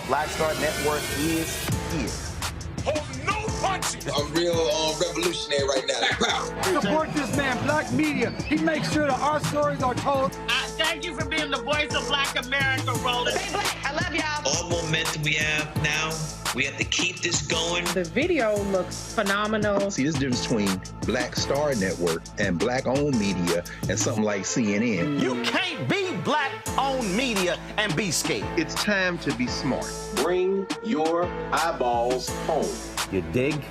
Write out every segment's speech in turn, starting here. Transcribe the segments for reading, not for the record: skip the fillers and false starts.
Black Star Network is here. Hold no punches. I'm real revolutionary right now. Support this man, Black Media. He makes sure that our stories are told. Thank you for being the voice of Black America, Roland. Stay black. I love y'all. All momentum we have now, we have to keep this going. The video looks phenomenal. See, this difference between Black Star Network and Black-owned media and something like CNN. You can't be Black-owned media and be scared. It's time to be smart. Bring your eyeballs home. You dig?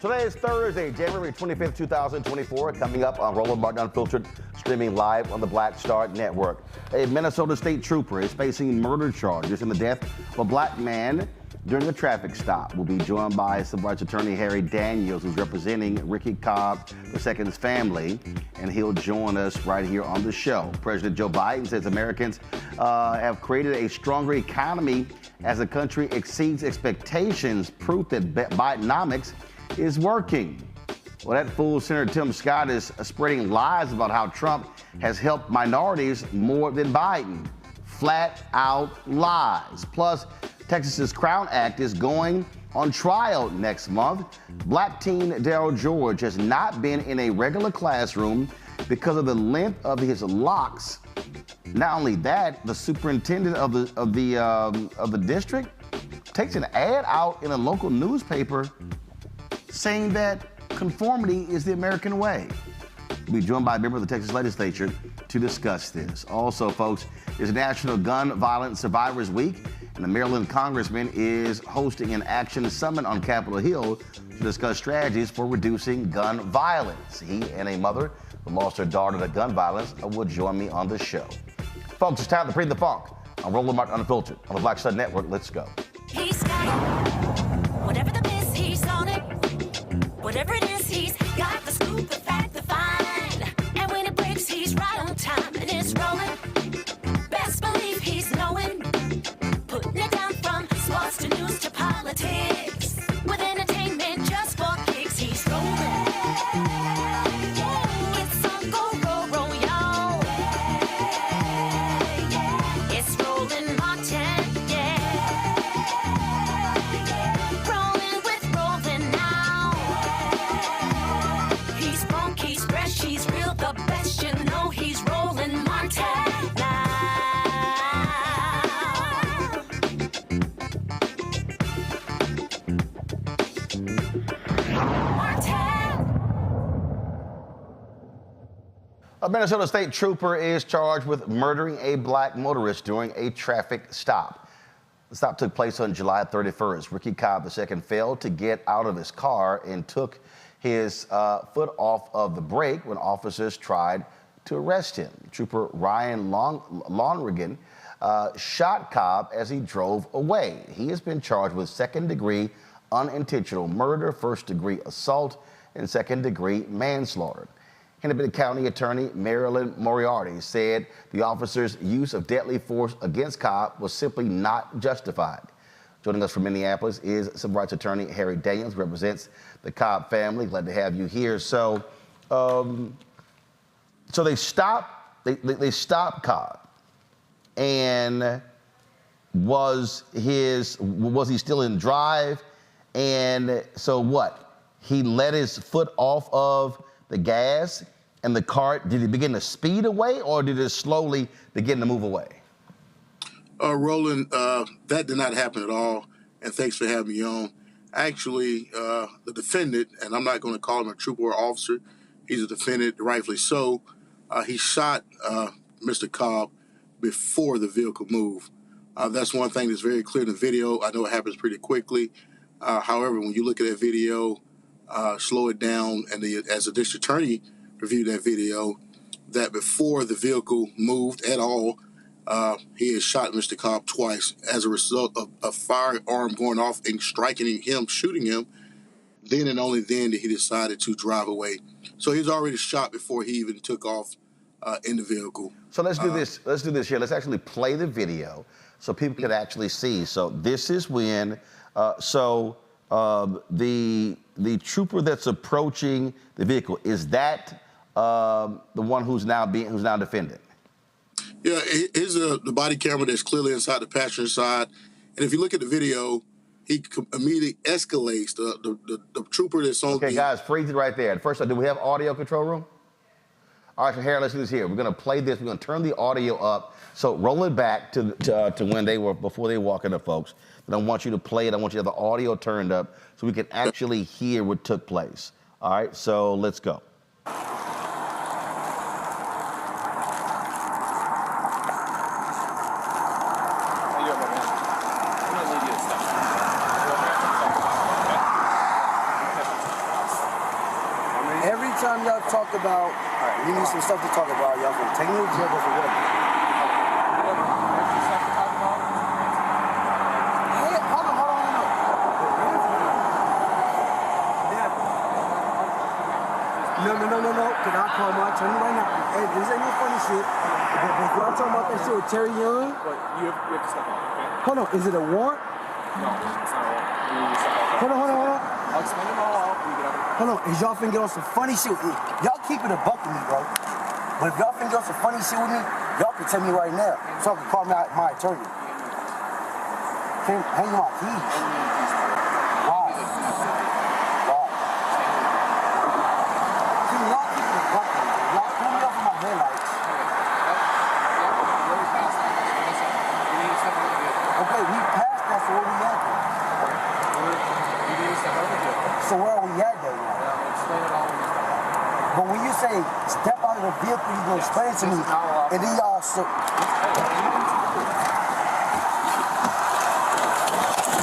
Today is Thursday, January 25th, 2024. Coming up on Roland Martin Unfiltered, streaming live on the Black Star Network. A Minnesota state trooper is facing murder charges in the death of a black man during a traffic stop. We'll be joined by civil rights attorney Harry Daniels, who's representing Ricky Cobb II's family, and he'll join us right here on the show. President Joe Biden says Americans have created a stronger economy as the country exceeds expectations, proof that Bidenomics is working. Well, that fool Senator Tim Scott is spreading lies about how Trump has helped minorities more than Biden. Flat out lies. Plus, Texas's Crown Act is going on trial next month. Black teen Darryl George has not been in a regular classroom because of the length of his locks. Not only that, the superintendent of the district takes an ad out in a local newspaper saying that conformity is the American way. We'll be joined by a member of the Texas legislature to discuss this. Also, folks, it's National Gun Violence Survivors Week, and the Maryland Congressman is hosting an action summit on Capitol Hill to discuss strategies for reducing gun violence. He and a mother who lost her daughter to gun violence will join me on the show. Folks, it's time to bring the funk on Roland Martin Unfiltered on the Black Star Network. Let's go. He's got it. Whatever the miss, he's on it. Whatever it is, he's got the scoop, the fact, the find. And when it breaks, he's right on time and it's rolling. Best believe he's knowing. Putting it down from sports to news to politics. With entertainment just for kicks, he's rolling. It's on go, roll, y'all. It's Roland Martin, yeah. Rolling with Roland now. He's funky, he's fresh, he's real, the best, you know he's Roland Martin now. A Minnesota state trooper is charged with murdering a black motorist during a traffic stop. The stop took place on July 31st. Ricky Cobb II failed to get out of his car and took his foot off of the brake when officers tried to arrest him. Trooper Ryan Londregan shot Cobb as he drove away. He has been charged with second-degree unintentional murder, first-degree assault, and second-degree manslaughter. Hennepin County Attorney Maryland Moriarty said the officer's use of deadly force against Cobb was simply not justified. Joining us from Minneapolis is civil rights attorney Harry Daniels, who represents the Cobb family. Glad to have you here. So they stopped Cobb, and was he still in drive? And so what? He let his foot off of the gas, and the car, did it begin to speed away, or did it slowly begin to move away? Roland, that did not happen at all, and thanks for having me on. Actually, the defendant, and I'm not going to call him a trooper or officer, he's a defendant, rightfully so. He shot Mr. Cobb before the vehicle moved. That's one thing that's very clear in the video. I know it happens pretty quickly. However, when you look at that video, slow it down, and as a district attorney reviewed that video, that before the vehicle moved at all, he had shot Mr. Cobb twice as a result of a firearm going off and striking him, shooting him. Then and only then did he decided to drive away. So he was already shot before he even took off in the vehicle. So let's do this. Let's do this here. Let's actually play the video so people can actually see. So this is when the trooper that's approaching the vehicle, is that the one who's now defending? Yeah, here's the body camera that's clearly inside the passenger side. And if you look at the video, he immediately escalates. The trooper that's on. Okay, guys, freeze it right there. First, do we have audio, control room? All right, so Harry, let's do this here. We're going to play this. We're going to turn the audio up. So roll it back to when they were, before they walk into folks. And I want you to play it. I want you to have the audio turned up so we can actually hear what took place. All right, so let's go. anytime y'all talk about, all right, we need some stuff to talk about. Y'all can take me to jail for what? No. Can I call my attorney right now? Hey, this ain't no funny shit. But y'all talking about that shit with Terry Young? But you have to step out, okay? Hold on, is it a warrant? No, it's not a warrant. You need to step out. Hold on. I'll explain it all out when you get out. Hold on, is y'all finna get on some funny shit with me? Y'all keep it a buck with me, bro. But if y'all finna get on some funny shit with me, y'all can tell me right now so I can call my attorney. Can hang my keys. Why? See, y'all keep it a buck with me. Y'all pull me off of my headlights. Okay, we passed that, so where we at? So where are we at then? But when you say step out of the vehicle, you're gonna explain it to me, and then y'all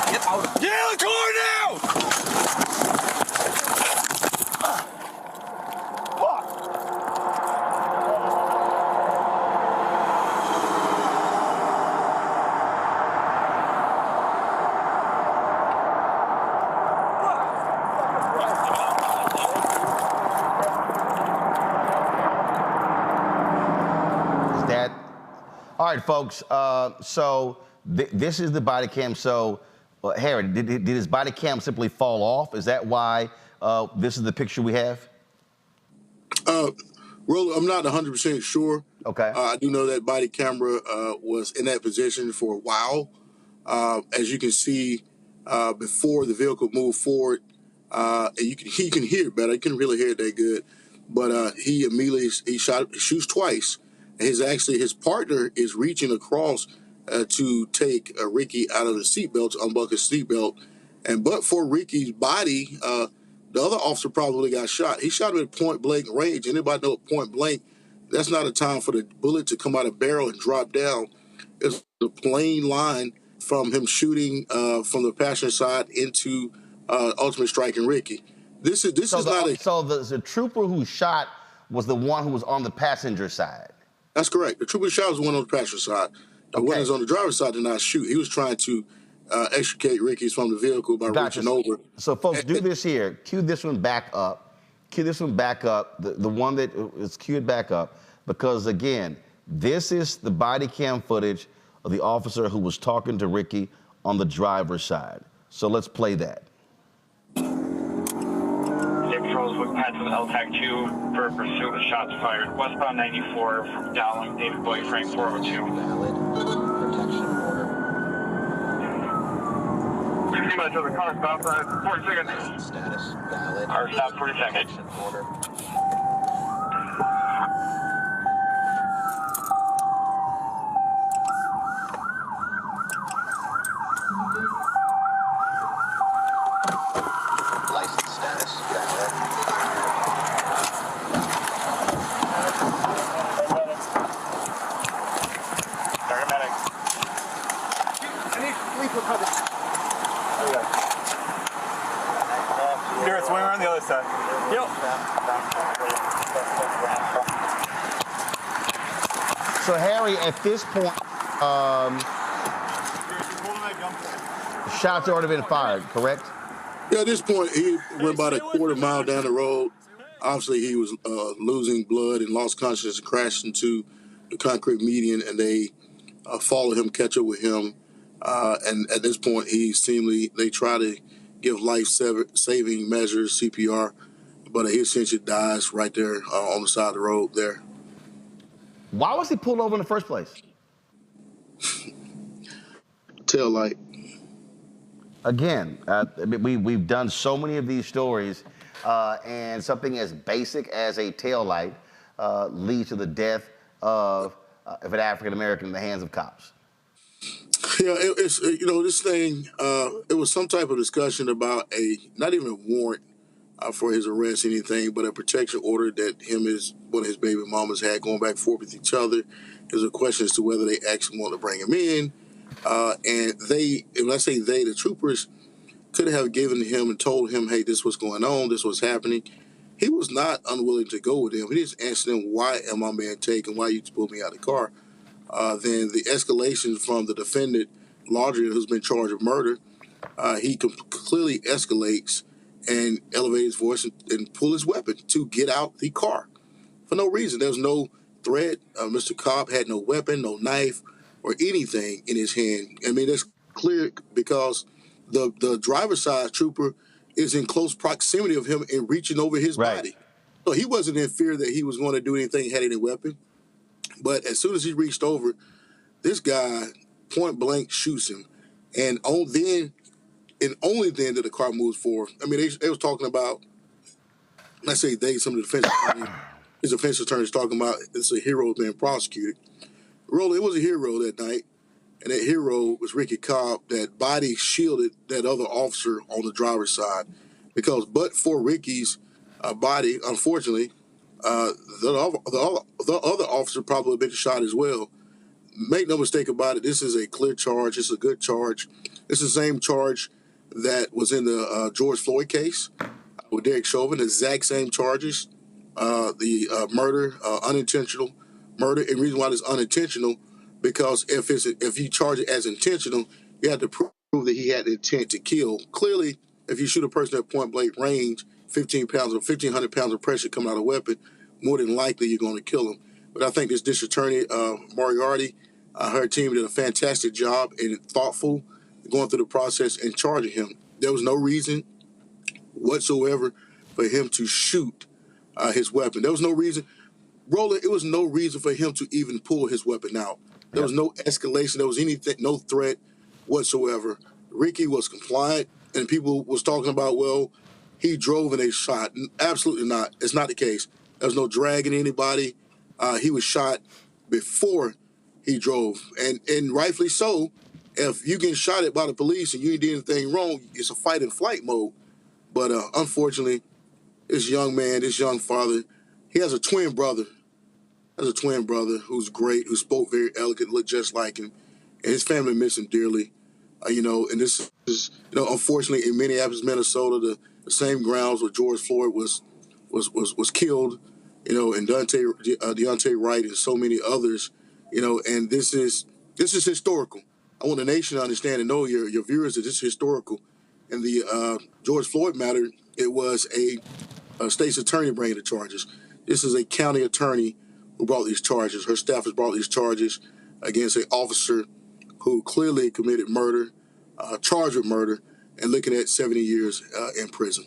get out. Get out of the car now! All right, folks. So this is the body cam. So, Harry, did his body cam simply fall off? Is that why this is the picture we have? Roland, I'm not 100% sure. Okay. I do know that body camera was in that position for a while. As you can see, before the vehicle moved forward, and he can hear it better. He couldn't really hear it that good, but he immediately shoots twice. His partner is reaching across to take Ricky out of the seatbelt, to unbuckle his seatbelt, but for Ricky's body, the other officer probably got shot. He shot him at point blank range. Anybody know point blank? That's not a time for the bullet to come out of barrel and drop down. It's a plain line from him shooting from the passenger side into ultimately striking Ricky. This is not a. So the trooper who shot was the one who was on the passenger side. That's correct. The trooper shot was the one on the passenger side. The one who's on the driver's side did not shoot. He was trying to extricate Ricky from the vehicle by reaching over. So, folks, do this here. Cue this one back up. Cue this one back up, the one that is cued back up, because, again, this is the body cam footage of the officer who was talking to Ricky on the driver's side. So let's play that. Patrols with Pat with LTAC 2 for pursuit with shots fired. Westbound 94 from Dowling, David Boy, Frank 402. Valid protection order. 60 minutes of the car stop, 40 seconds. Status valid. Car stop, 40 seconds. Order. License status valid. Paramedic. Any leap recovery. Here, swing around the other side. Yep. So, Harry, at this point, shots already been fired, correct? Yeah, at this point, he went about a quarter mile down the road. Obviously, he was losing blood and lost consciousness and crashed into the concrete median, and they followed him, catch up with him. And at this point, they try to give life-saving measures, CPR, but he essentially dies right there on the side of the road there. Why was he pulled over in the first place? Tail light. Again, we've done so many of these stories, and something as basic as a tail light leads to the death of an African American in the hands of cops. Yeah, it's this thing. It was some type of discussion about not even a warrant for his arrest, anything, but a protection order that one of his baby mamas had going back and forth with each other. There's a question as to whether they actually want to bring him in, and when I say the troopers could have given him and told him, hey, this was going on, this was happening. he was not unwilling to go with him. He just asked him, why am my man taken? Why you pulled me out of the car? Then the escalation from the defendant, Londregan, who's been charged with murder, he clearly escalates and elevates his voice and pull his weapon to get out the car for no reason. There was no threat. Mr. Cobb had no weapon, no knife, or anything in his hand. I mean, that's clear because the driver's side trooper is in close proximity of him and reaching over his body. So he wasn't in fear that he was going to do anything, had any weapon. But as soon as he reached over, this guy point blank shoots him. And only then did the car move forward. I mean, they was talking about, let's say some of the defense attorneys, his defense attorneys talking about it's a hero being prosecuted. Roland, it was a hero that night. And that hero was Ricky Cobb, that body shielded that other officer on the driver's side. Because but for Ricky's body, unfortunately, the other officer probably been shot as well. Make no mistake about it, this is a clear charge. It's a good charge. It's the same charge that was in the George Floyd case with Derek Chauvin, the exact same charges. The murder, unintentional murder. And the reason why it's unintentional, because if you charge it as intentional, you have to prove that he had the intent to kill. Clearly, if you shoot a person at point blank range, 1,500 pounds of pressure coming out of a weapon, more than likely you're going to kill him. But I think this district attorney, Moriarty, her team did a fantastic job and thoughtful going through the process and charging him. There was no reason whatsoever for him to shoot his weapon. There was no reason. Roland, it was no reason for him to even pull his weapon out. There was no escalation. There was anything, no threat whatsoever. Ricky was compliant, and people was talking about, well, he drove and they shot. Absolutely not. It's not the case. There was no dragging anybody. He was shot before he drove, and rightfully so. If you get shot at by the police and you did anything wrong, it's a fight and flight mode. But unfortunately, this young man, this young father, he has a twin brother. Who's great, who spoke very elegant, looked just like him, and his family miss him dearly. And this is, unfortunately, in Minneapolis, Minnesota, the same grounds where George Floyd was killed, and Deontay Wright and so many others, and this is historical. I want the nation to understand and know your viewers that this is historical. And the George Floyd matter, it was a state's attorney bringing the charges. This is a county attorney who brought these charges. Her staff has brought these charges against an officer who clearly committed murder, charged with murder, and looking at 70 years in prison.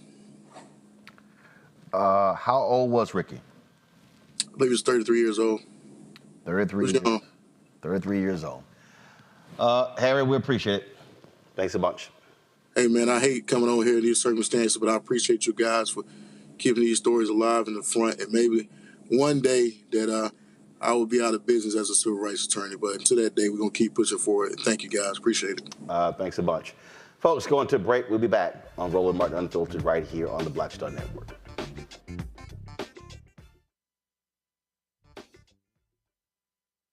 How old was Ricky? I believe he was 33 years old. 33 years old. Harry, we appreciate it. Thanks a bunch. Hey, man, I hate coming on here in these circumstances, but I appreciate you guys for keeping these stories alive in the front. And maybe one day that I will be out of business as a civil rights attorney. But until that day, we're going to keep pushing forward. And thank you, guys. Appreciate it. Thanks a bunch. Folks, going to break. We'll be back on Roland Martin Unfiltered right here on the Black Star Network.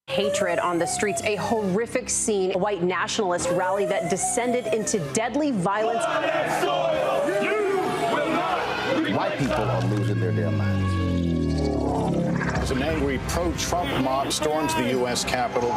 Hatred on the streets, a horrific scene, a white nationalist rally that descended into deadly violence. White people are losing their damn minds. An angry pro-Trump mob storms the U.S. Capitol.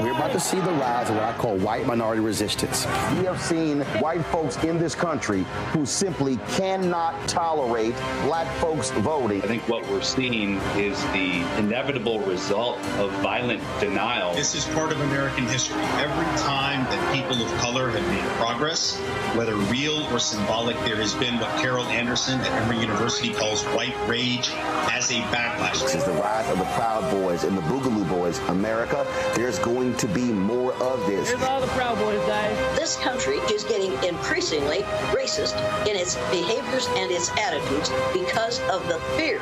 We're about to see the rise of what I call white minority resistance. We have seen white folks in this country who simply cannot tolerate black folks voting. I think what we're seeing is the inevitable result of violent denial. This is part of American history. Every time that people of color have made progress, whether real or symbolic, there has been what Carol Anderson at Emory University calls white rage as a backlash. This is the rise of the Proud Boys and the Boogaloo Boys. America, there's going to be more of this. Here's all the Proud Boys, guys. This country is getting increasingly racist in its behaviors and its attitudes because of the fear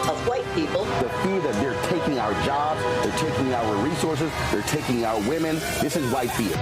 of white people. The fear that they're taking our jobs, they're taking our resources, they're taking our women. This is white fear.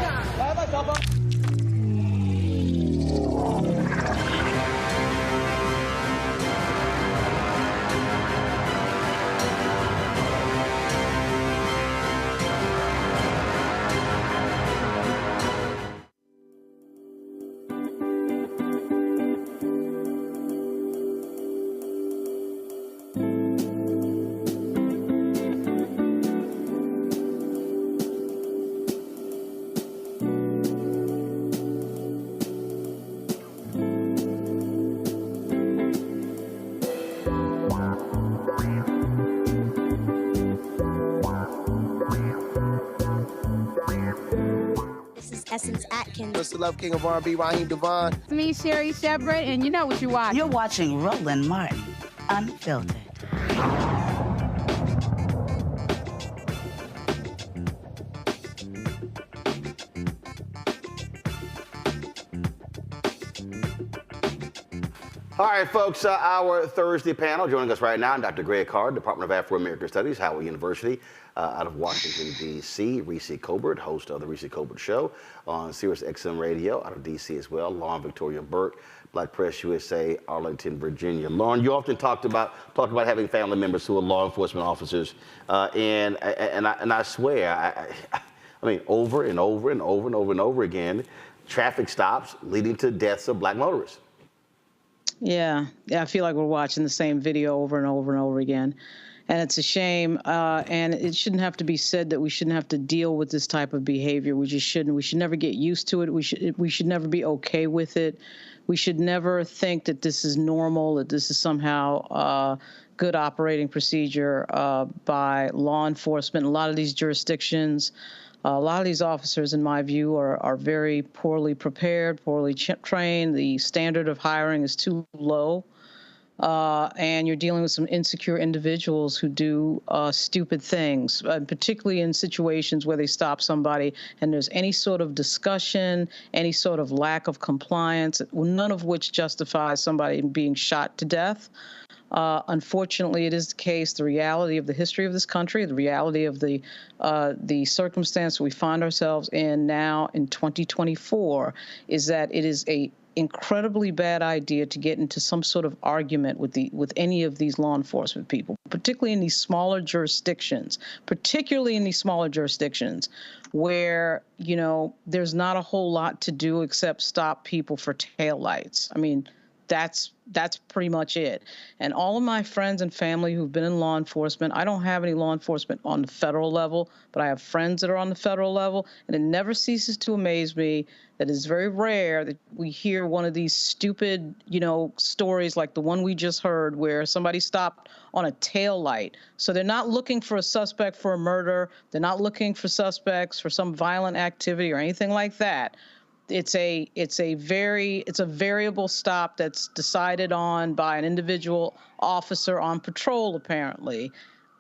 Essence Atkins. Mr. Love King of R&B, Raheem Devon. It's me, Sherry Shepherd, and you know what you're watching. You're watching Roland Martin, Unfiltered. All right, folks, our Thursday panel. Joining us right now, Dr. Greg Carr, Department of Afro-American Studies, Howard University, out of Washington, D.C. Ricky Cobb, host of the Ricky Cobb Show on Sirius XM Radio, out of D.C. as well. Lauren Victoria Burke, Black Press USA, Arlington, Virginia. Lauren, you often talked about having family members who are law enforcement officers, and I swear, I mean, over and over and over and over and over again, traffic stops leading to deaths of Black motorists. Yeah, I feel like we're watching the same video over and over and over again. And it's a shame, and it shouldn't have to be said that we shouldn't have to deal with this type of behavior. We just shouldn't. We should never get used to it. We should never be okay with it. We should never think that this is normal, that this is somehow good operating procedure by law enforcement. A lot of these jurisdictions, a lot of these officers, in my view, are very poorly prepared, poorly trained. The standard of hiring is too low. And you're dealing with some insecure individuals who do stupid things, particularly in situations where they stop somebody and there's any sort of discussion, any sort of lack of compliance, none of which justifies somebody being shot to death. Unfortunately, it is the case, the reality of the history of this country, the reality of the circumstance we find ourselves in now in 2024 is that it is a incredibly bad idea to get into some sort of argument with any of these law enforcement people, particularly in these smaller jurisdictions, where, you know, there's not a whole lot to do except stop people for taillights. I mean, that's pretty much it. And all of my friends and family who've been in law enforcement, I don't have any law enforcement on the federal level, but I have friends that are on the federal level, and it never ceases to amaze me that it's very rare that we hear one of these stupid, you know, stories like the one we just heard where somebody stopped on a tail light. So they're not looking for a suspect for a murder. They're not looking for suspects for some violent activity or anything like that. It's a variable stop that's decided on by an individual officer on patrol, apparently.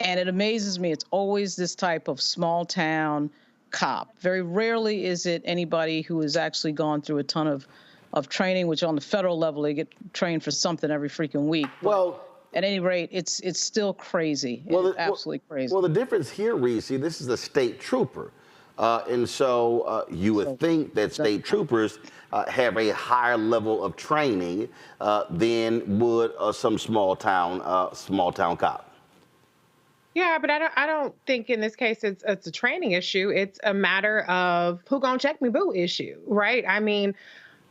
And it amazes me. It's always this type of small town cop. Very rarely is it anybody who has actually gone through a ton of training, which on the federal level, they get trained for something every freaking week. Well, at any rate, it's still crazy. It's absolutely crazy. Well, the difference here, Reese, this is a state trooper. And so you would think that state troopers have a higher level of training than would some small town cop. Yeah, but I don't think in this case it's a training issue. It's a matter of who gonna check me boo issue, right? I mean,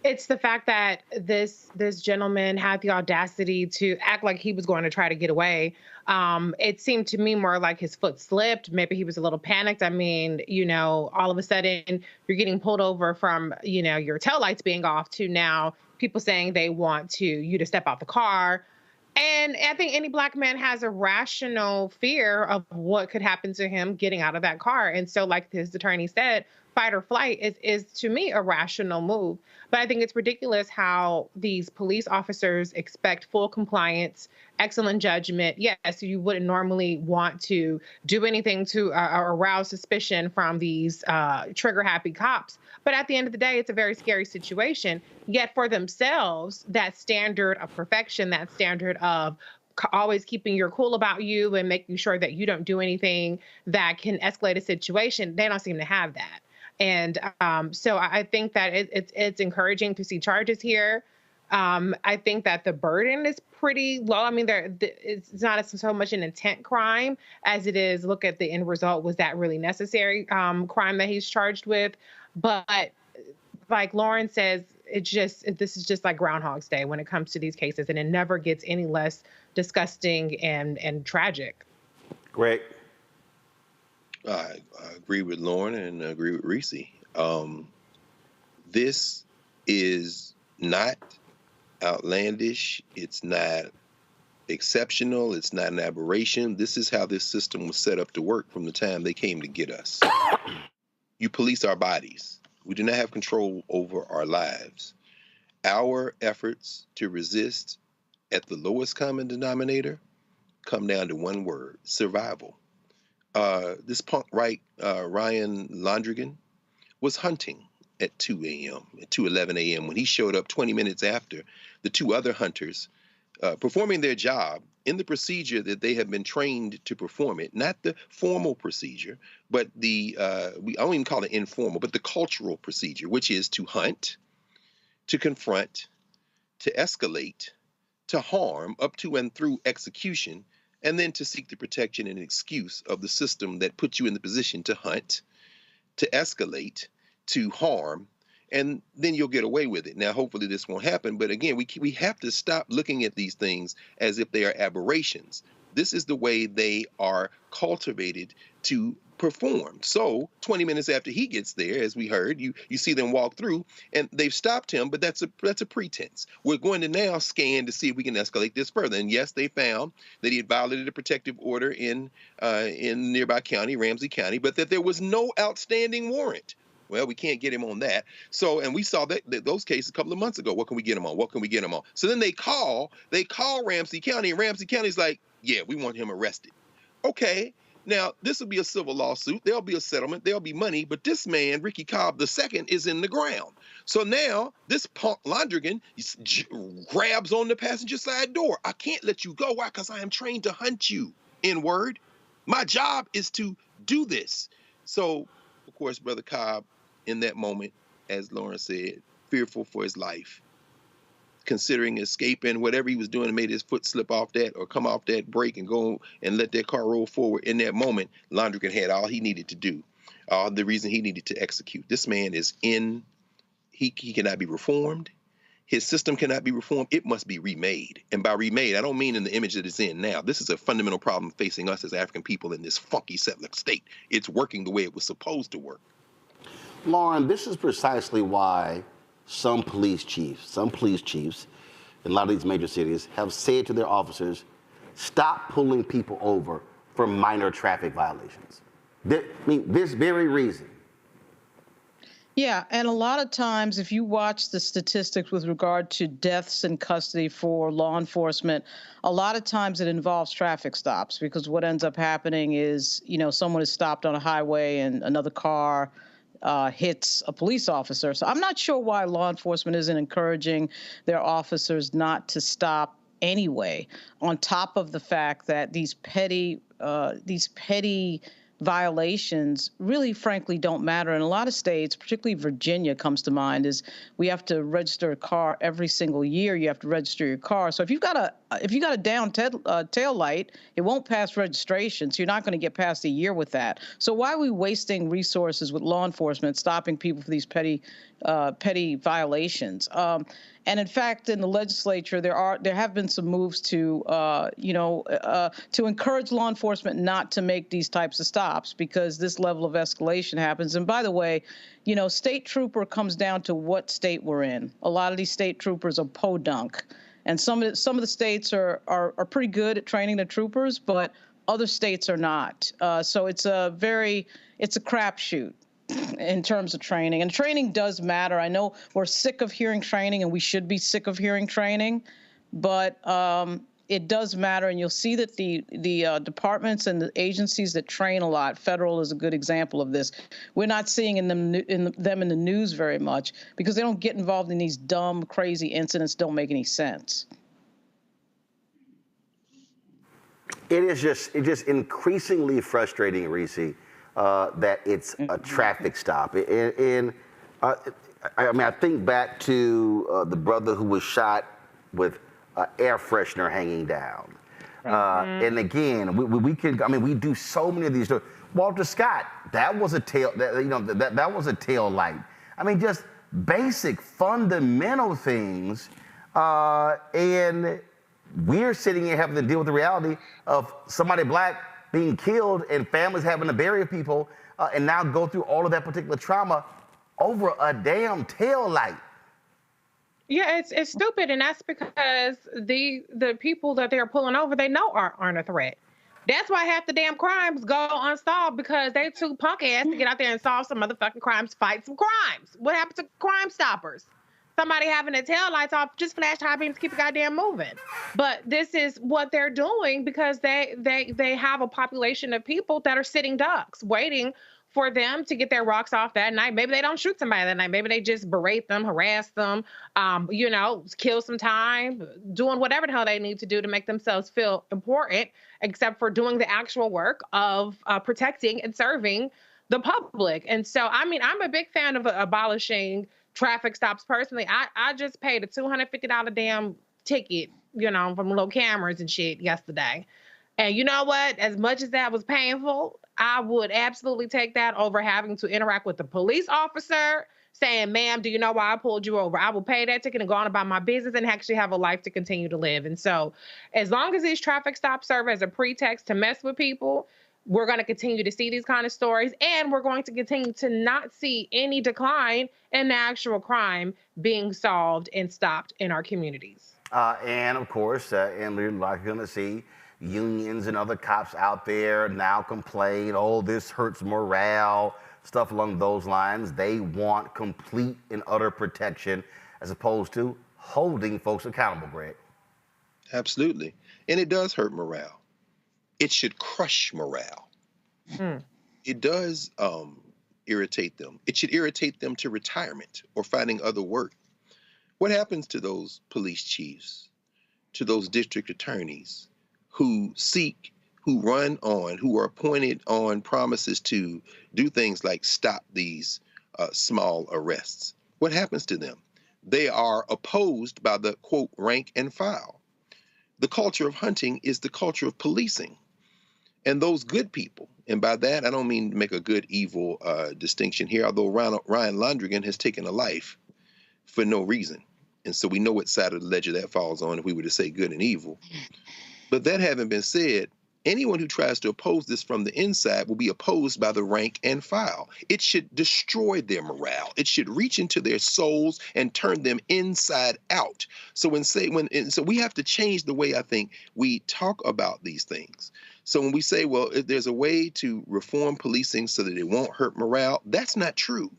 it's the fact that this gentleman had the audacity to act like he was going to try to get away. It seemed to me more like his foot slipped. Maybe he was a little panicked. I mean, you know, all of a sudden you're getting pulled over from, you know, your taillights being off to now people saying they want you to step out the car. And I think any Black man has a rational fear of what could happen to him getting out of that car. And so, like his attorney said, fight or flight is to me a rational move. But I think it's ridiculous how these police officers expect full compliance, excellent judgment. Yes, you wouldn't normally want to do anything to arouse suspicion from these trigger-happy cops. But at the end of the day, it's a very scary situation. Yet for themselves, that standard of perfection, that standard of always keeping your cool about you and making sure that you don't do anything that can escalate a situation, they don't seem to have that. And so I think that it's encouraging to see charges here. I think that the burden is pretty low. I mean, it's not so much an intent crime as it is, look at the end result. Was that really necessary crime that he's charged with? But like Lauren says, this is just like Groundhog's Day when it comes to these cases, and it never gets any less disgusting and tragic. Greg? I agree with Lauren and I agree with Reese. This is not outlandish. It's not exceptional. It's not an aberration. This is how this system was set up to work from the time they came to get us. You police our bodies. We do not have control over our lives. Our efforts to resist at the lowest common denominator come down to one word: survival. This punk Ryan Londregan was hunting at 2 a.m., at 2:11 a.m. when he showed up 20 minutes after the two other hunters performing their job in the procedure that they have been trained to perform it, not the formal procedure, but I don't even call it informal, but the cultural procedure, which is to hunt, to confront, to escalate, to harm up to and through execution, and then to seek the protection and excuse of the system that put you in the position to hunt, to escalate, to harm, and then you'll get away with it. Now, hopefully this won't happen, but again, we have to stop looking at these things as if they are aberrations. This is the way they are cultivated to perform. So 20 minutes after he gets there, as we heard, you see them walk through and they've stopped him, but that's a pretense. We're going to now scan to see if we can escalate this further. And yes, they found that he had violated a protective order in nearby county, Ramsey County, but that there was no outstanding warrant. Well, we can't get him on that. So, and we saw those cases a couple of months ago. What can we get him on? What can we get him on? So then they call Ramsey County, and Ramsey County's like, yeah, we want him arrested. Okay. Now, this will be a civil lawsuit. There'll be a settlement. There'll be money. But this man, Ricky Cobb II, is in the ground. So now this punk Londregan grabs on the passenger side door. I can't let you go. Why? Because I am trained to hunt you, N-word. My job is to do this. So, of course, Brother Cobb, in that moment, as Lauren said, fearful for his life, considering escaping, whatever he was doing and made his foot slip off that or come off that brake and go and let that car roll forward. In that moment, Londregan had all he needed to do, the reason he needed to execute. This man is he cannot be reformed. His system cannot be reformed. It must be remade. And by remade, I don't mean in the image that it's in now. This is a fundamental problem facing us as African people in this funky settler state. It's working the way it was supposed to work. Lauren, this is precisely why some police chiefs in a lot of these major cities have said to their officers, stop pulling people over for minor traffic violations. This very reason. Yeah, and a lot of times, if you watch the statistics with regard to deaths in custody for law enforcement, a lot of times it involves traffic stops, because what ends up happening is, someone is stopped on a highway and another car hits a police officer. So I'm not sure why law enforcement isn't encouraging their officers not to stop anyway, on top of the fact that these petty violations really, frankly, don't matter. In a lot of states, particularly Virginia comes to mind, is we have to register a car every single year. You have to register your car. So if you've got a down tail light, it won't pass registration. So you're not going to get past a year with that. So why are we wasting resources with law enforcement stopping people for these petty violations? And in fact, in the legislature, there have been some moves to encourage law enforcement not to make these types of stops, because this level of escalation happens. And by the way, state trooper comes down to what state we're in. A lot of these state troopers are podunk, and some of the states are pretty good at training the troopers, but other states are not. So it's a crapshoot in terms of training. And training does matter. I know we're sick of hearing training, and we should be sick of hearing training, but it does matter. And you'll see that the departments and the agencies that train a lot, federal is a good example of this. We're not seeing them in the news very much, because they don't get involved in these dumb, crazy incidents that don't make any sense. It's just increasingly frustrating, Reese, that it's a traffic stop. I think back to the brother who was shot with air freshener hanging down. And again, we do so many of these. Walter Scott, that was a tail light. I mean, just basic fundamental things, and we're sitting here having to deal with the reality of somebody black being killed and families having to bury people, and now go through all of that particular trauma over a damn tail light. Yeah, it's stupid, and that's because the people that they're pulling over, they know aren't a threat. That's why half the damn crimes go unsolved, because they too punk ass to get out there and solve some motherfucking crimes, fight some crimes. What happened to Crime Stoppers? Somebody having their tail lights off, just flash high beams, keep it goddamn moving. But this is what they're doing because they have a population of people that are sitting ducks, waiting for them to get their rocks off that night. Maybe they don't shoot somebody that night. Maybe they just berate them, harass them, kill some time, doing whatever the hell they need to do to make themselves feel important, except for doing the actual work of protecting and serving the public. And so, I mean, I'm a big fan of abolishing traffic stops personally. I just paid a $250 damn ticket, from little cameras and shit yesterday. And you know what? As much as that was painful, I would absolutely take that over having to interact with the police officer saying, ma'am, do you know why I pulled you over? I will pay that ticket and go on about my business and actually have a life to continue to live. And so as long as these traffic stops serve as a pretext to mess with people, we're going to continue to see these kind of stories, and we're going to continue to not see any decline in the actual crime being solved and stopped in our communities. And of course, and we're likely going to see unions and other cops out there now complain, oh, this hurts morale, stuff along those lines. They want complete and utter protection as opposed to holding folks accountable, Greg. Absolutely. And it does hurt morale. It should crush morale. It does irritate them. It should irritate them to retirement or finding other work. What happens to those police chiefs, to those district attorneys who are appointed on promises to do things like stop these small arrests? What happens to them? They are opposed by the, quote, rank and file. The culture of hunting is the culture of policing. And those good people, and by that I don't mean to make a good-evil distinction here, although Ryan Londregan has taken a life for no reason. And so we know what side of the ledger that falls on if we were to say good and evil. But that having been said, anyone who tries to oppose this from the inside will be opposed by the rank and file. It should destroy their morale. It should reach into their souls and turn them inside out. So so we have to change the way I think we talk about these things. So when we say, well, if there's a way to reform policing so that it won't hurt morale, that's not true.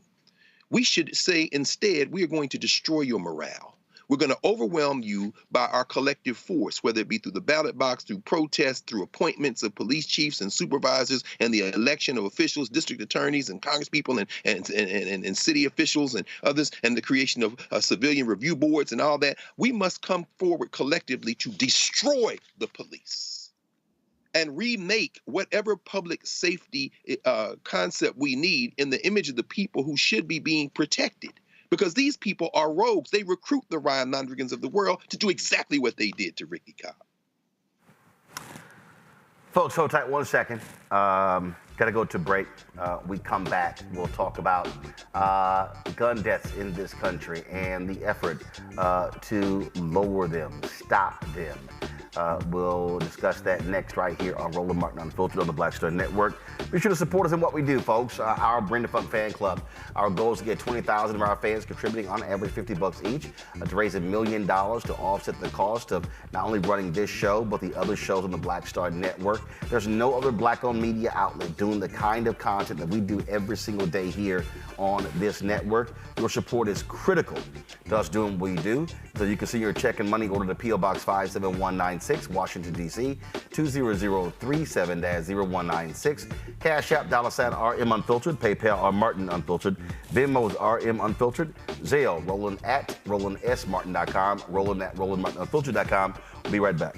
We should say instead, we are going to destroy your morale. We're going to overwhelm you by our collective force, whether it be through the ballot box, through protests, through appointments of police chiefs and supervisors, and the election of officials, district attorneys, and congresspeople, and city officials, and others, and the creation of civilian review boards and all that. We must come forward collectively to destroy the police and remake whatever public safety concept we need in the image of the people who should be being protected. Because these people are rogues. They recruit the Ryan Londregans of the world to do exactly what they did to Ricky Cobb. Folks, hold tight 1 second. Got to go to break. We come back. We'll talk about gun deaths in this country and the effort to lower them, stop them. We'll discuss that next right here on Roland Martin Unfiltered on the Black Star Network. Be sure to support us in what we do, folks. Our Bring the Funk fan club. Our goal is to get 20,000 of our fans contributing on average $50 each to raise $1 million to offset the cost of not only running this show, but the other shows on the Black Star Network. There's no other black-owned media outlet doing the kind of content that we do every single day here on this network. Your support is critical to us doing what we do. So you can see your check and money order to P.O. Box 57196, Washington, D.C., 20037-0196. Cash App, $RM Unfiltered, PayPal, R Martin Unfiltered, Venmo's RM Unfiltered, Zelle, Roland at RolandSMartin.com, Roland at RolandMartinUnfiltered.com. We'll be right back.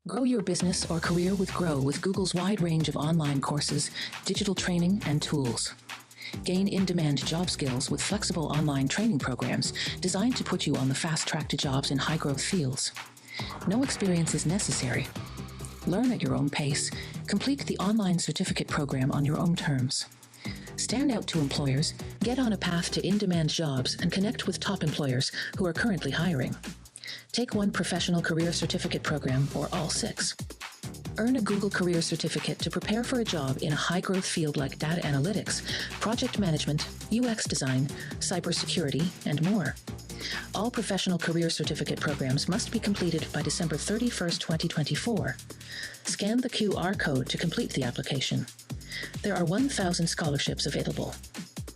Grow your business or career with Grow with Google's wide range of online courses, digital training, and tools. Gain in-demand job skills with flexible online training programs designed to put you on the fast track to jobs in high-growth fields. No experience is necessary. Learn at your own pace. Complete the online certificate program on your own terms. Stand out to employers, get on a path to in-demand jobs, and connect with top employers who are currently hiring. Take one professional career certificate program or all 6. Earn a Google Career Certificate to prepare for a job in a high-growth field like data analytics, project management, UX design, cybersecurity, and more. All professional career certificate programs must be completed by December 31st, 2024. Scan the QR code to complete the application. There are 1,000 scholarships available.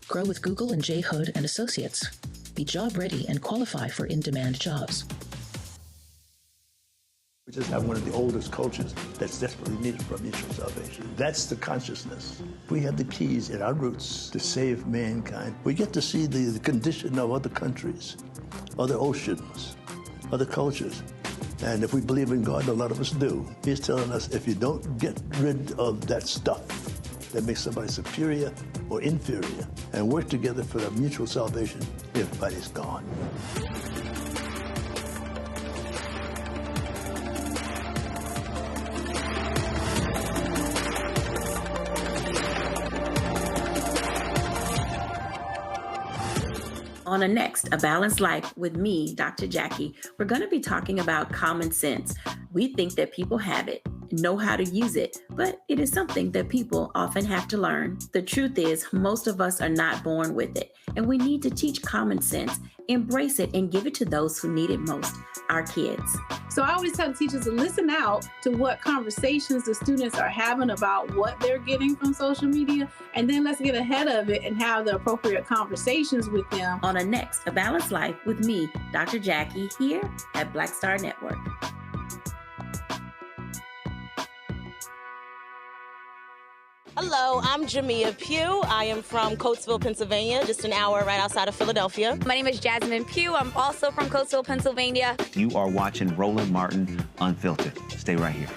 Grow with Google and J. Hood and Associates. Be job ready and qualify for in-demand jobs. We just have one of the oldest cultures that's desperately needed for mutual salvation. That's the consciousness. We have the keys in our roots to save mankind. We get to see the condition of other countries, other oceans, other cultures. And if we believe in God, a lot of us do, He's telling us if you don't get rid of that stuff that makes somebody superior or inferior and work together for the mutual salvation, everybody's gone. On a next, A Balanced Life with me, Dr. Jackie, we're going to be talking about common sense. We think that people have it, know how to use it, but it is something that people often have to learn. The truth is, most of us are not born with it, and we need to teach common sense, embrace it, and give it to those who need it most, our kids. So I always tell teachers to listen out to what conversations the students are having about what they're getting from social media, and then let's get ahead of it and have the appropriate conversations with them. On a next, A Balanced Life with me, Dr. Jackie, here at Black Star Network. Hello, I'm Jamia Pugh. I am from Coatesville, Pennsylvania, just an hour right outside of Philadelphia. My name is Jasmine Pugh. I'm also from Coatesville, Pennsylvania. You are watching Roland Martin Unfiltered. Stay right here.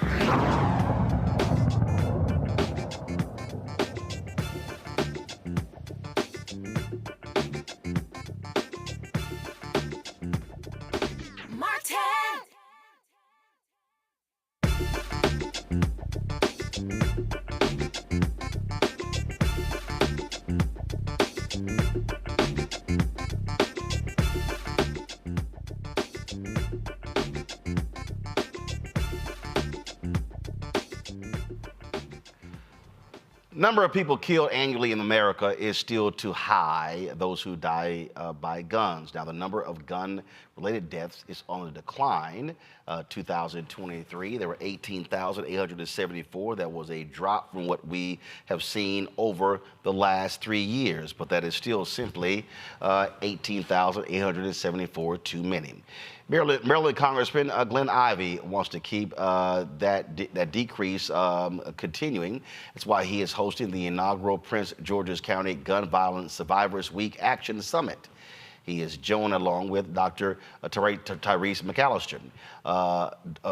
Number of people killed annually in America is still too high, those who die by guns. Now, the number of gun-related deaths is on the decline. 2023, there were 18,874. That was a drop from what we have seen over the last 3 years, but that is still simply 18,874 too many. Maryland Congressman Glenn Ivey wants to keep that decrease continuing. That's why he is hosting the inaugural Prince George's County Gun Violence Survivors Week Action Summit. He is joined along with Dr. Tyrese McAllister,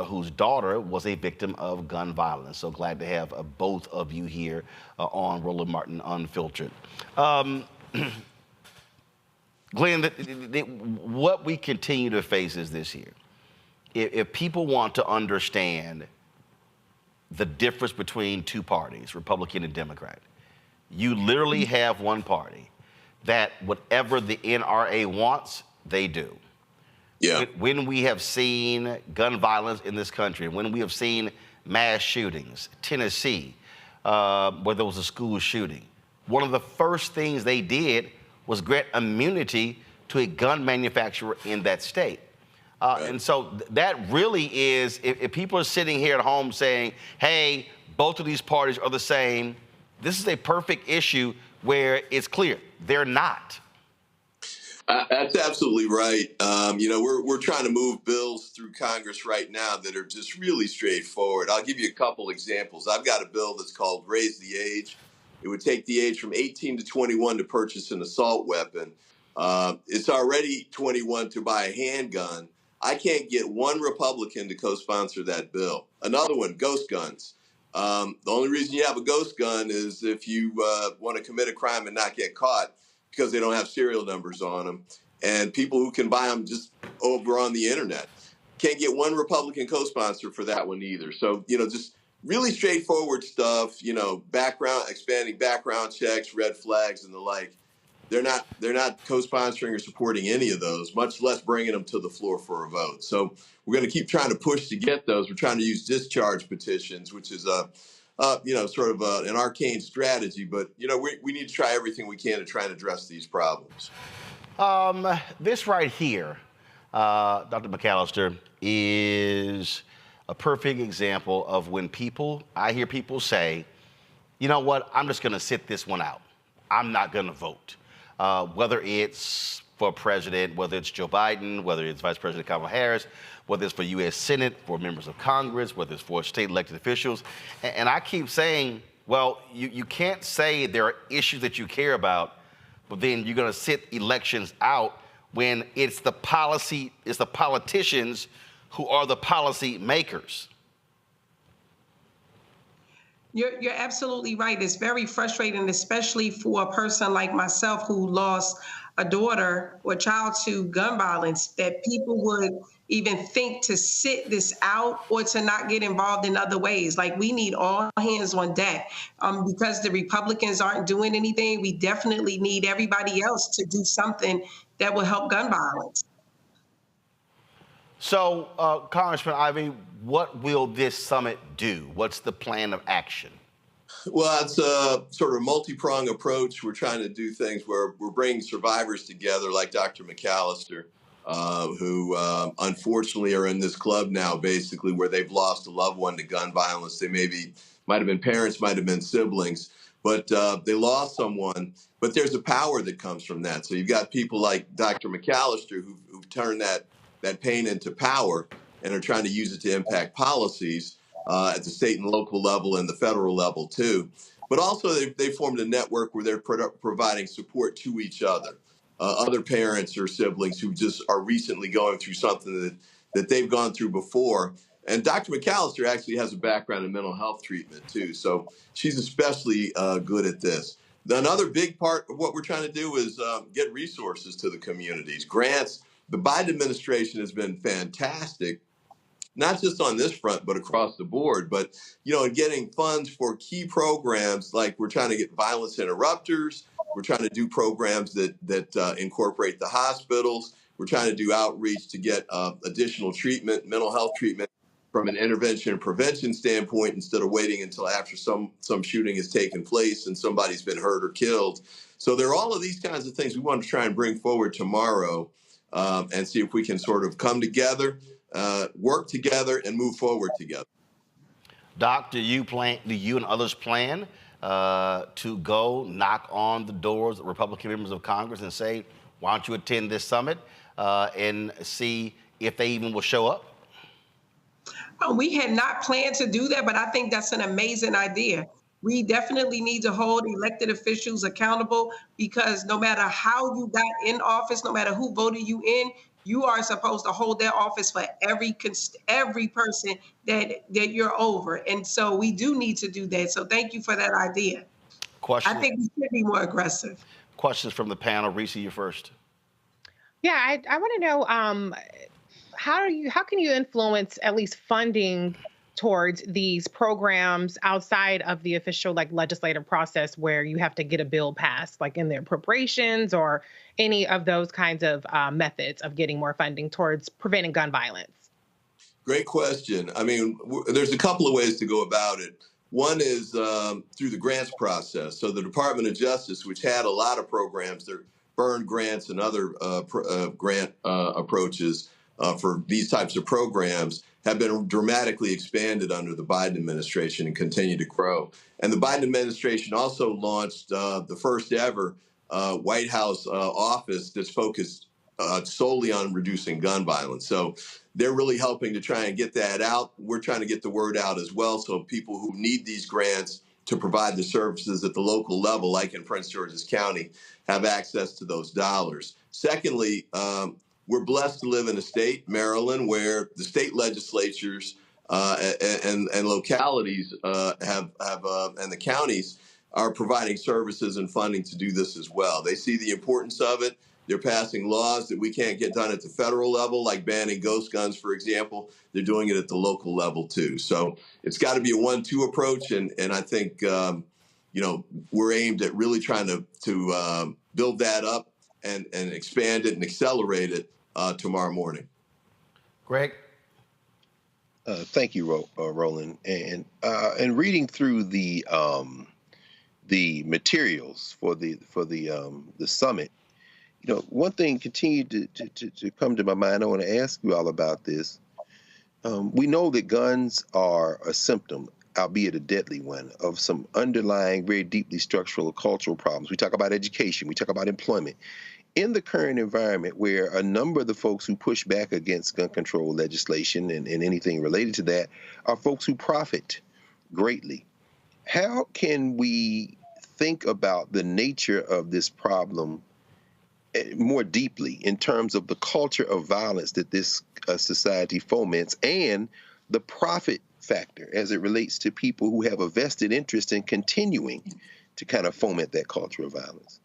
whose daughter was a victim of gun violence. So glad to have both of you here on Roland Martin Unfiltered. Glenn, what we continue to face is this here. If people want to understand the difference between two parties, Republican and Democrat, you literally have one party that whatever the NRA wants, they do. Yeah. When we have seen gun violence in this country, when we have seen mass shootings, Tennessee, where there was a school shooting, one of the first things they did was grant immunity to a gun manufacturer in that state. And so that really is, if people are sitting here at home saying, hey, both of these parties are the same, this is a perfect issue where it's clear they're not. That's absolutely right. We're trying to move bills through Congress right now that are just really straightforward. I'll give you a couple examples. I've got a bill that's called Raise the Age. It would take the age from 18 to 21 to purchase an assault weapon. It's already 21 to buy a handgun. I can't get one Republican to co-sponsor that bill. Another one, ghost guns. The only reason you have a ghost gun is if you want to commit a crime and not get caught because they don't have serial numbers on them. And people who can buy them just over on the internet. Can't get one Republican co-sponsor for that one either. So, just really straightforward stuff, expanding background checks, red flags, and the like. They're not co-sponsoring or supporting any of those, much less bringing them to the floor for a vote. So we're going to keep trying to push to get those. We're trying to use discharge petitions, which is an arcane strategy. But we need to try everything we can to try and address these problems. This right here, Dr. McAllister, is a perfect example of when I hear people say, you know what, I'm just going to sit this one out. I'm not going to vote. Whether it's for president, whether it's Joe Biden, whether it's Vice President Kamala Harris, whether it's for U.S. Senate, for members of Congress, whether it's for state elected officials. And I keep saying, well, you can't say there are issues that you care about, but then you're going to sit elections out when it's the politicians who are the policy makers. You're absolutely right. It's very frustrating, especially for a person like myself who lost a daughter or child to gun violence, that people would even think to sit this out or to not get involved in other ways. Like, we need all hands on deck. Because the Republicans aren't doing anything, we definitely need everybody else to do something that will help gun violence. So, Congressman Ivey, what will this summit do? What's the plan of action? Well, it's a sort of multi-pronged approach. We're trying to do things where we're bringing survivors together, like Dr. McAllister, who unfortunately are in this club now, basically, where they've lost a loved one to gun violence. They might have been parents, might have been siblings, but they lost someone. But there's a power that comes from that. So you've got people like Dr. McAllister who've turned that pain into power and are trying to use it to impact policies at the state and local level and the federal level too. But also they formed a network where they're providing support to each other. Other parents or siblings who just are recently going through something that they've gone through before. And Dr. McAllister actually has a background in mental health treatment too. So she's especially good at this. Another big part of what we're trying to do is get resources to the communities, grants. The Biden administration has been fantastic, not just on this front, but across the board. But, in getting funds for key programs, like we're trying to get violence interrupters. We're trying to do programs that incorporate the hospitals. We're trying to do outreach to get additional treatment, mental health treatment from an intervention and prevention standpoint, instead of waiting until after some shooting has taken place and somebody's been hurt or killed. So there are all of these kinds of things we want to try and bring forward tomorrow. And see if we can sort of come together, work together, and move forward together. Doc, do you and others plan to go knock on the doors of Republican members of Congress and say, why don't you attend this summit and see if they even will show up? We had not planned to do that, but I think that's an amazing idea. We definitely need to hold elected officials accountable, because no matter how you got in office, no matter who voted you in, you are supposed to hold their office for every person that you're over. And so we do need to do that. So thank you for that idea. I think we should be more aggressive. Questions from the panel. Reese, you first. Yeah, I want to know how can you influence at least funding towards these programs outside of the official legislative process, where you have to get a bill passed, like in the appropriations or any of those kinds of methods of getting more funding towards preventing gun violence? Great question. I mean, there's a couple of ways to go about it. One is through the grants process. So the Department of Justice, which had a lot of programs, their burn grants and other grant approaches for these types of programs, have been dramatically expanded under the Biden administration and continue to grow. And the Biden administration also launched the first ever White House office that's focused solely on reducing gun violence. So they're really helping to try and get that out. We're trying to get the word out as well, so people who need these grants to provide the services at the local level, like in Prince George's County, have access to those dollars. Secondly, we're blessed to live in a state, Maryland, where the state legislatures and localities and the counties are providing services and funding to do this as well. They see the importance of it. They're passing laws that we can't get done at the federal level, like banning ghost guns, for example. They're doing it at the local level, too. So it's got to be a 1-2 approach. And I think, we're aimed at really trying to build that up and expand it and accelerate it tomorrow morning. Greg? Thank you, Roland. And reading through the materials for the summit, one thing continued to come to my mind. I want to ask you all about this. We know that guns are a symptom, albeit a deadly one, of some underlying, very deeply structural cultural problems. We talk about education, we talk about employment. In the current environment where a number of the folks who push back against gun control legislation and anything related to that are folks who profit greatly, how can we think about the nature of this problem more deeply in terms of the culture of violence that this society foments and the profit factor as it relates to people who have a vested interest in continuing to kind of foment that culture of violence?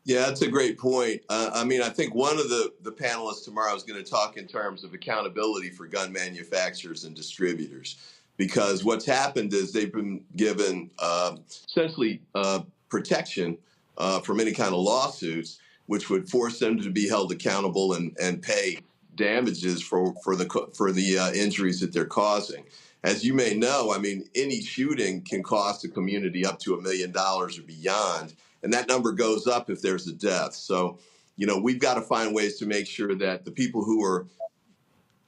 Yeah, that's a great point. I mean, I think one of the panelists tomorrow is going to talk in terms of accountability for gun manufacturers and distributors, because what's happened is they've been given essentially protection from any kind of lawsuits, which would force them to be held accountable and pay damages for the injuries that they're causing. As you may know, I mean, any shooting can cost a community up to $1 million or beyond, and that number goes up if there's a death. So, we've got to find ways to make sure that the people who are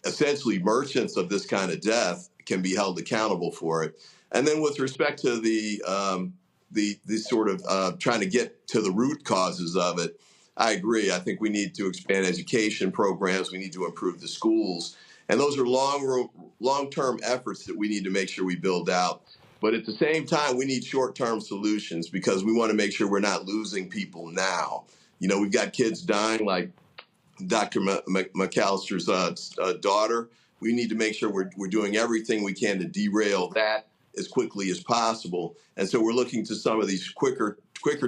essentially merchants of this kind of death can be held accountable for it. And then with respect to the sort of trying to get to the root causes of it, I agree. I think we need to expand education programs. We need to improve the schools. And those are long-term efforts that we need to make sure we build out. But at the same time, we need short-term solutions because we want to make sure we're not losing people now. We've got kids dying like Dr. McAllister's daughter. We need to make sure we're doing everything we can to derail that as quickly as possible. And so we're looking to some of these quicker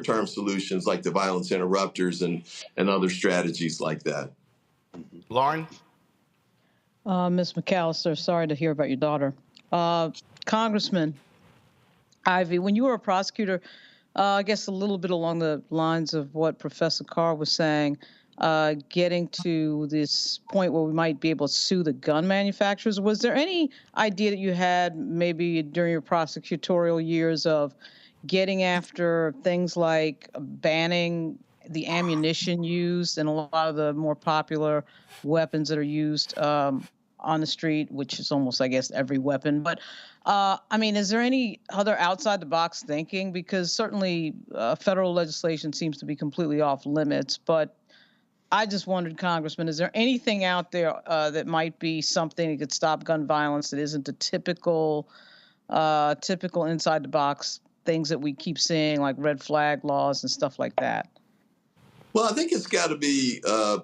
term solutions like the violence interrupters and other strategies like that. Lauren? Ms. McAllister, sorry to hear about your daughter. Congressman Ivey, when you were a prosecutor, I guess a little bit along the lines of what Professor Carr was saying, getting to this point where we might be able to sue the gun manufacturers, was there any idea that you had maybe during your prosecutorial years of getting after things like banning the ammunition used in a lot of the more popular weapons that are used on the street, which is almost, I guess, every weapon. But, I mean, is there any other outside-the-box thinking? Because certainly federal legislation seems to be completely off limits. But I just wondered, Congressman, is there anything out there that might be something that could stop gun violence that isn't the typical inside-the-box things that we keep seeing, like red flag laws and stuff like that? Well, I think it's got to be a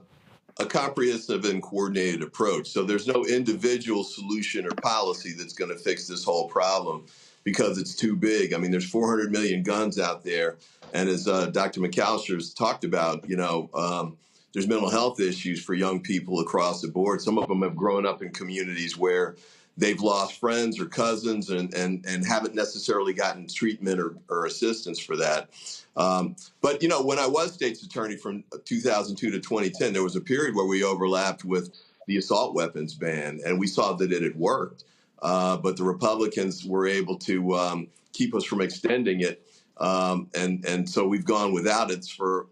comprehensive and coordinated approach. So there's no individual solution or policy that's going to fix this whole problem because it's too big. I mean, there's 400 million guns out there. And as Dr. McAllister's talked about, there's mental health issues for young people across the board. Some of them have grown up in communities where they've lost friends or cousins and haven't necessarily gotten treatment or assistance for that. But, when I was state's attorney from 2002 to 2010, there was a period where we overlapped with the assault weapons ban, and we saw that it had worked. But the Republicans were able to keep us from extending it. And so we've gone without it for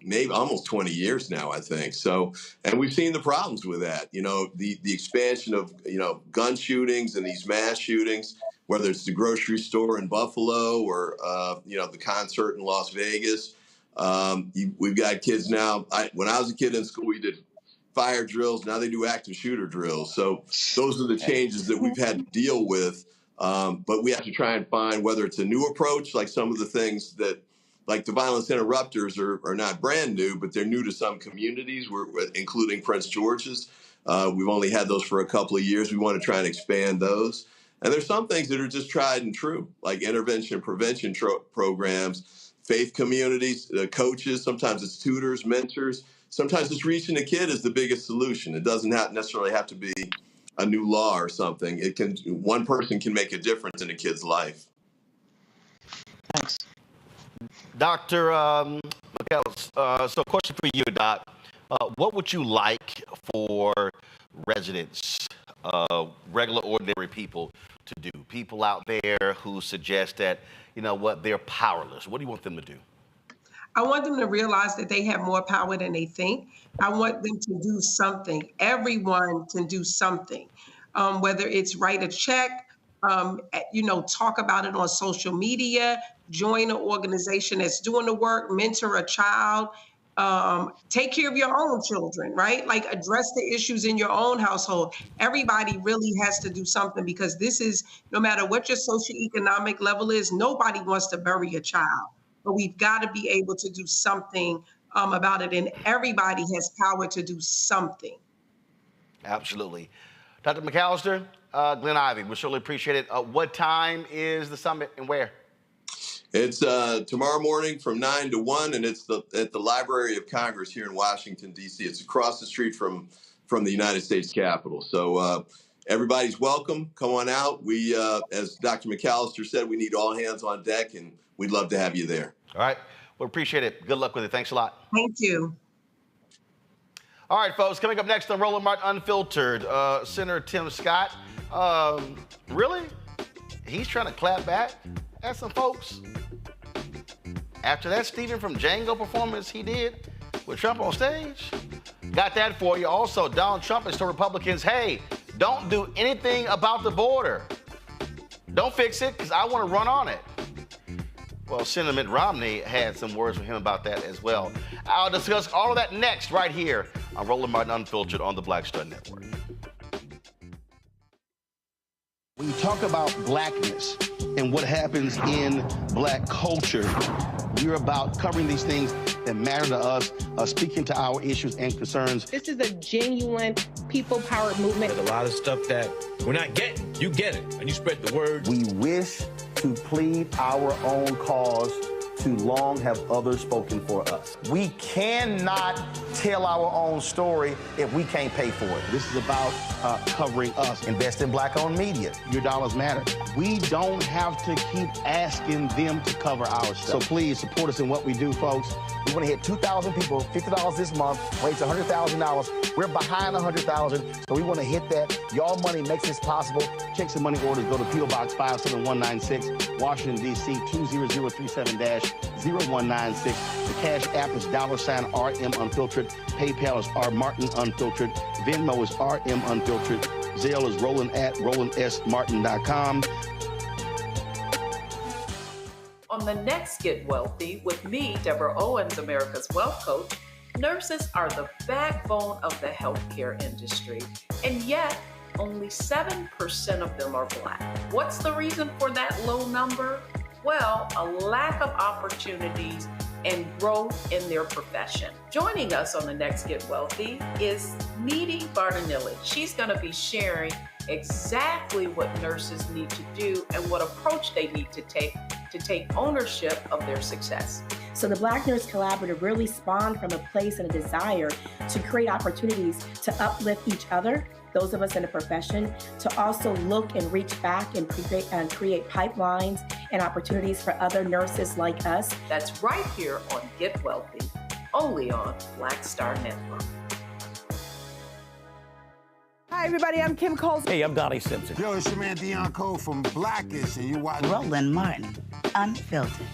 maybe almost 20 years now, I think. So, and we've seen the problems with that, the expansion of, gun shootings and these mass shootings, whether it's the grocery store in Buffalo or, the concert in Las Vegas. We've got kids now. When I was a kid in school, we did fire drills. Now they do active shooter drills. So those are the changes that we've had to deal with. But we have to try and find whether it's a new approach, like some of the things that, like the violence interrupters are not brand new, but they're new to some communities, including Prince George's. We've only had those for a couple of years. We want to try and expand those. And there's some things that are just tried and true, like intervention and prevention programs, faith communities, coaches. Sometimes it's tutors, mentors. Sometimes it's reaching a kid is the biggest solution. It doesn't necessarily have to be a new law or something. One person can make a difference in a kid's life. Thanks. Dr. McAllister, so question for you, Doc. What would you like for residents, regular, ordinary people to do? People out there who suggest that, they're powerless. What do you want them to do? I want them to realize that they have more power than they think. I want them to do something. Everyone can do something, whether it's write a check, talk about it on social media, join an organization that's doing the work, mentor a child, take care of your own children, right? Like address the issues in your own household. Everybody really has to do something because this is, no matter what your socioeconomic level is, nobody wants to bury a child. But we've got to be able to do something about it. And everybody has power to do something. Absolutely. Dr. McAllister, Glenn Ivey, we surely appreciate it. What time is the summit and where? It's tomorrow morning from 9 to 1, and it's at the Library of Congress here in Washington, D.C. It's across the street from the United States Capitol. So everybody's welcome. Come on out. We, as Dr. McAllister said, we need all hands on deck, and we'd love to have you there. All right. Well, appreciate it. Good luck with it. Thanks a lot. Thank you. All right, folks, coming up next on Roland Martin Unfiltered, Senator Tim Scott. Really? He's trying to clap back at some folks. After that Stephen from Django performance he did with Trump on stage. Got that for you. Also, Donald Trump has told Republicans, hey, don't do anything about the border. Don't fix it because I want to run on it. Well, Senator Mitt Romney had some words from him about that as well. I'll discuss all of that next right here on Roland Martin Unfiltered on the Black Star Network. When you talk about blackness and what happens in black culture, we're about covering these things that matter to us, speaking to our issues and concerns. This is a genuine people-powered movement. There's a lot of stuff that we're not getting. You get it, and you spread the word. We wish to plead our own cause. Too long have others spoken for us. We cannot tell our own story if we can't pay for it. This is about covering us. Invest in black-owned media. Your dollars matter. We don't have to keep asking them to cover our stuff. So please support us in what we do, folks. We want to hit 2,000 people, $50 this month, raise $100,000. We're behind $100,000, so we want to hit that. Y'all money makes this possible. Checks and money orders go to P.O. Box 57196, Washington, D.C. 20037-0196. The Cash App is $RM Unfiltered. PayPal is R Martin Unfiltered. Venmo is RM Unfiltered. Zelle is Roland at RolandSMartin.com. On the next Get Wealthy with me, Deborah Owens, America's Wealth Coach, nurses are the backbone of the healthcare industry, and yet only 7% of them are Black. What's the reason for that low number? Well, a lack of opportunities and growth in their profession. Joining us on the next Get Wealthy is Needy Bidenomics. She's going to be sharing exactly what nurses need to do and what approach they need to take ownership of their success. So the Black Nurse Collaborative really spawned from a place and a desire to create opportunities to uplift each other, those of us in the profession, to also look and reach back and create pipelines and opportunities for other nurses like us. That's right here on Get Wealthy, only on Black Star Network. Hi, everybody. I'm Kim Coles. Hey, I'm Donnie Simpson. Yo, it's your man Dion Cole from Blackish, and you watch Roland Martin Unfiltered.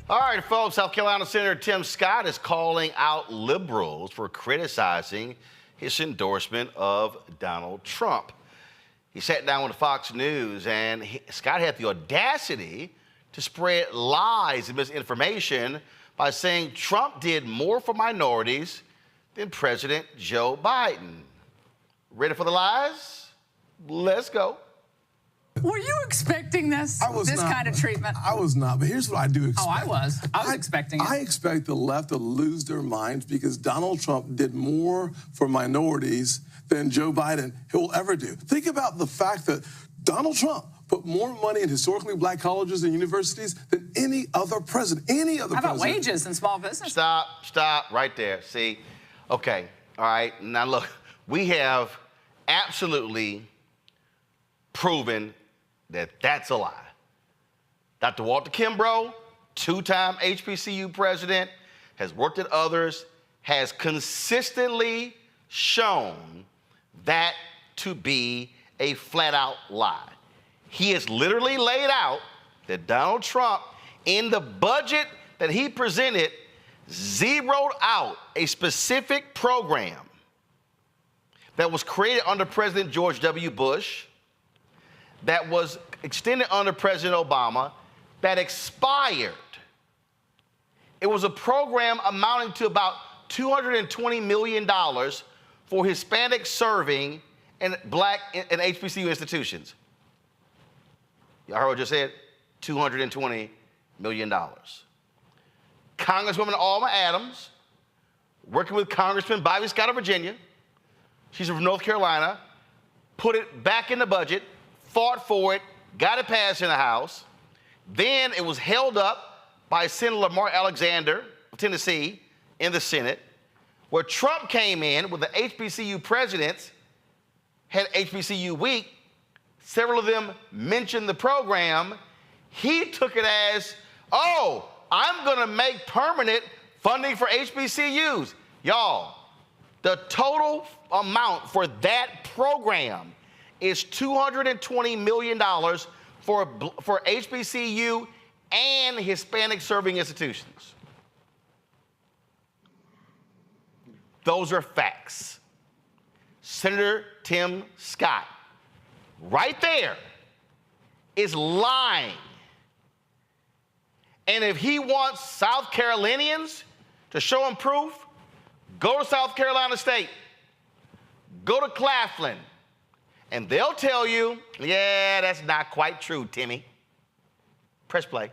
All right, folks, South Carolina Senator Tim Scott is calling out liberals for criticizing his endorsement of Donald Trump. He sat down with Fox News, and Scott had the audacity to spread lies and misinformation by saying Trump did more for minorities than President Joe Biden. Ready for the lies? Let's go. Were you expecting this? I was this not. Kind of treatment? I was not, but here's what I do expect. Oh, I was expecting it. I expect the left to lose their minds because Donald Trump did more for minorities than Joe Biden will ever do. Think about the fact that Donald Trump put more money in historically black colleges and universities than any other president. How about wages and small business? Stop right there. See? Okay. All right. Now, look, we have absolutely proven that that's a lie. Dr. Walter Kimbrough, two-time HBCU president, has worked at others, has consistently shown that to be a flat-out lie. He has literally laid out that Donald Trump, in the budget that he presented, zeroed out a specific program that was created under President George W. Bush, that was extended under President Obama, that expired. It was a program amounting to about $220 million for Hispanic serving in black and HBCU institutions. Y'all heard what I just said? $220 million. Congresswoman Alma Adams, working with Congressman Bobby Scott of Virginia, she's from North Carolina, put it back in the budget, fought for it, got it passed in the House. Then it was held up by Senator Lamar Alexander of Tennessee in the Senate, where Trump came in with the HBCU presidents, had HBCU week. Several of them mentioned the program. He took it as, oh, I'm going to make permanent funding for HBCUs. Y'all, the total amount for that program is $220 million for HBCU and Hispanic serving institutions. Those are facts. Senator Tim Scott, right there, is lying. And if he wants South Carolinians to show him proof, go to South Carolina State, go to Claflin, and they'll tell you, yeah, that's not quite true, Timmy. Press play.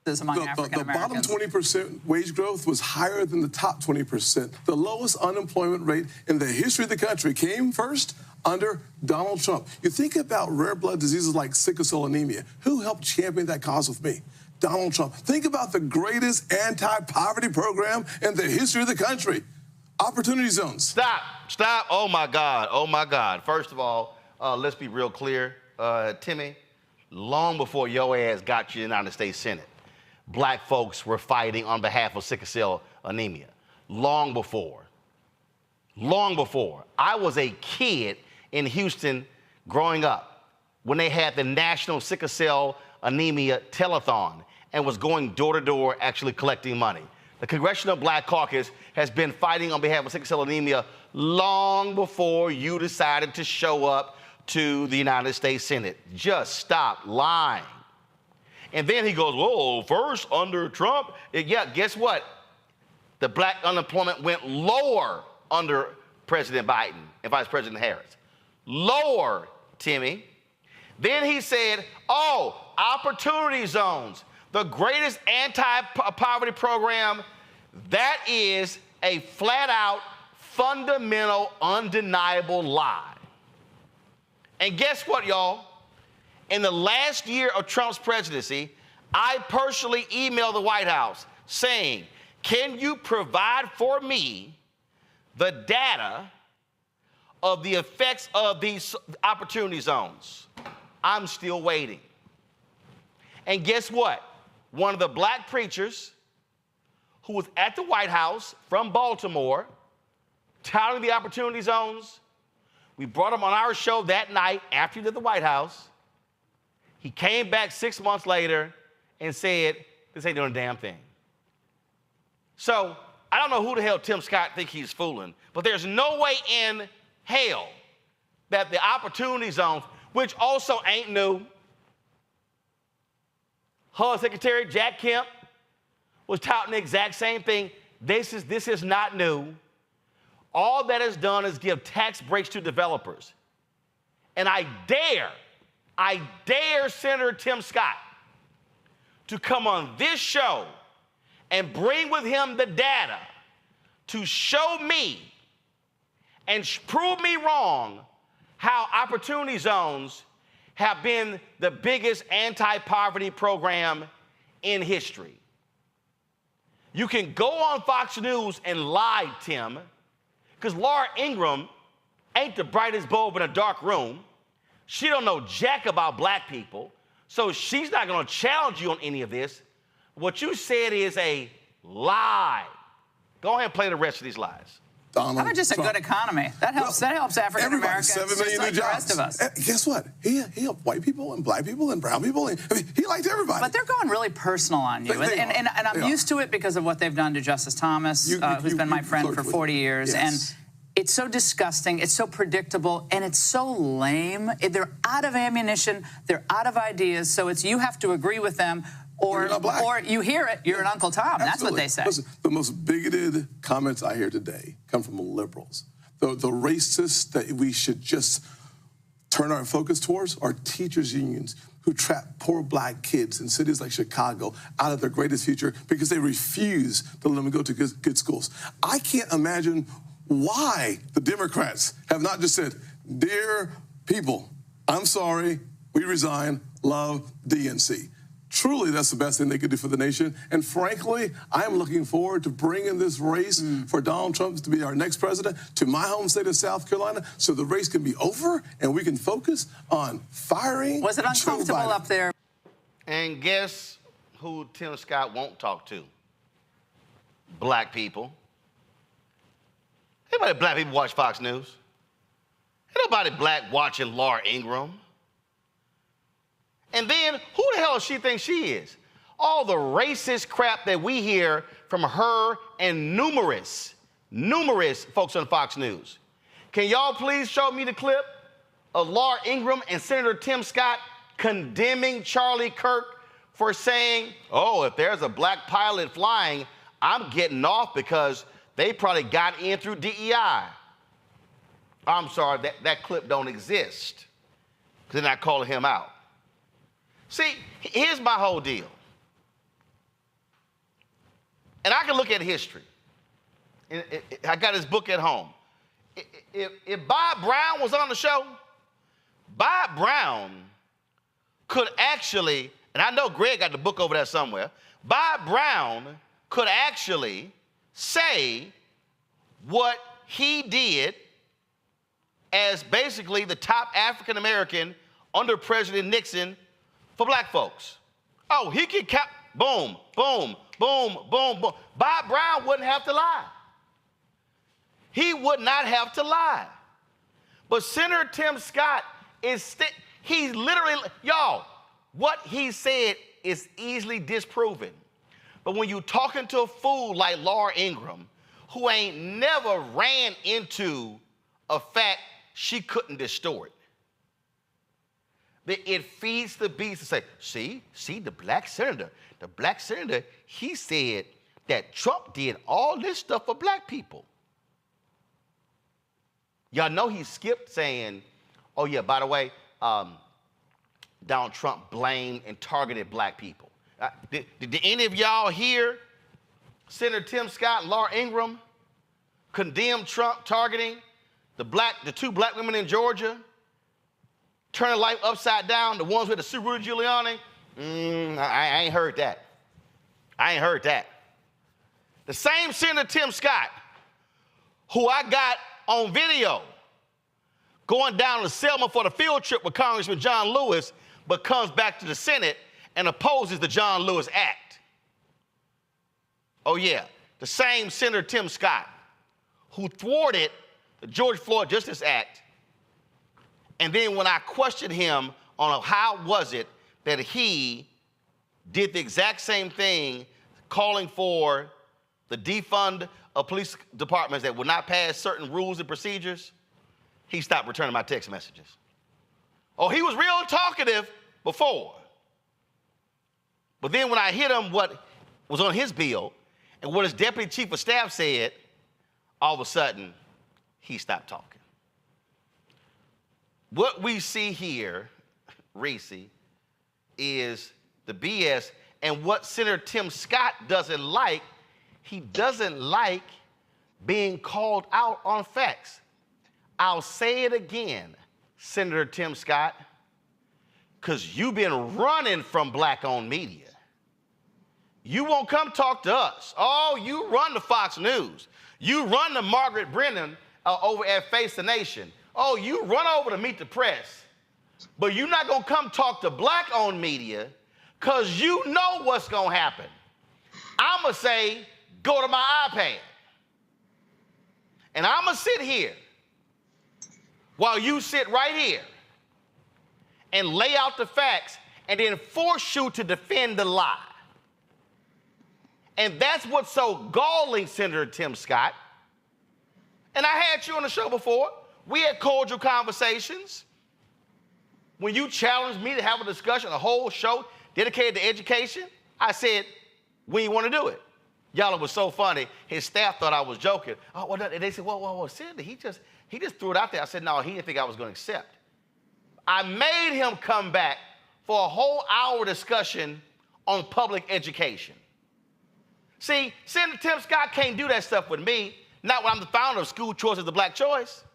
The bottom 20% wage growth was higher than the top 20%. The lowest unemployment rate in the history of the country came first under Donald Trump. You think about rare blood diseases like sickle cell anemia. Who helped champion that cause with me? Donald Trump. Think about the greatest anti-poverty program in the history of the country. Opportunity zones. Stop. Oh, my God. First of all, let's be real clear. Timmy, long before your ass got to the United States Senate, black folks were fighting on behalf of sickle cell anemia. Long before. I was a kid in Houston growing up when they had the National Sickle Cell Anemia Telethon and was going door to door actually collecting money. The Congressional Black Caucus has been fighting on behalf of sickle cell anemia long before you decided to show up to the United States Senate. Just stop lying. And then he goes, whoa, first under Trump. Yeah, guess what? The black unemployment went lower under President Biden and Vice President Harris. Lower, Timmy. Then he said, oh, opportunity zones, the greatest anti-poverty program. That is a flat-out, fundamental, undeniable lie. And guess what, y'all? In the last year of Trump's presidency, I personally emailed the White House saying, can you provide for me the data of the effects of these opportunity zones? I'm still waiting. And guess what? One of the black preachers who was at the White House from Baltimore touting the opportunity zones, we brought him on our show that night after he did the White House. He came back 6 months later and said, this ain't doing a damn thing. So I don't know who the hell Tim Scott think he's fooling, but there's no way in hell that the opportunity zones, which also ain't new. HUD Secretary Jack Kemp was touting the exact same thing. This is not new. All that is done is give tax breaks to developers. And I dare I dare Senator Tim Scott to come on this show and bring with him the data to show me and prove me wrong how Opportunity Zones have been the biggest anti-poverty program in history. You can go on Fox News and lie, Tim, because Laura Ingraham ain't the brightest bulb in a dark room. She don't know jack about black people, so she's not gonna challenge you on any of this. What you said is a lie. Go ahead and play the rest of these lies. How about just a good economy? That helps. That helps African Americans. 7 million just like new the jobs. rest of us. Guess what? He helped white people and black people and brown people. I mean, he liked everybody. But they're going really personal on you, and I'm used to it because of what they've done to Justice Thomas, who's been my friend for 40 years, and it's so disgusting, it's so predictable, and it's so lame. They're out of ammunition, they're out of ideas, so it's you have to agree with them. Or you hear it, you're an Uncle Tom. Absolutely. That's what they say. Listen, the most bigoted comments I hear today come from liberals. The racists that we should just turn our focus towards are teachers' unions who trap poor black kids in cities like Chicago out of their greatest future because they refuse to let them go to good schools. I can't imagine why the Democrats have not just said, dear people, I'm sorry, we resign, love DNC. Truly, that's the best thing they could do for the nation. And frankly, I'm looking forward to bringing this race for Donald Trump to be our next president to my home state of South Carolina so the race can be over and we can focus on firing Was it uncomfortable up there? And guess who Tim Scott won't talk to? Black people. Ain't nobody black people watch Fox News. Ain't nobody black watching Laura Ingraham. And then, who the hell does she think she is? All the racist crap that we hear from her and numerous folks on Fox News. Can y'all please show me the clip of Laura Ingraham and Senator Tim Scott condemning Charlie Kirk for saying, oh, if there's a black pilot flying, I'm getting off because they probably got in through DEI. I'm sorry, that clip don't exist. They're not calling him out. See, here's my whole deal. And I can look at history. I got his book at home. If Bob Brown was on the show, Bob Brown could actually, and I know Greg got the book over there somewhere, Bob Brown could actually say what he did as basically the top African American under President Nixon for black folks. Oh, he could boom, boom, boom, boom, boom. Bob Brown wouldn't have to lie. He would not have to lie. But Senator Tim Scott he's literally, y'all, what he said is easily disproven. But when you're talking to a fool like Laura Ingraham, who ain't never ran into a fact she couldn't distort, it feeds the beast to say, see, the black senator, he said that Trump did all this stuff for black people. Y'all know he skipped saying, oh yeah, by the way, Donald Trump blamed and targeted black people. Did any of y'all hear Senator Tim Scott and Laura Ingraham condemn Trump targeting the two black women in Georgia, turning life upside down, the ones with the Subaru Giuliani? I ain't heard that. I ain't heard that. The same Senator Tim Scott, who I got on video going down to Selma for the field trip with Congressman John Lewis, but comes back to the Senate and opposes the John Lewis Act. Oh yeah, the same Senator Tim Scott who thwarted the George Floyd Justice Act. And then when I questioned him on how was it that he did the exact same thing, calling for the defund of police departments that would not pass certain rules and procedures, he stopped returning my text messages. Oh, he was real talkative before. But then when I hit him what was on his bill and what his deputy chief of staff said, all of a sudden, he stopped talking. What we see here Reese, is the BS. And what Senator Tim Scott doesn't like, he doesn't like being called out on facts. I'll say it again, Senator Tim Scott, because you've been running from black-owned media. You won't come talk to us. Oh, you run to Fox News. You run to Margaret Brennan over at Face the Nation. Oh, you run over to Meet the Press. But you're not going to come talk to black-owned media because you know what's going to happen. I'm going to say, go to my iPad. And I'm going to sit here while you sit right here and lay out the facts and then force you to defend the lie. And that's what's so galling, Senator Tim Scott. And I had you on the show before. We had cordial conversations. When you challenged me to have a discussion, a whole show dedicated to education, I said, when you want to do it? Y'all, it was so funny. His staff thought I was joking. Oh, well, they said, well, Senator, he just threw it out there. I said, no, he didn't think I was going to accept. I made him come back for a whole hour discussion on public education. See, Senator Tim Scott can't do that stuff with me, not when I'm the founder of School Choice is the Black Choice.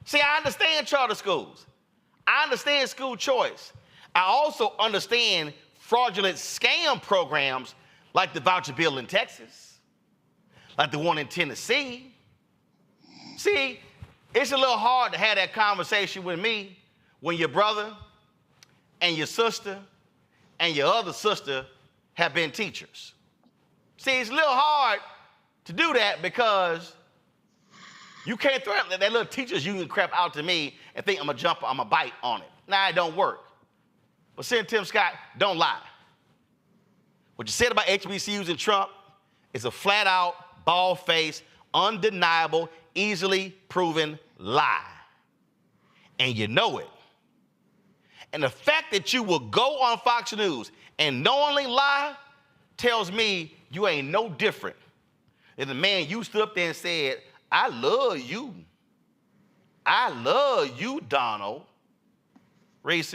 See, I understand charter schools. I understand school choice. I also understand fraudulent scam programs like the voucher bill in Texas, like the one in Tennessee. See, it's a little hard to have that conversation with me when your brother and your sister and your other sister have been teachers. See, it's a little hard to do that because you can't throw that little teacher's union crap out to me and think I'm gonna bite on it. Nah, it don't work. But Senator Tim Scott, don't lie. What you said about HBCUs and Trump is a flat-out, bald-faced, undeniable, easily proven lie. And you know it. And the fact that you will go on Fox News and knowingly lie tells me you ain't no different than the man you stood up there and said, I love you. I love you, Donald. Reese?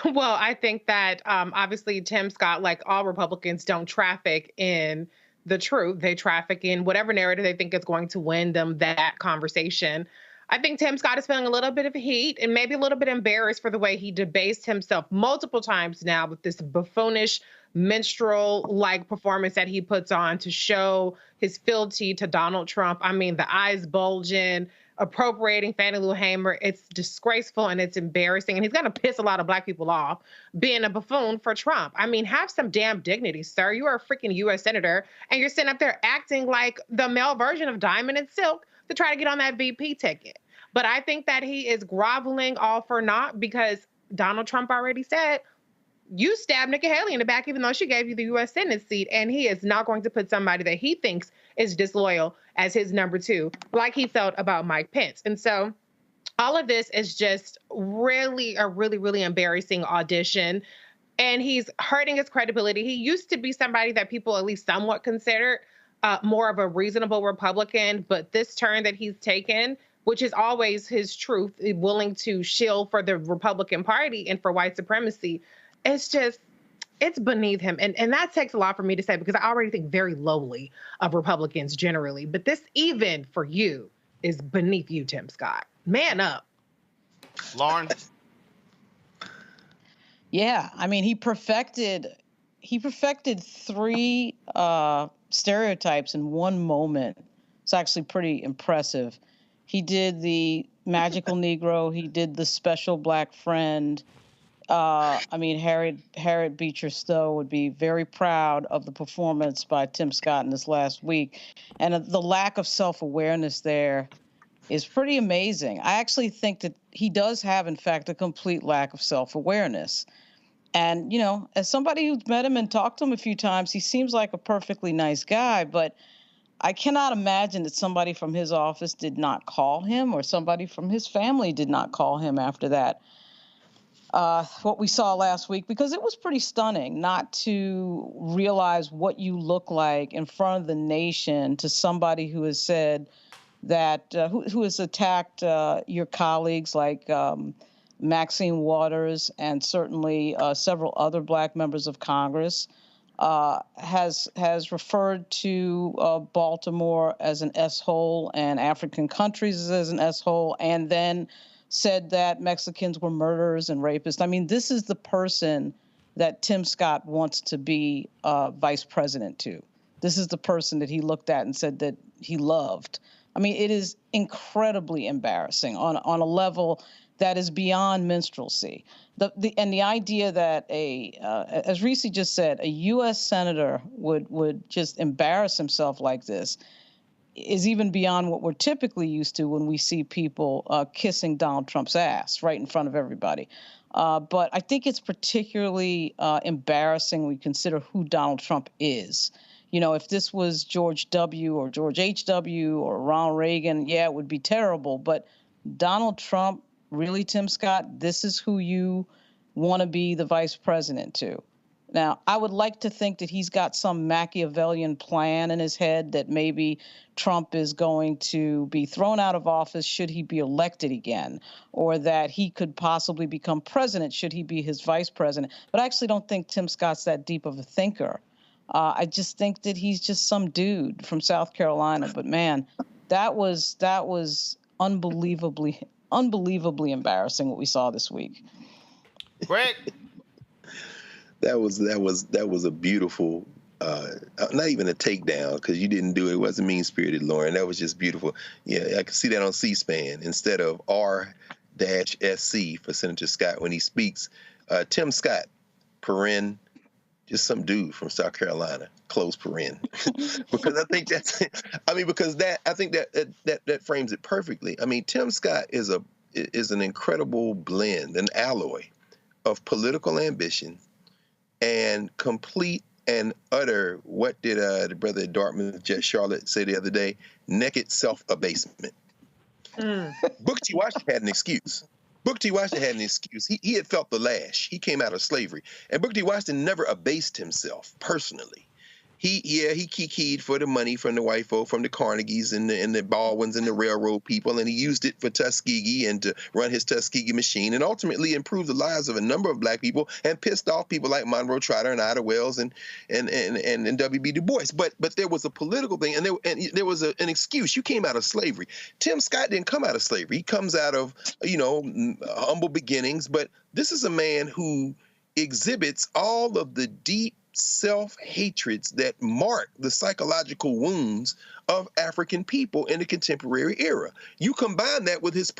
Well, I think that obviously Tim Scott, like all Republicans, don't traffic in the truth. They traffic in whatever narrative they think is going to win them that conversation. I think Tim Scott is feeling a little bit of heat and maybe a little bit embarrassed for the way he debased himself multiple times now with this buffoonish minstrel-like performance that he puts on to show his fealty to Donald Trump. I mean, the eyes bulging, appropriating Fannie Lou Hamer. It's disgraceful and it's embarrassing. And he's going to piss a lot of black people off being a buffoon for Trump. I mean, have some damn dignity, sir. You are a freaking U.S. senator and you're sitting up there acting like the male version of Diamond and Silk to try to get on that VP ticket. But I think that he is groveling all for naught because Donald Trump already said, you stabbed Nikki Haley in the back even though she gave you the U.S. Senate seat, and he is not going to put somebody that he thinks is disloyal as his number two, like he felt about Mike Pence. And so all of this is just really a really embarrassing audition, and he's hurting his credibility. He used to be somebody that people at least somewhat considered more of a reasonable Republican, but this turn that he's taken, which is always his truth, willing to shill for the Republican Party and for white supremacy, it's beneath him. And that takes a lot for me to say because I already think very lowly of Republicans generally. But this, even for you, is beneath you, Tim Scott. Man up. Lauren? Yeah, I mean, he perfected three stereotypes in one moment. It's actually pretty impressive. He did the magical Negro. He did the special black friend. I mean, Harriet Beecher Stowe would be very proud of the performance by Tim Scott in this last week. And the lack of self-awareness there is pretty amazing. I actually think that he does have, in fact, a complete lack of self-awareness. And, you know, as somebody who's met him and talked to him a few times, he seems like a perfectly nice guy, but I cannot imagine that somebody from his office did not call him or somebody from his family did not call him after that. What we saw last week, because it was pretty stunning not to realize what you look like in front of the nation to somebody who has said that who has attacked your colleagues like Maxine Waters and certainly several other Black members of Congress, has referred to Baltimore as an S-hole and African countries as an S-hole, and then said that Mexicans were murderers and rapists. I mean, this is the person that Tim Scott wants to be vice president to. This is the person that he looked at and said that he loved. I mean, it is incredibly embarrassing on a level that is beyond minstrelsy. And the idea that as Reese just said, a U.S. senator would just embarrass himself like this is even beyond what we're typically used to when we see people kissing Donald Trump's ass right in front of everybody. But I think it's particularly embarrassing when we consider who Donald Trump is. You know, if this was George W. or George H.W. or Ronald Reagan, yeah, it would be terrible. But Donald Trump, really, Tim Scott, this is who you want to be the vice president to. Now, I would like to think that he's got some Machiavellian plan in his head that maybe Trump is going to be thrown out of office should he be elected again, or that he could possibly become president should he be his vice president. But I actually don't think Tim Scott's that deep of a thinker. I just think that he's just some dude from South Carolina. But man, that was unbelievably embarrassing what we saw this week. Greg. That was a beautiful, not even a takedown, because you didn't do it. It wasn't mean-spirited, Lauren. That was just beautiful. Yeah, I can see that on C-SPAN instead of R-SC for Senator Scott when he speaks. Tim Scott, paren, just some dude from South Carolina, close paren. Because I think that frames it perfectly. I mean, Tim Scott is an incredible blend, an alloy of political ambition and complete and utter, what did the brother at Dartmouth, Jet Charlotte, say the other day? Naked self-abasement. Booker T. Washington had an excuse. Booker T. Washington had an excuse. He had felt the lash. He came out of slavery. And Booker T. Washington never abased himself personally. He kikied for the money from the white folk, from the Carnegies and the Baldwins and the railroad people, and he used it for Tuskegee and to run his Tuskegee machine, and ultimately improved the lives of a number of Black people and pissed off people like Monroe Trotter and Ida Wells and W.B. Du Bois. But there was a political thing, and there was an excuse. You came out of slavery. Tim Scott didn't come out of slavery. He comes out of humble beginnings, but this is a man who exhibits all of the deep self-hatreds that mark the psychological wounds of African people in the contemporary era. You combine that with his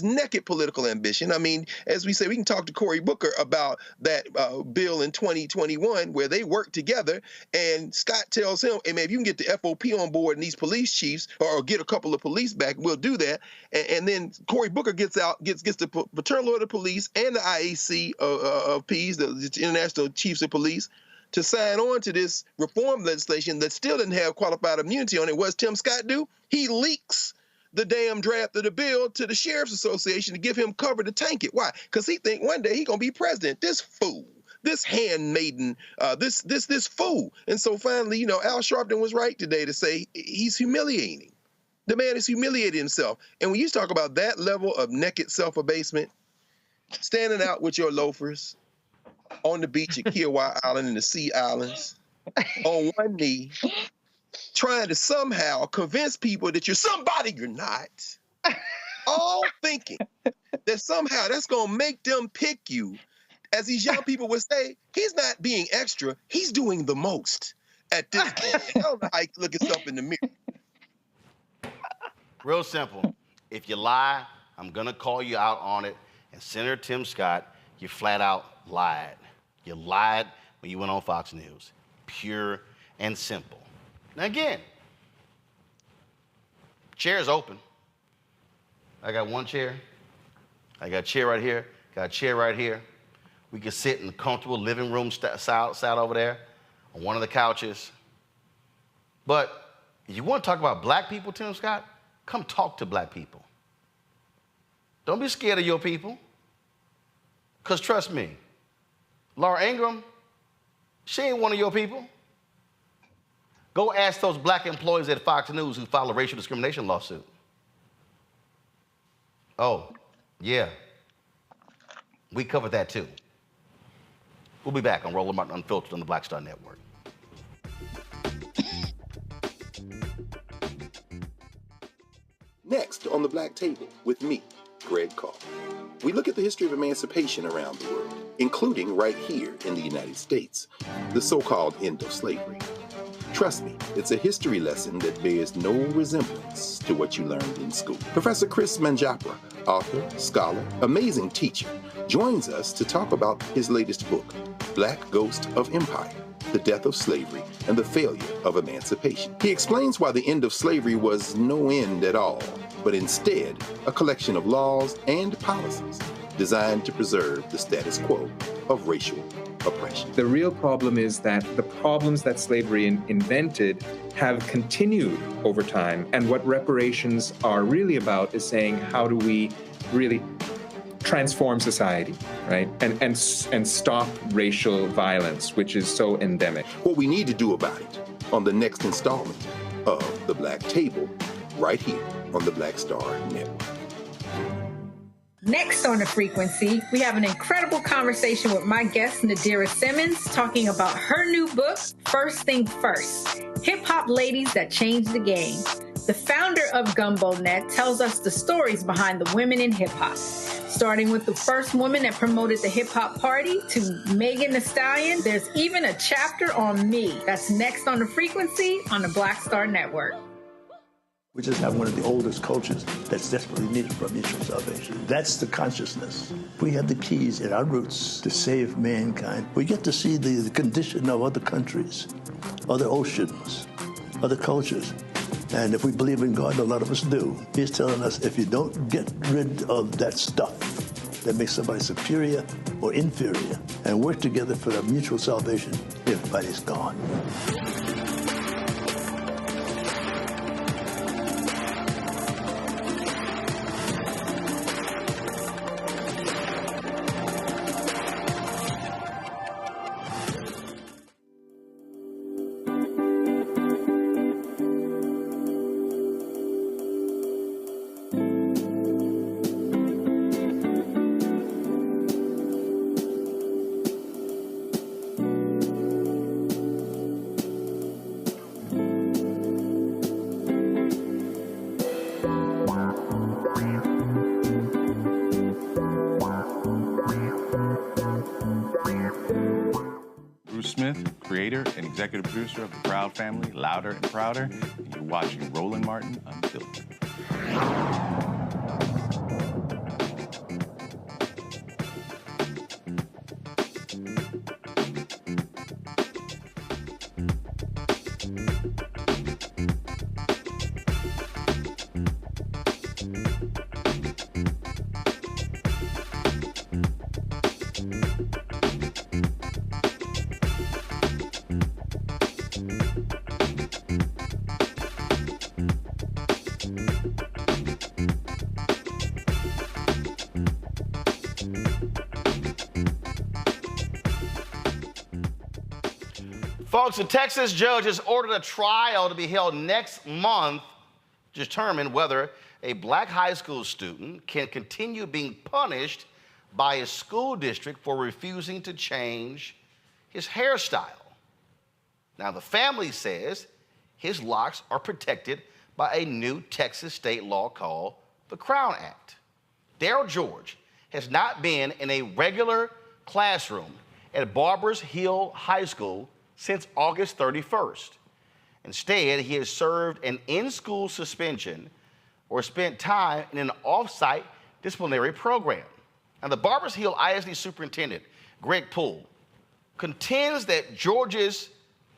naked political ambition. I mean, as we say, we can talk to Cory Booker about that bill in 2021 where they work together, and Scott tells him, hey man, if you can get the FOP on board and these police chiefs, or get a couple of police back, we'll do that. And then Cory Booker gets the Fraternal Order of Police and the IAC of Ps, the International Chiefs of Police, to sign on to this reform legislation that still didn't have qualified immunity on it. What does Tim Scott do? He leaks the damn draft of the bill to the Sheriff's Association to give him cover to tank it. Why? Because he think one day he's going to be president. This fool, this handmaiden, this fool. And so finally, Al Sharpton was right today to say he's humiliating. The man is humiliating himself. And when you talk about that level of naked self-abasement, standing out with your loafers on the beach at Kiowa Island and the Sea Islands, on one knee, trying to somehow convince people that you're somebody you're not, all thinking that somehow that's going to make them pick you. As these young people would say, he's not being extra, he's doing the most at this point. I don't know how you look yourself in the mirror. Real simple. If you lie, I'm going to call you out on it. And Senator Tim Scott, you flat out lied. You lied when you went on Fox News. Pure and simple. Now again, chair is open. I got one chair. I got a chair right here. Got a chair right here. We can sit in the comfortable living room style over there on one of the couches. But if you want to talk about Black people, Tim Scott, come talk to Black people. Don't be scared of your people. Because trust me, Laura Ingraham, she ain't one of your people. Go ask those black employees at Fox News who filed a racial discrimination lawsuit. Oh, yeah. We covered that too. We'll be back on Roland Martin Unfiltered on the Black Star Network. Next on the Black Table with me, Greg Cobb. We look at the history of emancipation around the world, including right here in the United States, the so-called end of slavery. Trust me, it's a history lesson that bears no resemblance to what you learned in school. Professor Chris Manjapra, author, scholar, amazing teacher, joins us to talk about his latest book, Black Ghost of Empire, The Death of Slavery and the Failure of Emancipation. He explains why the end of slavery was no end at all, but instead a collection of laws and policies designed to preserve the status quo of racial oppression. The real problem is that the problems that slavery invented have continued over time. And what reparations are really about is saying, how do we really transform society, right? And stop racial violence, which is so endemic. What we need to do about it on the next installment of The Black Table, right here on the Black Star Network. Next on The Frequency, we have an incredible conversation with my guest, Nadira Simmons, talking about her new book, First Thing First, Hip-Hop Ladies That Changed the Game. The founder of Gumbo Net tells us the stories behind the women in hip-hop, starting with the first woman that promoted the hip-hop party to Megan Thee Stallion. There's even a chapter on me. That's next on The Frequency on the Black Star Network. We just have one of the oldest cultures that's desperately needed for mutual salvation. That's the consciousness. We have the keys in our roots to save mankind. We get to see the condition of other countries, other oceans, other cultures. And if we believe in God, a lot of us do, He's telling us if you don't get rid of that stuff that makes somebody superior or inferior and work together for the mutual salvation, everybody's gone. Executive producer of The Proud Family, Louder and Prouder, and you're watching Roland Martin Unfiltered. Folks, a Texas judge has ordered a trial to be held next month to determine whether a black high school student can continue being punished by his school district for refusing to change his hairstyle. Now, the family says his locks are protected by a new Texas state law called the Crown Act. Daryl George has not been in a regular classroom at Barbers Hill High School since August 31st. Instead, he has served an in-school suspension or spent time in an off-site disciplinary program. Now, the Barbers Hill ISD superintendent, Greg Poole, contends that George's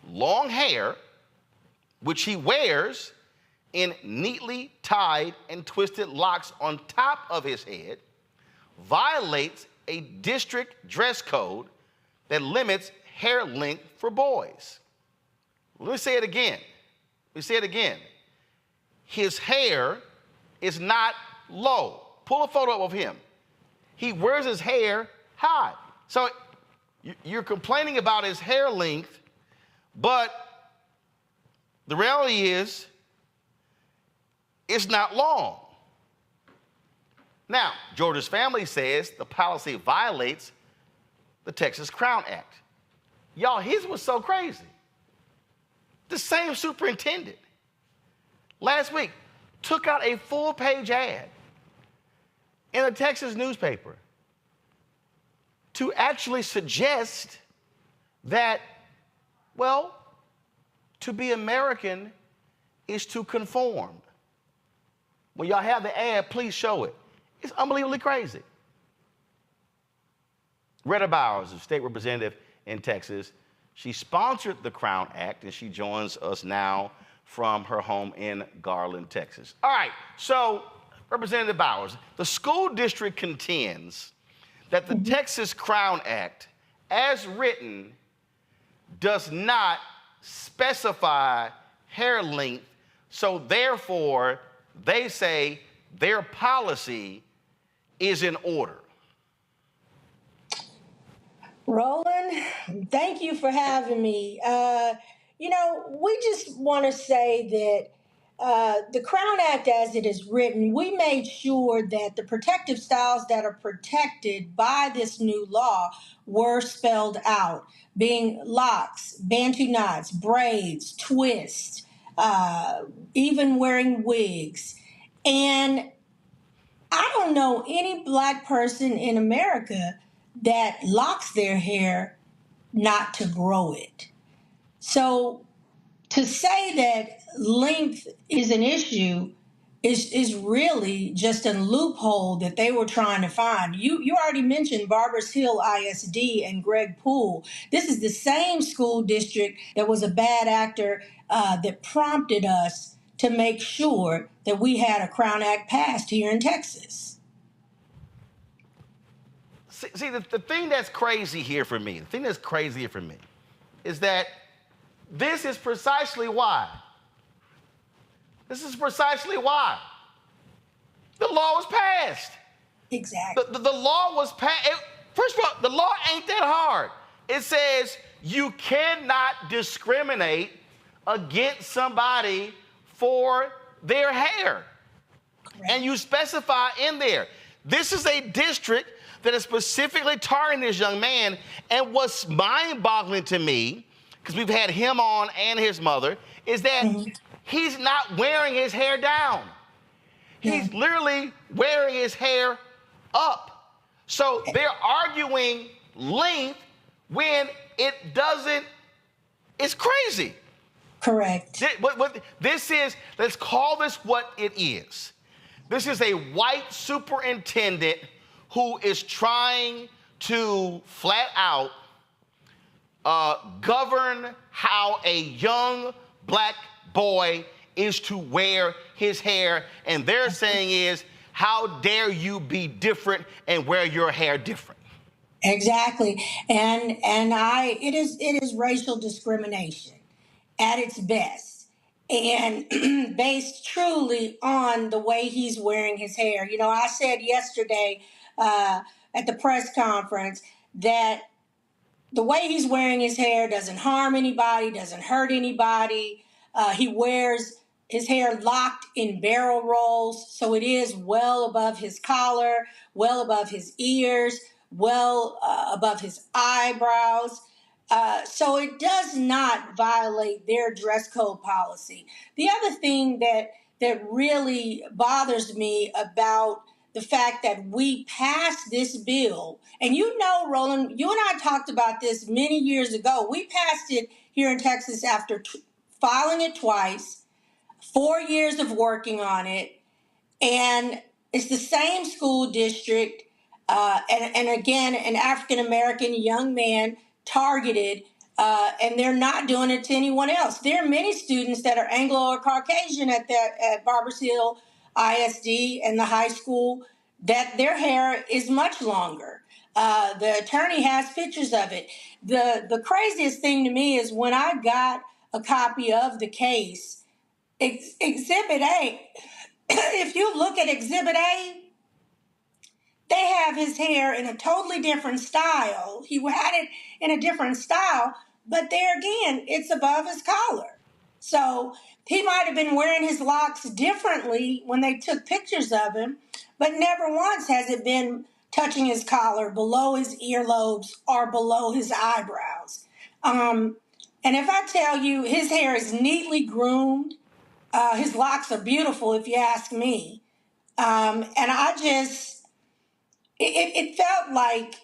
long hair, which he wears in neatly tied and twisted locks on top of his head, violates a district dress code that limits hair length for boys. Let me say it again. His hair is not low. Pull a photo up of him. He wears his hair high. So you're complaining about his hair length, but The reality is, it's not long. Now, Georgia's family says the policy violates the Texas Crown Act. Y'all, his was so crazy. The same superintendent last week took out a full-page ad in a Texas newspaper to actually suggest that, well, to be American is to conform. When y'all have the ad, please show it. It's unbelievably crazy. Retta Bowers, a state representative in Texas, she sponsored the Crown Act, and she joins us now from her home in Garland, Texas. All right, so Representative Bowers, the school district contends that the Texas Crown Act, as written, does not specify hair length, so therefore, they say their policy is in order. Roland, thank you for having me. We just want to say that the Crown Act, as it is written, we made sure that the protective styles that are protected by this new law were spelled out, being locks, bantu knots, braids, twists, even wearing wigs. And I don't know any Black person in America that locks their hair not to grow it. So to say that length is an issue is really just a loophole that they were trying to find. You already mentioned Barbers Hill ISD and Greg Poole. This is the same school district that was a bad actor that prompted us to make sure that we had a Crown Act passed here in Texas. See, the thing that's crazy here for me, is that this is precisely why. This is precisely why the law was passed. Exactly. The law was passed. First of all, the law ain't that hard. It says you cannot discriminate against somebody for their hair. Correct. And you specify in there, this is a district that is specifically targeting this young man. And what's mind-boggling to me, because we've had him on and his mother, is that he's not wearing his hair down. He's literally wearing his hair up. So they're arguing length when it doesn't, it's crazy. Correct. What this is, let's call this what it is. This is a white superintendent who is trying to flat out govern how a young Black boy is to wear his hair. And they're saying is, how dare you be different and wear your hair different? Exactly. And it is racial discrimination at its best, and based truly on the way he's wearing his hair. You know, I said yesterday at the press conference that the way he's wearing his hair doesn't harm anybody, doesn't hurt anybody. He wears his hair locked in barrel rolls, so it is well above his collar, well above his ears, well above his eyebrows. So it does not violate their dress code policy. The other thing that really bothers me about the fact that we passed this bill, and you know, Roland, you and I talked about this many years ago. We passed it here in Texas after filing it twice, 4 years of working on it, and it's the same school district, and again, an African-American young man targeted, and they're not doing it to anyone else. There are many students that are Anglo or Caucasian at Barbers Hill ISD and the high school that their hair is much longer. The attorney has pictures of it. The craziest thing to me is when I got a copy of the case, Exhibit A, if you look at Exhibit A, they have his hair in a totally different style. He had it in a different style, but there again, it's above his collar. So he might have been wearing his locks differently when they took pictures of him, but never once has it been touching his collar, below his earlobes, or below his eyebrows. And if I tell you, his hair is neatly groomed. His locks are beautiful, if you ask me. And it felt like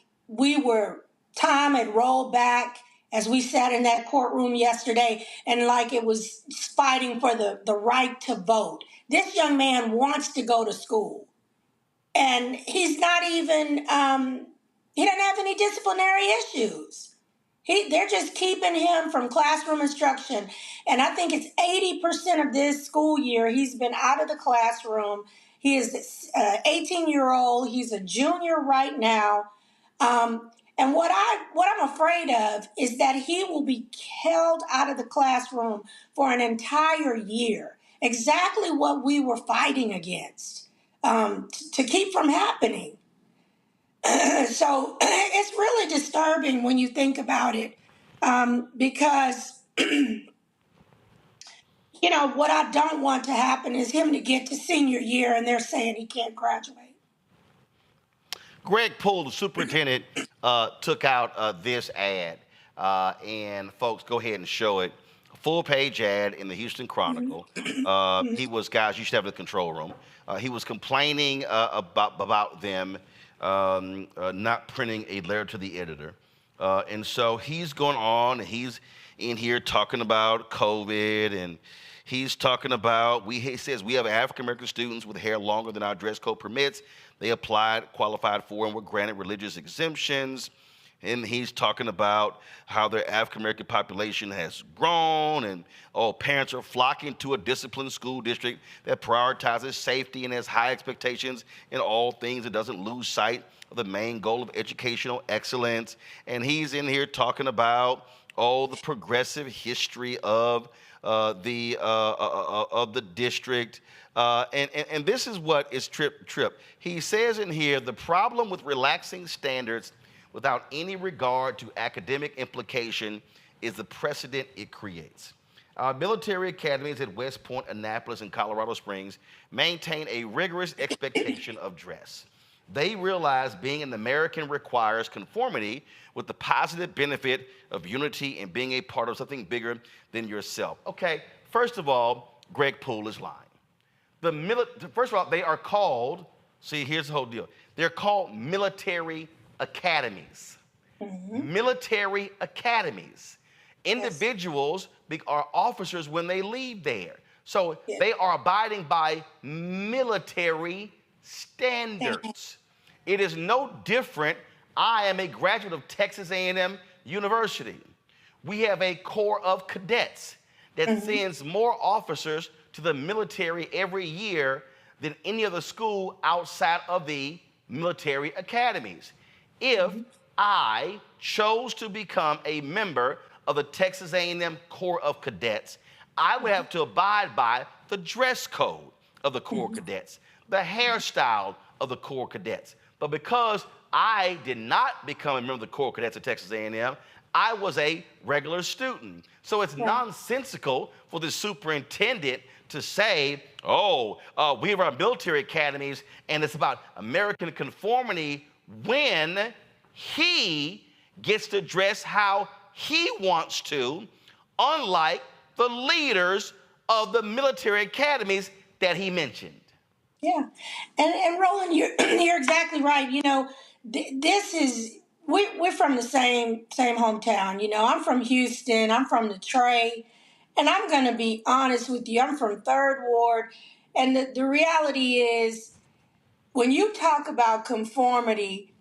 time had rolled back as we sat in that courtroom yesterday, and like it was fighting for the right to vote. This young man wants to go to school, and he's not even, he doesn't have any disciplinary issues. They're just keeping him from classroom instruction. And I think it's 80% of this school year he's been out of the classroom. He is an 18-year-old. He's a junior right now. And what I'm afraid of is that he will be held out of the classroom for an entire year. Exactly what we were fighting against, to keep from happening. So it's really disturbing when you think about it, because, what I don't want to happen is him to get to senior year and they're saying he can't graduate. Greg Poole, the superintendent, took out this ad, and folks, go ahead and show it. Full-page ad in the Houston Chronicle. He was, guys, you should have the control room. He was complaining about them not printing a letter to the editor. And so he's going on, and he's in here talking about COVID, and he's talking about, he says we have African-American students with hair longer than our dress code permits. They applied, qualified for, and were granted religious exemptions. And he's talking about how the African-American population has grown, and parents are flocking to a disciplined school district that prioritizes safety and has high expectations in all things and doesn't lose sight of the main goal of educational excellence. And he's in here talking about the progressive history of the district. And this is what is trip. He says in here, the problem with relaxing standards without any regard to academic implication is the precedent it creates. Our military academies at West Point, Annapolis, and Colorado Springs maintain a rigorous expectation of dress. They realize being an American requires conformity with the positive benefit of unity and being a part of something bigger than yourself. Okay, first of all, Greg Poole is lying. First of all, they are called, here's the whole deal. They're called military academies. Military academies. Individuals are officers when they leave there. So they are abiding by military standards. It is no different. I am a graduate of Texas A&M University. We have a corps of cadets that sends more officers to the military every year than any other school outside of the military academies. If I chose to become a member of the Texas A&M Corps of Cadets, I would have to abide by the dress code of the Corps of Cadets, the hairstyle of the Corps of Cadets. But because I did not become a member of the Corps of Cadets at Texas A&M, I was a regular student. So it's nonsensical for the superintendent to say, we have our military academies and it's about American conformity, when he gets to dress how he wants to, unlike the leaders of the military academies that he mentioned. Yeah, and Roland, you're exactly right. We're from the same hometown. I'm from Houston. I'm from Detroit, and I'm going to be honest with you. I'm from Third Ward, and the reality is, when you talk about conformity,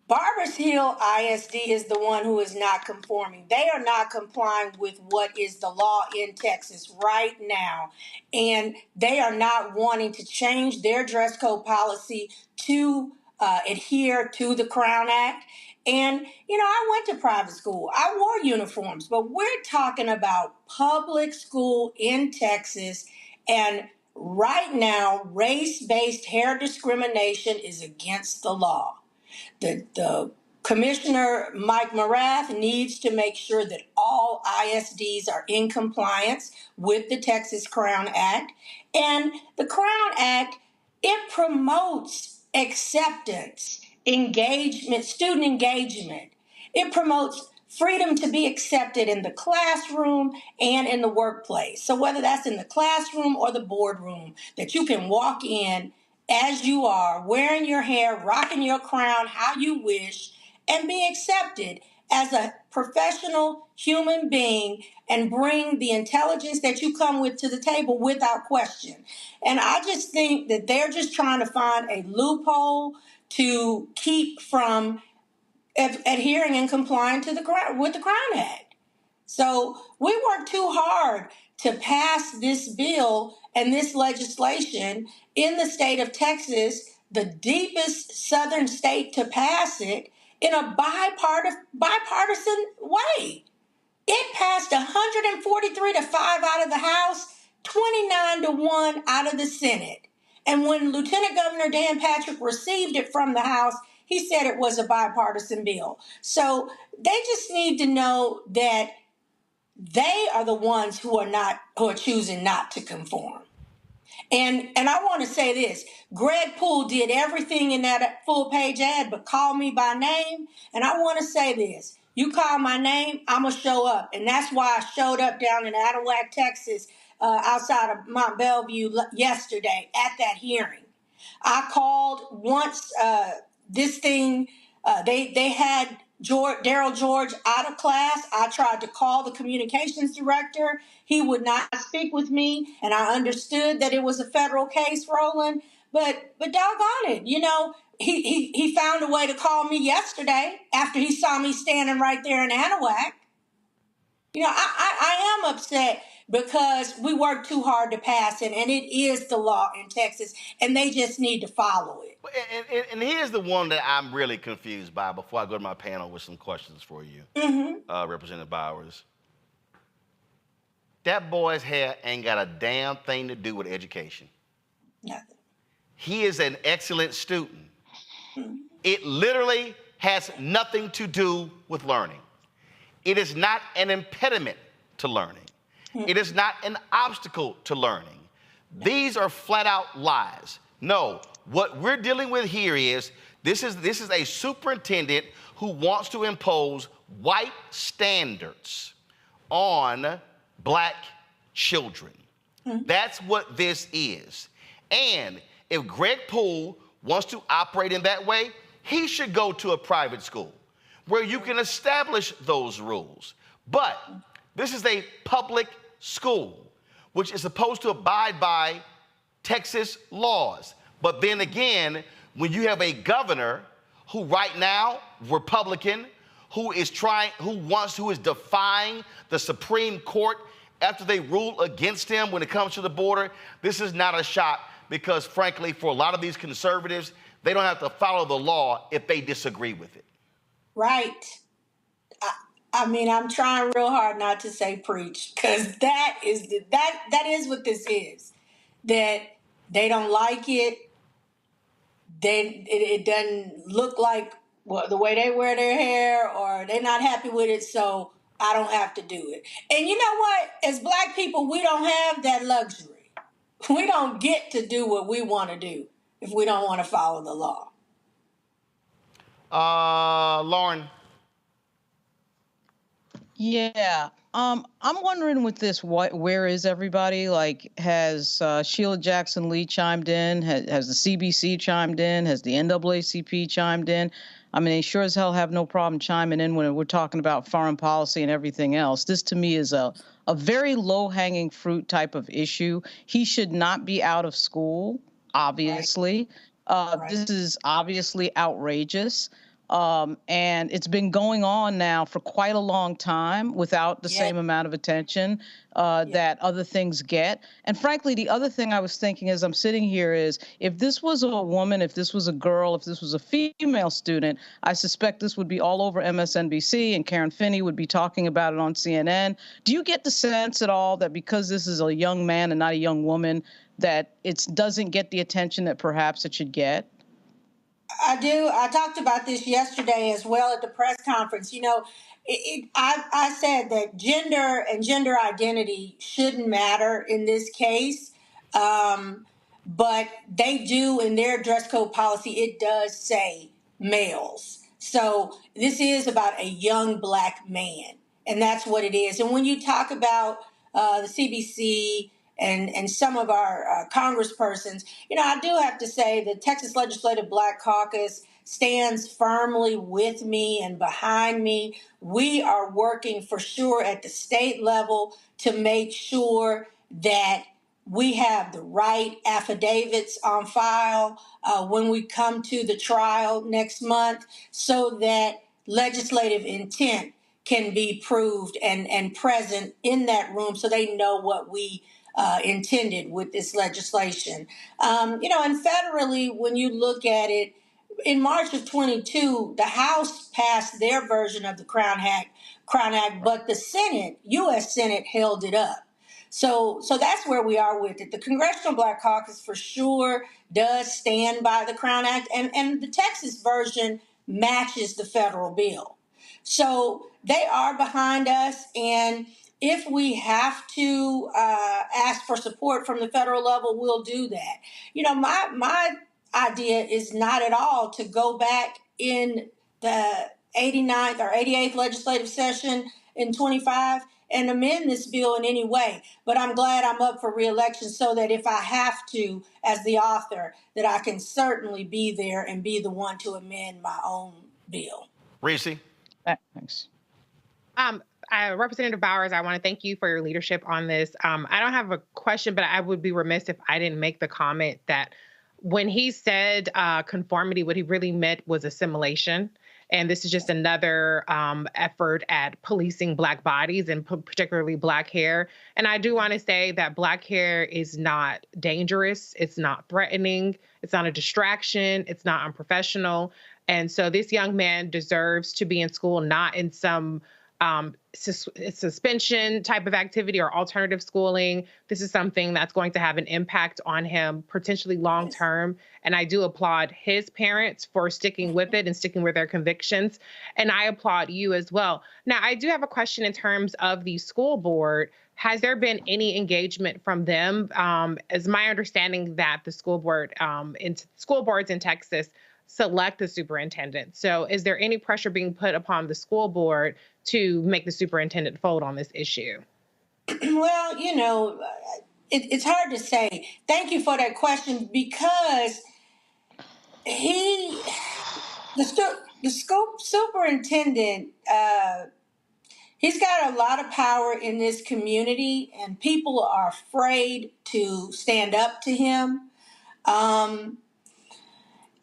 Barbers Hill ISD is the one who is not conforming. They are not complying with what is the law in Texas right now. And they are not wanting to change their dress code policy to adhere to the Crown Act. And, I went to private school. I wore uniforms, but we're talking about public school in Texas. And right now, race-based hair discrimination is against the law. The Commissioner Mike Morath needs to make sure that all ISDs are in compliance with the Texas Crown Act. And the Crown Act, it promotes acceptance, engagement, student engagement. It promotes freedom to be accepted in the classroom and in the workplace. So whether that's in the classroom or the boardroom, that you can walk in as you are, wearing your hair, rocking your crown how you wish, and be accepted as a professional human being and bring the intelligence that you come with to the table without question. And I just think that they're just trying to find a loophole to keep from adhering and complying to with the Crown Act. So we worked too hard to pass this bill and this legislation in the state of Texas, the deepest southern state to pass it, in a bipartisan way. It passed 143 to 5 out of the House, 29 to 1 out of the Senate. And when Lieutenant Governor Dan Patrick received it from the House, he said it was a bipartisan bill. So they just need to know that they are the ones who are choosing not to conform. And I want to say this, Greg Poole did everything in that full page ad but call me by name. And I want to say this, you call my name, I'm going to show up. And that's why I showed up down in Anahuac, Texas, outside of Mont Bellevue yesterday at that hearing. I called once this thing, they had Daryl George out of class. I tried to call the communications director. He would not speak with me, and I understood that it was a federal case, Roland. But doggone it, you know, he found a way to call me yesterday after he saw me standing right there in Anahuac. You know, I am upset because we worked too hard to pass it, and it is the law in Texas, and they just need to follow it. And here's the one that I'm really confused by before I go to my panel with some questions for you, Representative Bowers. That boy's hair ain't got a damn thing to do with education. Nothing. He is an excellent student. It literally has nothing to do with learning. It is not an impediment to learning. It is not an obstacle to learning. These are flat out lies. No, what we're dealing with here is this is a superintendent who wants to impose white standards on black children. That's what this is. And if Greg Poole wants to operate in that way, he should go to a private school where you can establish those rules. But this is a public school, which is supposed to abide by Texas laws. But then again, when you have a governor who right now, Republican, who is defying the Supreme Court after they rule against him when it comes to the border, this is not a shock because frankly, for a lot of these conservatives, they don't have to follow the law if they disagree with it. Right. I mean, I'm trying real hard not to say preach, because that is what this is. That they don't like it. It doesn't look like the way they wear their hair, or they're not happy with it, so I don't have to do it. And you know what? As black people, we don't have that luxury. We don't get to do what we want to do if we don't want to follow the law. Lauren. Yeah. I'm wondering with this, where is everybody? Like, has Sheila Jackson Lee chimed in? Has the CBC chimed in? Has the NAACP chimed in? I mean, they sure as hell have no problem chiming in when we're talking about foreign policy and everything else. This, to me, is a very low-hanging fruit type of issue. He should not be out of school, obviously. Right. This is obviously outrageous. And it's been going on now for quite a long time without the same amount of attention that other things get. And frankly, the other thing I was thinking as I'm sitting here is, if this was a woman, if this was a girl, if this was a female student, I suspect this would be all over MSNBC and Karen Finney would be talking about it on CNN. Do you get the sense at all that because this is a young man and not a young woman, that it doesn't get the attention that perhaps it should get? I do. I talked about this yesterday as well at the press conference. I said that gender and gender identity shouldn't matter in this case, but they do in their dress code policy. It does say males. So this is about a young black man, and that's what it is. And when you talk about the CBC and some of our congresspersons, I do have to say the Texas Legislative Black Caucus stands firmly with me and behind me. We are working for sure at the state level to make sure that we have the right affidavits on file when we come to the trial next month so that legislative intent can be proved and present in that room so they know what we intended with this legislation. And federally, when you look at it, in March of 22, the House passed their version of the Crown Act, but the Senate, U.S. Senate, held it up. So that's where we are with it. The Congressional Black Caucus for sure does stand by the Crown Act, and the Texas version matches the federal bill. So they are behind us, and if we have to ask for support from the federal level, we'll do that. My idea is not at all to go back in the 89th or 88th legislative session in 25 and amend this bill in any way. But I'm glad I'm up for re-election so that if I have to, as the author, that I can certainly be there and be the one to amend my own bill. Reese? Thanks. Representative Bowers, I want to thank you for your leadership on this. I don't have a question, but I would be remiss if I didn't make the comment that when he said conformity, what he really meant was assimilation. And this is just another effort at policing Black bodies and particularly Black hair. And I do want to say that Black hair is not dangerous. It's not threatening. It's not a distraction. It's not unprofessional. And so this young man deserves to be in school, not in some suspension type of activity or alternative schooling. This is something that's going to have an impact on him, potentially long term. And I do applaud his parents for sticking with it and sticking with their convictions. And I applaud you as well. Now, I do have a question in terms of the school board. Has there been any engagement from them? As my understanding that the school boards in Texas select the superintendent. So is there any pressure being put upon the school board to make the superintendent fold on this issue? Well, it's hard to say. Thank you for that question because the school superintendent, he's got a lot of power in this community and people are afraid to stand up to him.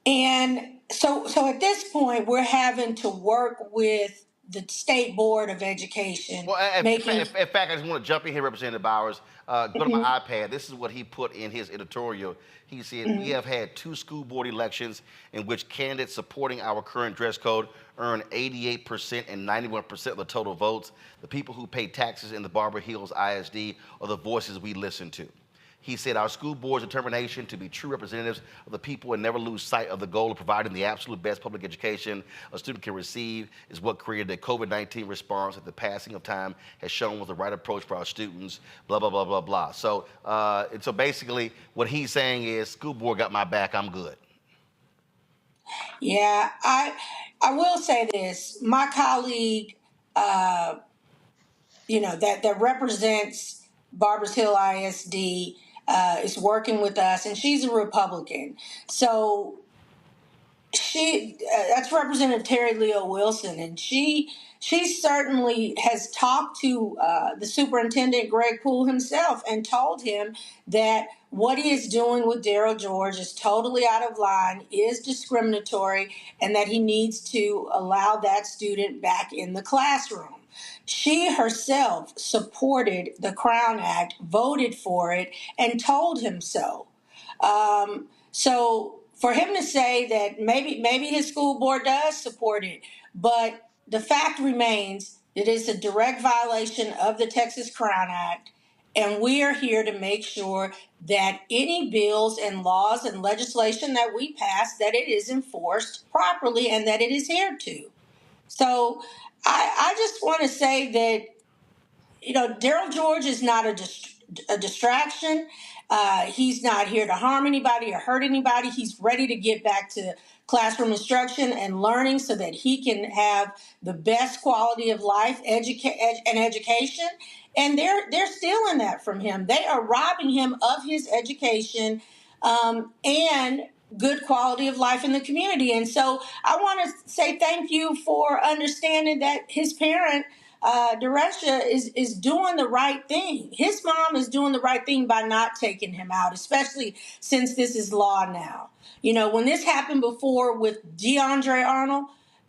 And so at this point, we're having to work with the State Board of Education. Well, in fact, I just want to jump in here, Representative Bowers. Go to my iPad. This is what he put in his editorial. He said, we have had 2 school board elections in which candidates supporting our current dress code earned 88% and 91% of the total votes. The people who pay taxes in the Barber Hills ISD are the voices we listen to. He said our school board's determination to be true representatives of the people and never lose sight of the goal of providing the absolute best public education a student can receive is what created the COVID-19 response that the passing of time has shown was the right approach for our students, blah, blah, blah, blah, blah. So, and so basically what he's saying is school board got my back, I'm good. Yeah, I will say this. My colleague, that represents Barbers Hill ISD, is working with us, and she's a Republican. So that's Representative Terry Leo Wilson, and she certainly has talked to the superintendent, Greg Poole himself, and told him that what he is doing with Darryl George is totally out of line, is discriminatory, and that he needs to allow that student back in the classroom. She herself supported the Crown Act, voted for it, and told him so. So for him to say that maybe his school board does support it, but the fact remains that it's a direct violation of the Texas Crown Act, And we are here to make sure that any bills and laws and legislation that we pass, that it is enforced properly and that it is adhered to. So I just want to say that, Daryl George is not a distraction. He's not here to harm anybody or hurt anybody. He's ready to get back to classroom instruction and learning so that he can have the best quality of life and education. And they're stealing that from him. They are robbing him of his education and good quality of life in the community. And so I want to say thank you for understanding that his parent, Derecha, is doing the right thing. His mom is doing the right thing by not taking him out, especially since this is law now. When this happened before with DeAndre Arnold,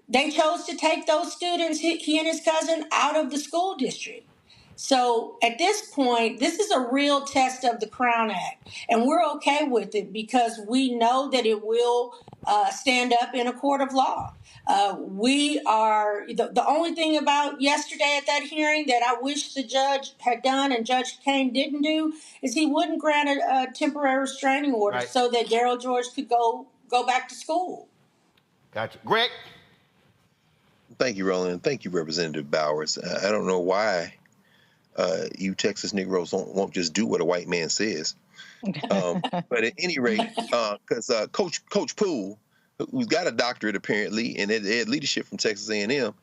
they chose to take those students, he and his cousin, out of the school district. So at this point, this is a real test of the Crown Act, and we're okay with it because we know that it will stand up in a court of law. We are the only thing about yesterday at that hearing that I wish the judge had done and Judge Kane didn't do is he wouldn't grant a temporary restraining order so that Daryl George could go back to school. Gotcha. Greg? Thank you, Roland. Thank you, Representative Bowers. I don't know why you Texas Negroes won't just do what a white man says. But at any rate, because Coach Poole, who's got a doctorate apparently in ed leadership from Texas A&M,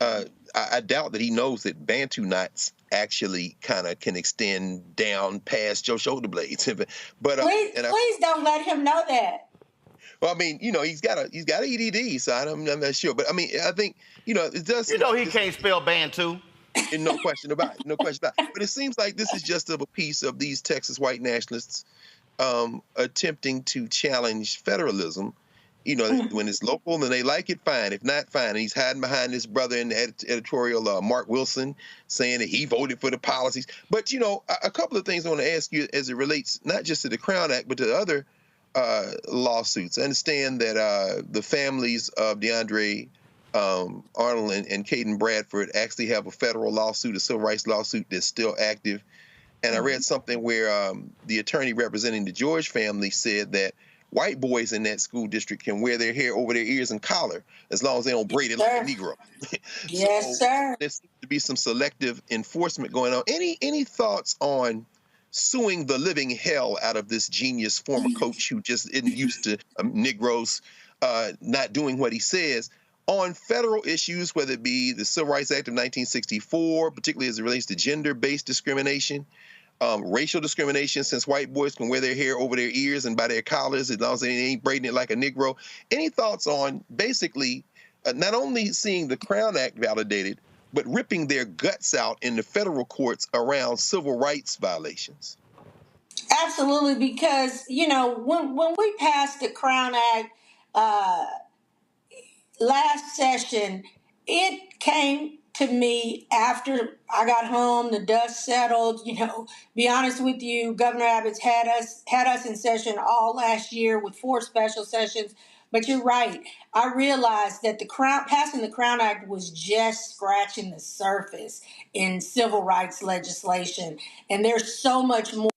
I doubt that he knows that Bantu knots actually kind of can extend down past your shoulder blades. But please don't let him know that. Well, I mean, he's got an EDD, so I'm not sure. But I mean, I think it does. He can't spell Bantu. And no question about it. No question about it. But it seems like this is just a piece of these Texas white nationalists attempting to challenge federalism. When it's local and they like it, fine. If not, fine. And he's hiding behind his brother in the editorial, Mark Wilson, saying that he voted for the policies. But, a couple of things I want to ask you as it relates not just to the Crown Act, but to other lawsuits. I understand that the families of DeAndre Arnold and Caden Bradford actually have a federal lawsuit, a civil rights lawsuit that's still active. And I read something where the attorney representing the George family said that white boys in that school district can wear their hair over their ears and collar as long as they don't braid it like a Negro. Yes, sir. There seems to be some selective enforcement going on. Any thoughts on suing the living hell out of this genius former coach who just isn't used to Negroes not doing what he says on federal issues, whether it be the Civil Rights Act of 1964, particularly as it relates to gender-based discrimination, racial discrimination, since white boys can wear their hair over their ears and by their collars as long as they ain't braiding it like a Negro? Any thoughts on basically not only seeing the Crown Act validated, but ripping their guts out in the federal courts around civil rights violations? Absolutely, because, when we passed the Crown Act last session, it came to me after I got home, the dust settled. Be honest with you, Governor Abbott's had us in session all last year with 4 special sessions. But you're right. I realized that passing the Crown Act was just scratching the surface in civil rights legislation, and there's so much more.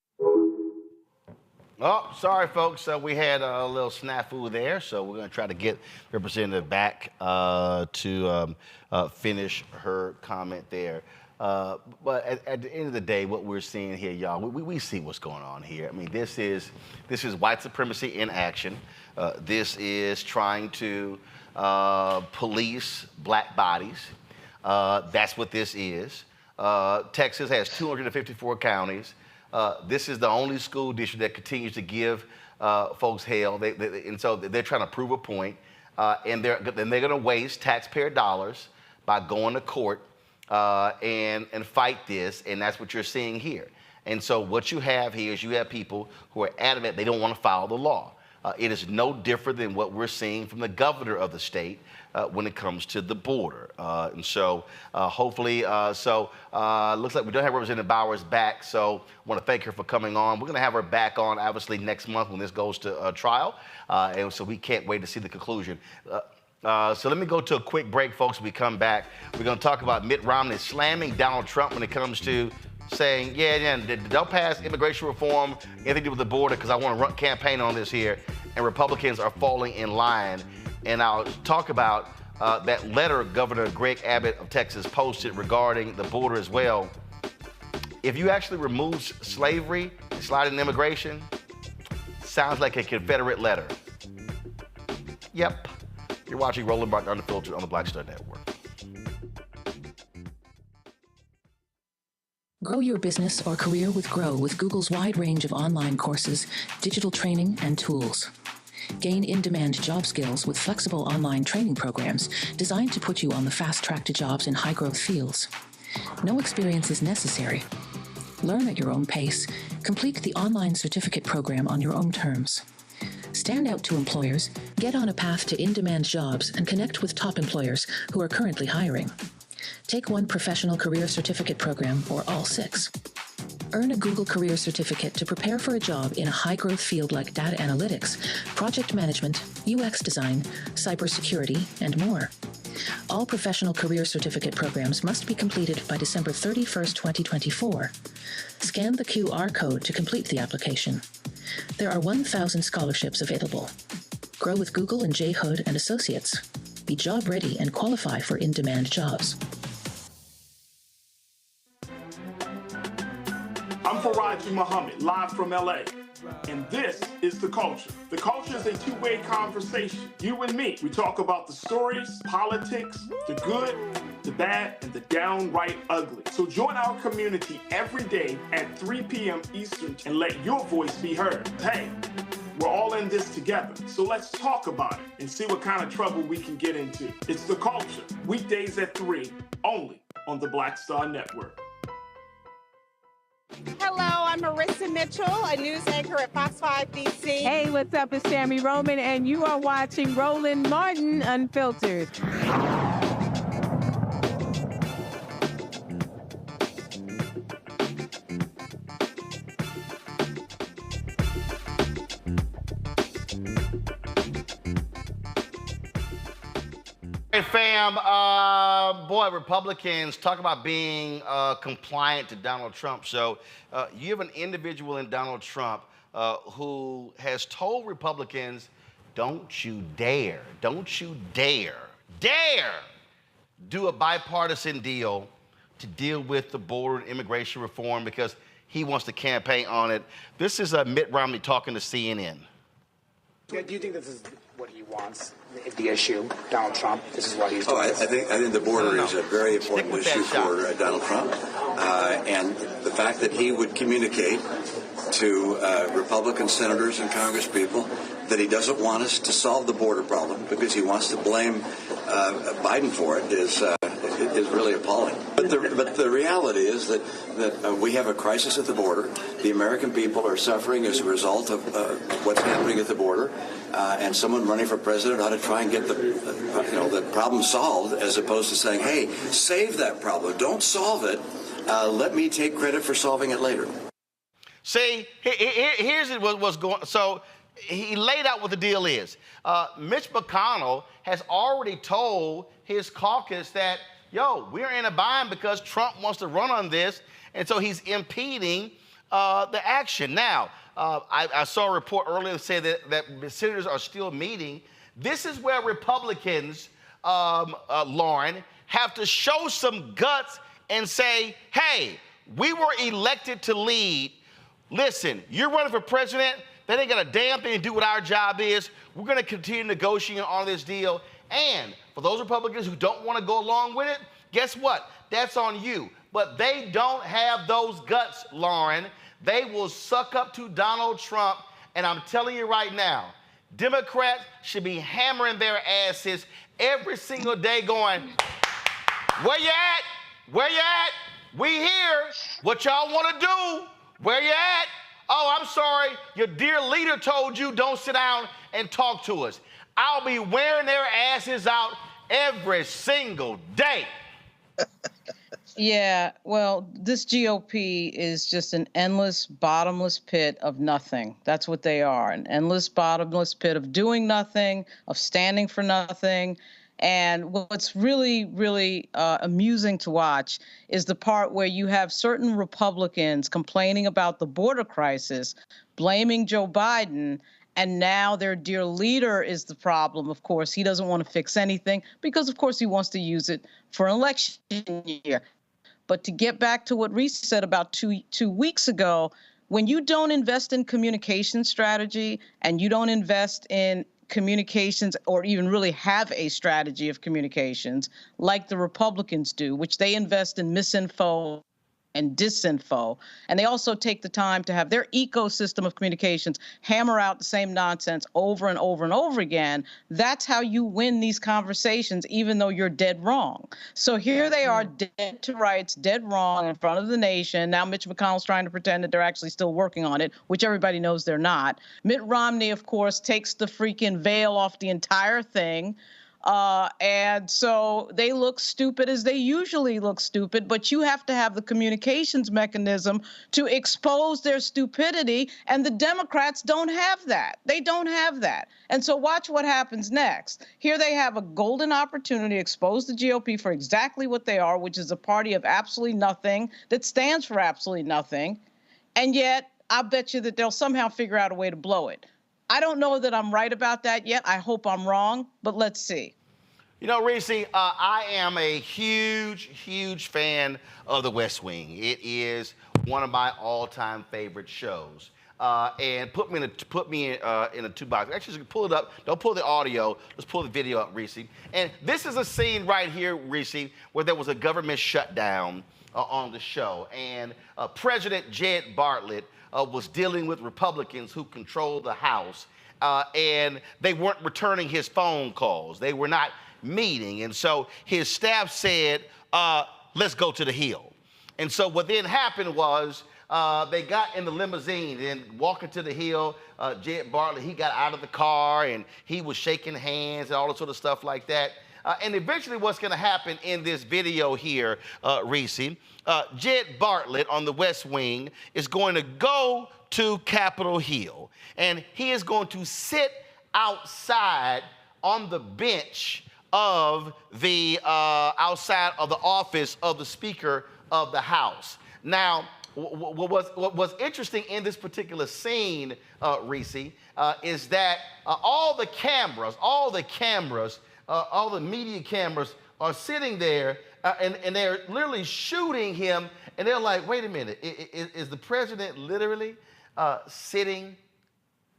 Oh, sorry, folks. We had a little snafu there, so we're going to try to get Representative back to finish her comment there. But at the end of the day, what we're seeing here, y'all, we see what's going on here. I mean, this is white supremacy in action. This is trying to police black bodies. That's what this is. Texas has 254 counties. This is the only school district that continues to give folks hell, and so they're trying to prove a point, and they're going to waste taxpayer dollars by going to court and fight this, and that's what you're seeing here. And so what you have here is you have people who are adamant they don't want to follow the law. It is no different than what we're seeing from the governor of the state when it comes to the border. And so hopefully, looks like we don't have Representative Bowers back, so I want to thank her for coming on. We're going to have her back on, obviously, next month when this goes to trial, and so we can't wait to see the conclusion. So let me go to a quick break, folks. When we come back, we're going to talk about Mitt Romney slamming Donald Trump when it comes to saying, yeah, don't pass immigration reform, anything to do with the border, because I want to run campaign on this here, and Republicans are falling in line. And I'll talk about that letter Governor Greg Abbott of Texas posted regarding the border as well. If you actually remove slavery and slide in immigration, sounds like a Confederate letter. Yep. You're watching Roland Martin Unfiltered on the Black Star Network. Grow your business or career with Grow with Google's wide range of online courses, digital training, and tools. Gain in-demand job skills with flexible online training programs designed to put you on the fast track to jobs in high-growth fields. No experience is necessary. Learn at your own pace. Complete the online certificate program on your own terms. Stand out to employers, get on a path to in-demand jobs, and connect with top employers who are currently hiring. Take one professional career certificate program or all 6. Earn a Google Career Certificate to prepare for a job in a high-growth field like data analytics, project management, UX design, cybersecurity, and more. All professional career certificate programs must be completed by December 31st, 2024. Scan the QR code to complete the application. There are 1,000 scholarships available. Grow with Google and J. Hood and Associates. Be job ready and qualify for in-demand jobs. I'm Faraji Muhammad, live from LA. And this is The Culture. The Culture is a two-way conversation. You and me. We talk about the stories, politics, the good, the bad, and the downright ugly. So join our community every day at 3 p.m. Eastern and let your voice be heard. Hey, we're all in this together. So let's talk about it and see what kind of trouble we can get into. It's The Culture, weekdays at 3, only on the Black Star Network. Hello, I'm Marissa Mitchell, a news anchor at Fox 5 DC. Hey, what's up? It's Tammy Roman, and you are watching Roland Martin Unfiltered. Hey, fam, boy, Republicans talk about being compliant to Donald Trump. So you have an individual in Donald Trump who has told Republicans, don't you dare do a bipartisan deal to deal with the border and immigration reform because he wants to campaign on it. This is Mitt Romney talking to CNN. Do you think this is what he wants, the issue, Donald Trump? This is what he's doing? I think the border is a very important issue for Donald Trump. And the fact that he would communicate to Republican senators and congresspeople that he doesn't want us to solve the border problem because he wants to blame Biden for it is really appalling. But the reality is that we have a crisis at the border. The American people are suffering as a result of what's happening at the border. And someone running for president ought to try and get the problem solved, as opposed to saying, "Hey, save that problem. Don't solve it. Let me take credit for solving it later." See, here's what's going. So he laid out what the deal is. Mitch McConnell has already told his caucus that, we're in a bind because Trump wants to run on this, and so he's impeding the action. Now, I saw a report earlier that said that senators are still meeting. This is where Republicans, Lauren, have to show some guts and say, hey, we were elected to lead. Listen, you're running for president. That ain't got a damn thing to do with our job is. We're going to continue negotiating on this deal. And for those Republicans who don't want to go along with it, guess what? That's on you. But they don't have those guts, Lauren. They will suck up to Donald Trump. And I'm telling you right now, Democrats should be hammering their asses every single day going, where you at? Where you at? We here. What y'all want to do? Where you at? Oh, I'm sorry. Your dear leader told you don't sit down and talk to us. I'll be wearing their asses out every single day. Yeah, well, this GOP is just an endless, bottomless pit of nothing. That's what they are, an endless, bottomless pit of doing nothing, of standing for nothing. And what's really, really amusing to watch is the part where you have certain Republicans complaining about the border crisis, blaming Joe Biden, and now their dear leader is the problem. Of course, he doesn't want to fix anything because, of course, he wants to use it for an election year. But to get back to what Reese said about two weeks ago, when you don't invest in communication strategy and you don't invest in communications or even really have a strategy of communications like the Republicans do, which they invest in misinfo and disinfo, and they also take the time to have their ecosystem of communications hammer out the same nonsense over and over and over again. That's how you win these conversations, even though you're dead wrong. So here they are, dead to rights, dead wrong in front of the nation. Now Mitch McConnell's trying to pretend that they're actually still working on it, which everybody knows they're not. Mitt Romney, of course, takes the freaking veil off the entire thing. And so they look stupid as they usually look stupid, but you have to have the communications mechanism to expose their stupidity, and the Democrats don't have that. They don't have that. And so watch what happens next. Here they have a golden opportunity to expose the GOP for exactly what they are, which is a party of absolutely nothing that stands for absolutely nothing. And yet, I bet you that they'll somehow figure out a way to blow it. I don't know that I'm right about that yet. I hope I'm wrong, but let's see. You know, Reese, I am a huge fan of The West Wing. It is one of my all-time favorite shows. And put me in a two box. Actually, just pull it up. Don't pull the audio. Let's pull the video up, Reese. And this is a scene right here, Reese, where there was a government shutdown on the show, and President Jed Bartlett was dealing with Republicans who control the House, and they weren't returning his phone calls. They were not meeting, and so his staff said, let's go to the Hill. And so what then happened was they got in the limousine and walking to the Hill. Jed Bartlett, he got out of the car and he was shaking hands and all that sort of stuff like that. And eventually what's going to happen in this video here, Reese, Jed Bartlett on the West Wing is going to go to Capitol Hill, and he is going to sit outside on the bench of the outside of the office of the Speaker of the House. Now, what was interesting in this particular scene, Reese, is that all the media cameras are sitting there, and they're literally shooting him, and they're like, wait a minute, is the president literally sitting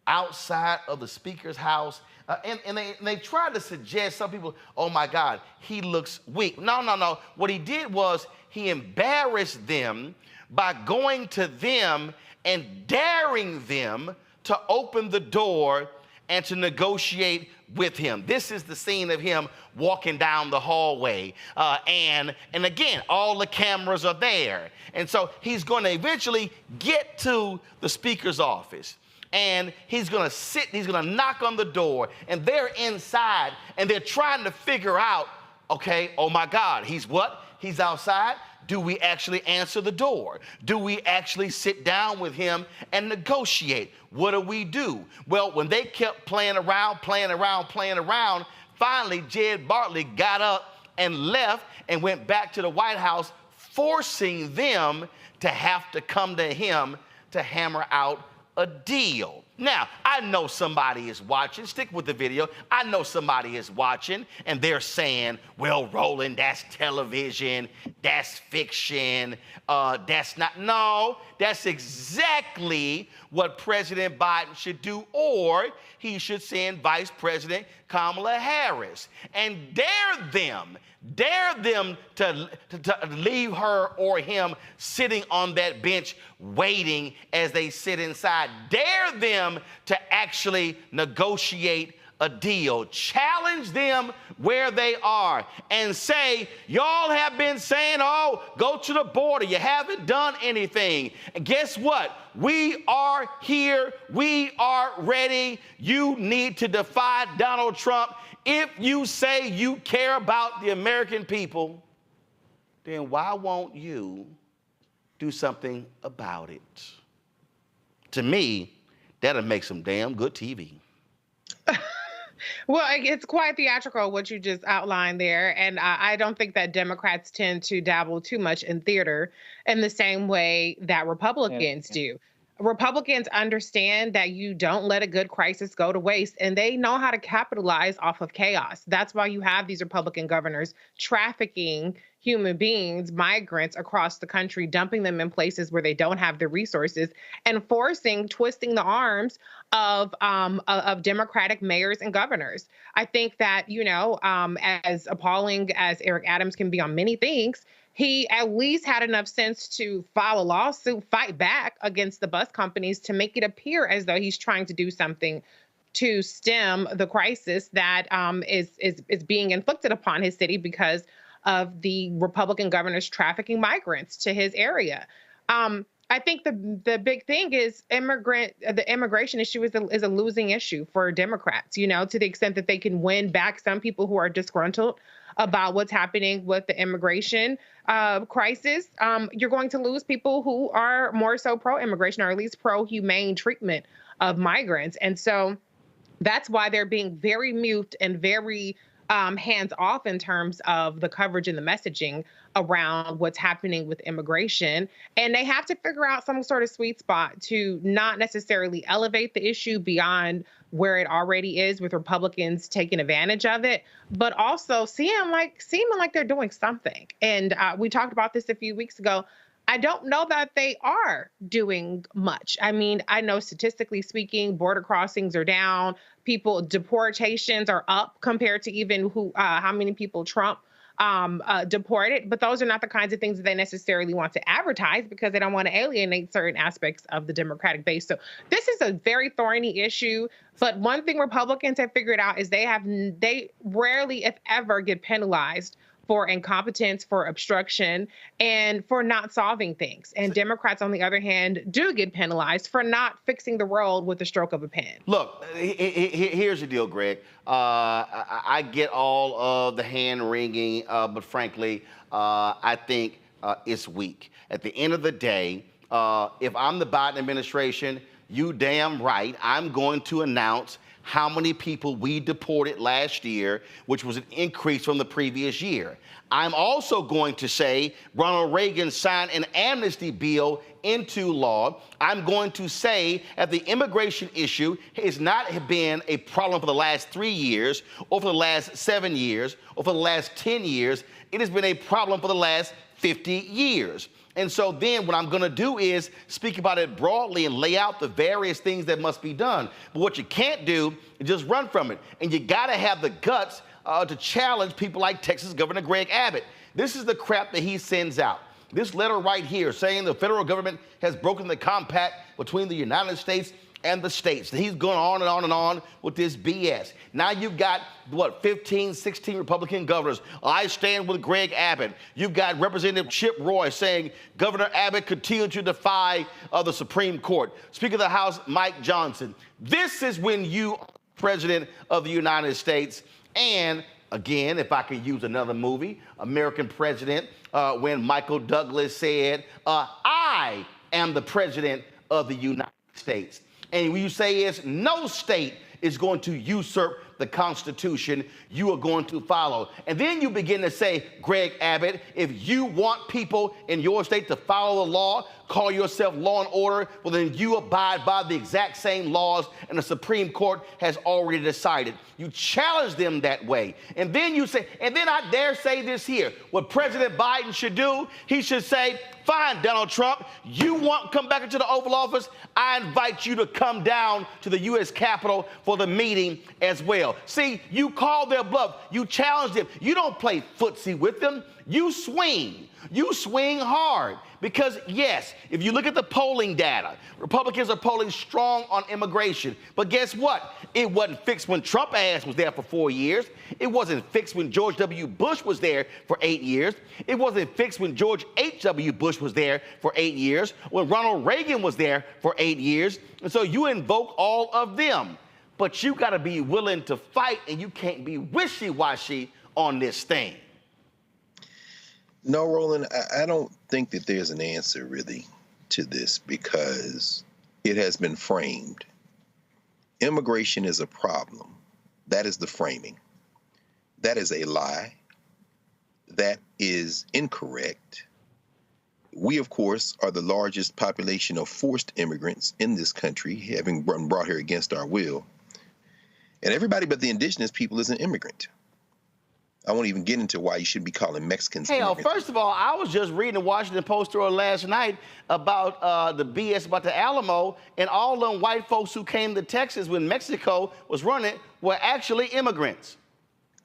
outside of the Speaker's house? And they tried to suggest, some people, oh my God, he looks weak. No. What he did was he embarrassed them by going to them and daring them to open the door and to negotiate with him. This is the scene of him walking down the hallway. And again, all the cameras are there. And so he's going to eventually get to the Speaker's office. And he's going to knock on the door, and they're inside, and they're trying to figure out, okay, oh my God, he's what? He's outside? Do we actually answer the door? Do we actually sit down with him and negotiate? What do we do? Well, when they kept playing around, finally Jed Bartlett got up and left and went back to the White House, forcing them to have to come to him to hammer out a deal. Now, I know somebody is watching. Stick with the video. I know somebody is watching, and they're saying, well, Roland, that's television, that's fiction, that's not. No, that's exactly what President Biden should do, or he should send Vice President Kamala Harris and dare them to leave her or him sitting on that bench waiting as they sit inside. Dare them to actually negotiate a deal. Challenge them where they are and say, y'all have been saying, oh, go to the border. You haven't done anything. And guess what? We are here. We are ready. You need to defy Donald Trump. If you say you care about the American people, then why won't you do something about it? To me, that'll make some damn good TV. Well, it's quite theatrical what you just outlined there. And I don't think that Democrats tend to dabble too much in theater in the same way that Republicans do. Republicans understand that you don't let a good crisis go to waste, and they know how to capitalize off of chaos. That's why you have these Republican governors trafficking human beings, migrants across the country, dumping them in places where they don't have the resources, and twisting the arms of Democratic mayors and governors. I think that, as appalling as Eric Adams can be on many things, he at least had enough sense to file a lawsuit, fight back against the bus companies to make it appear as though he's trying to do something to stem the crisis that is being inflicted upon his city because of the Republican governors trafficking migrants to his area. I think the big thing is the immigration issue is a losing issue for Democrats, to the extent that they can win back some people who are disgruntled about what's happening with the immigration crisis. You're going to lose people who are more so pro-immigration or at least pro-humane treatment of migrants. And so that's why they're being very mute and very hands off in terms of the coverage and the messaging around what's happening with immigration. And they have to figure out some sort of sweet spot to not necessarily elevate the issue beyond where it already is with Republicans taking advantage of it, but also seeming like they're doing something. And we talked about this a few weeks ago. I don't know that they are doing much. I mean, I know statistically speaking, border crossings are down. Deportations are up compared to even how many people Trump deported. But those are not the kinds of things that they necessarily want to advertise because they don't want to alienate certain aspects of the Democratic base. So this is a very thorny issue. But one thing Republicans have figured out is they rarely, if ever, get penalized for incompetence, for obstruction, and for not solving things. And Democrats, on the other hand, do get penalized for not fixing the world with the stroke of a pen. Look, here's the deal, Greg. I get all of the hand-wringing, but frankly, I think it's weak. At the end of the day, if I'm the Biden administration, you damn right, I'm going to announce how many people we deported last year, which was an increase from the previous year. I'm also going to say Ronald Reagan signed an amnesty bill into law. I'm going to say that the immigration issue has not been a problem for the last 3 years, or for the last 7 years, or for the last 10 years. It has been a problem for the last 50 years. And so then what I'm going to do is speak about it broadly and lay out the various things that must be done. But what you can't do is just run from it. And you got to have the guts to challenge people like Texas Governor Greg Abbott. This is the crap that he sends out. This letter right here saying the federal government has broken the compact between the United States and the states. He's going on and on and on with this BS. Now you've got, 15, 16 Republican governors. I stand with Greg Abbott. You've got Representative Chip Roy saying Governor Abbott continued to defy the Supreme Court. Speaker of the House, Mike Johnson. This is when you are President of the United States. And again, if I could use another movie, American President, when Michael Douglas said, I am the President of the United States. And when you say is no state is going to usurp the Constitution, you are going to follow. And then you begin to say, Greg Abbott, if you want people in your state to follow the law, call yourself law and order, well, then you abide by the exact same laws and the Supreme Court has already decided. You challenge them that way. And then you say, and then I dare say this here, what President Biden should do, he should say, fine, Donald Trump, you want to come back into the Oval Office? I invite you to come down to the U.S. Capitol for the meeting as well. See, you call their bluff. You challenge them. You don't play footsie with them. You swing. You swing hard. Because, yes, if you look at the polling data, Republicans are polling strong on immigration. But guess what? It wasn't fixed when Trump ass was there for 4 years. It wasn't fixed when George W. Bush was there for 8 years. It wasn't fixed when George H.W. Bush was there for 8 years, when Ronald Reagan was there for 8 years. And so you invoke all of them. But you got to be willing to fight, and you can't be wishy-washy on this thing. No, Roland, I don't think that there's an answer really to this because it has been framed. Immigration is a problem, That is the framing. That is a lie. That is incorrect. We, of course, are the largest population of forced immigrants in this country, having been brought here against our will. And everybody but the indigenous people is an immigrant. I won't even get into why you should be calling Mexicans immigrants. First of all, I was just reading the Washington Post story last night about the BS about the Alamo, and all them white folks who came to Texas when Mexico was running were actually immigrants.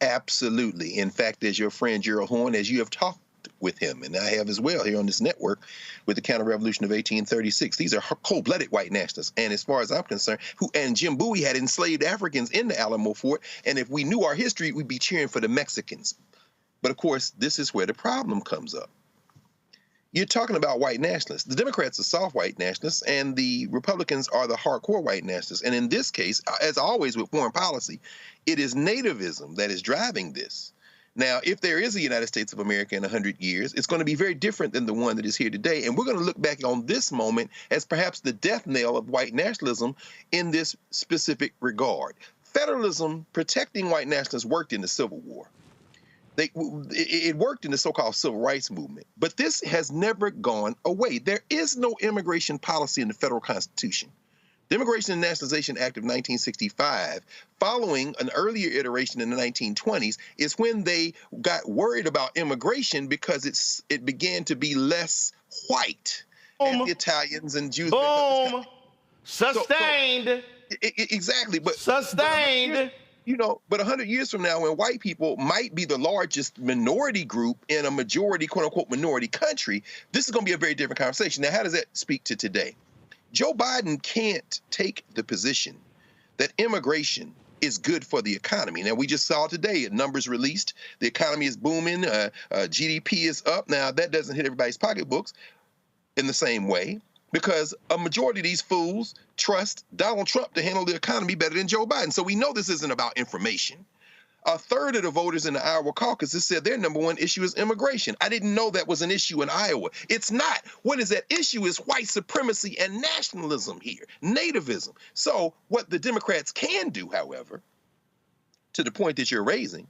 Absolutely. In fact, as your friend Gerald Horne, as you have talked with him, and I have as well here on this network with the counter-revolution of 1836. These are cold-blooded white nationalists. And as far as I'm concerned, and Jim Bowie had enslaved Africans in the Alamo Fort. And if we knew our history, we'd be cheering for the Mexicans. But of course, this is where the problem comes up. You're talking about white nationalists. The Democrats are soft white nationalists, and the Republicans are the hardcore white nationalists. And in this case, as always with foreign policy, it is nativism that is driving this. Now, if there is a United States of America in 100 years, it's going to be very different than the one that is here today. And we're going to look back on this moment as perhaps the death knell of white nationalism in this specific regard. Federalism, protecting white nationalists, worked in the Civil War. It worked in the so-called civil rights movement. But this has never gone away. There is no immigration policy in the federal Constitution. The Immigration and Nationalization Act of 1965, following an earlier iteration in the 1920s, is when they got worried about immigration because it began to be less white. And the Italians and Jews. Boom! Sustained. Exactly. But sustained. But 100 years from now, when white people might be the largest minority group in a majority, quote unquote, minority country, this is going to be a very different conversation. Now, how does that speak to today? Joe Biden can't take the position that immigration is good for the economy. Now, we just saw today, numbers released, the economy is booming, GDP is up. Now, that doesn't hit everybody's pocketbooks in the same way because a majority of these fools trust Donald Trump to handle the economy better than Joe Biden. So we know this isn't about information. A third of the voters in the Iowa caucus has said their number one issue is immigration. I didn't know that was an issue in Iowa. It's not. What is at issue is white supremacy and nationalism here, nativism. So what the Democrats can do, however, to the point that you're raising,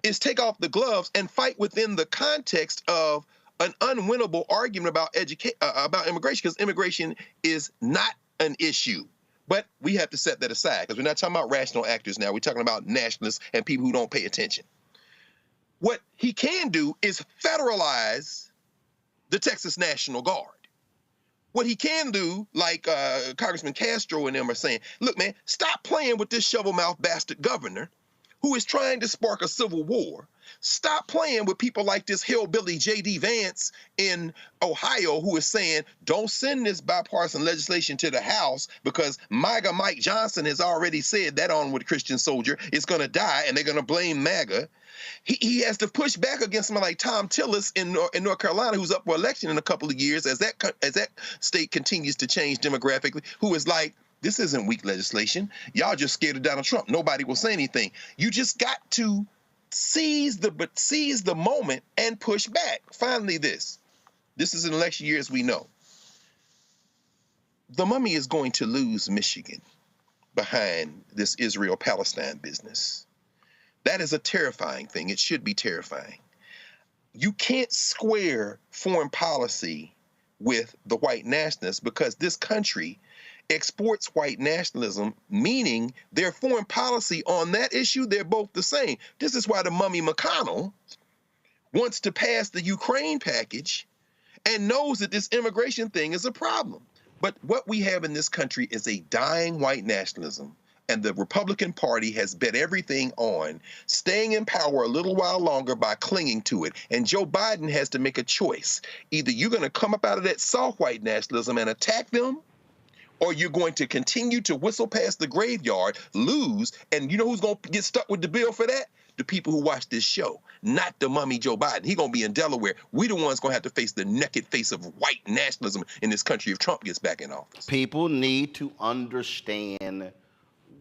is take off the gloves and fight within the context of an unwinnable argument about immigration, because immigration is not an issue. But we have to set that aside because we're not talking about rational actors now. We're talking about nationalists and people who don't pay attention. What he can do is federalize the Texas National Guard. What he can do, like Congressman Castro and them are saying, look, man, stop playing with this shovel-mouthed bastard governor who is trying to spark a civil war. Stop playing with people like this hillbilly J.D. Vance in Ohio who is saying, don't send this bipartisan legislation to the House because MAGA Mike Johnson has already said that onward Christian soldier is going to die and they're going to blame MAGA. He has to push back against someone like Tom Tillis in North Carolina, who's up for election in a couple of years as that state continues to change demographically, who is like, this isn't weak legislation. Y'all just scared of Donald Trump. Nobody will say anything. You just got to seize the moment and push back. Finally, this is an election year, as we know. The mummy is going to lose Michigan behind this Israel-Palestine business. That is a terrifying thing. It should be terrifying. You can't square foreign policy with the white nationalists because this country exports white nationalism, meaning their foreign policy on that issue, they're both the same. This is why the mummy McConnell wants to pass the Ukraine package and knows that this immigration thing is a problem. But what we have in this country is a dying white nationalism, and the Republican Party has bet everything on staying in power a little while longer by clinging to it. And Joe Biden has to make a choice. Either you're going to come up out of that soft white nationalism and attack them, or you're going to continue to whistle past the graveyard, lose, and you know who's going to get stuck with the bill for that? The people who watch this show, not the mummy Joe Biden. He's going to be in Delaware. We the ones going to have to face the naked face of white nationalism in this country if Trump gets back in office. People need to understand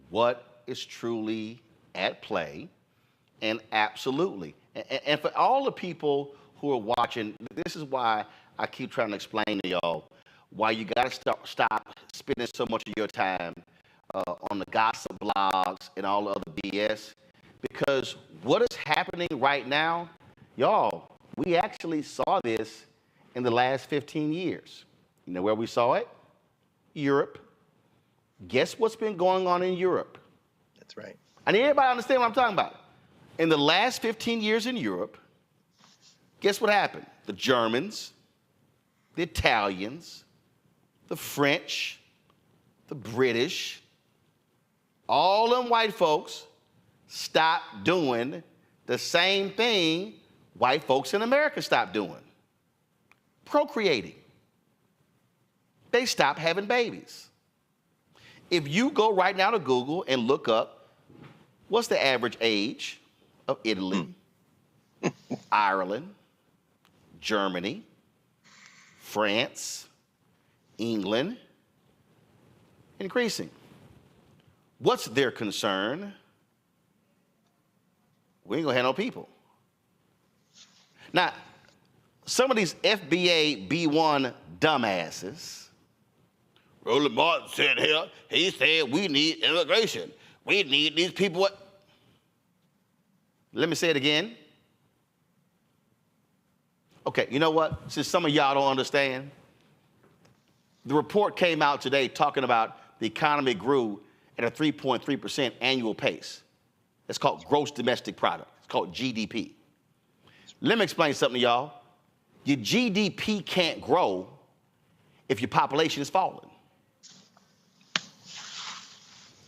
what is truly at play, and absolutely. And for all the people who are watching, this is why I keep trying to explain to y'all why you got to stop spending so much of your time on the gossip blogs and all the other BS. Because what is happening right now, y'all, we actually saw this in the last 15 years. You know where we saw it? Europe. Guess what's been going on in Europe? That's right. I need everybody to understand what I'm talking about. In the last 15 years in Europe, guess what happened? The Germans, the Italians, the French, the British, all them white folks stopped doing the same thing white folks in America stopped doing. Procreating. They stopped having babies. If you go right now to Google and look up what's the average age of Italy, Ireland, Germany, France, England, increasing. What's their concern? We ain't gonna have no people. Now, some of these FBA B1 dumbasses, Roland Martin said here, he said we need immigration. We need these people. Let me say it again. Okay, you know what? Since some of y'all don't understand, the report came out today talking about the economy grew at a 3.3% annual pace. It's called gross domestic product. It's called GDP. Let me explain something to y'all. Your GDP can't grow if your population is falling.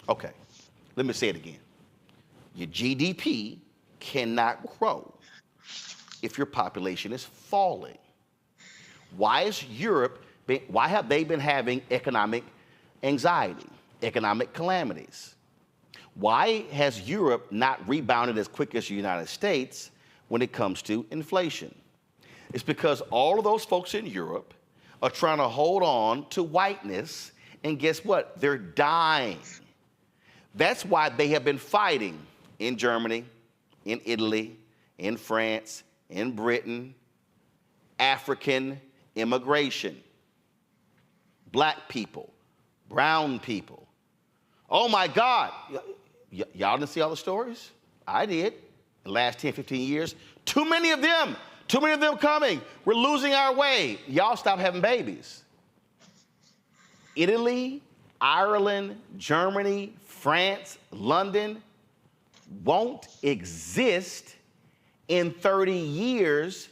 Okay, let me say it again. Your GDP cannot grow if your population is falling. Why have they been having economic anxiety, economic calamities? Why has Europe not rebounded as quick as the United States when it comes to inflation? It's because all of those folks in Europe are trying to hold on to whiteness, and guess what? They're dying. That's why they have been fighting in Germany, in Italy, in France, in Britain, African immigration, black people, brown people. Oh my God, y'all didn't see all the stories? I did. In the last 10, 15 years, too many of them coming. We're losing our way. Y'all stop having babies. Italy, Ireland, Germany, France, London won't exist in 30 years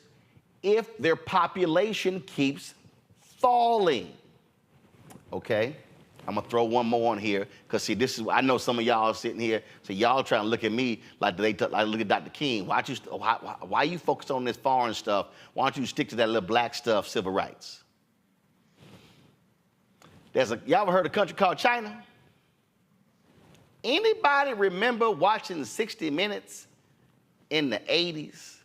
if their population keeps falling. Okay? I'm gonna throw one more on here, because see, I know some of y'all are sitting here, so y'all trying to look at me like I look at Dr. King. Why you focus on this foreign stuff? Why don't you stick to that little black stuff, civil rights? Y'all ever heard of a country called China? Anybody remember watching 60 Minutes in the 80s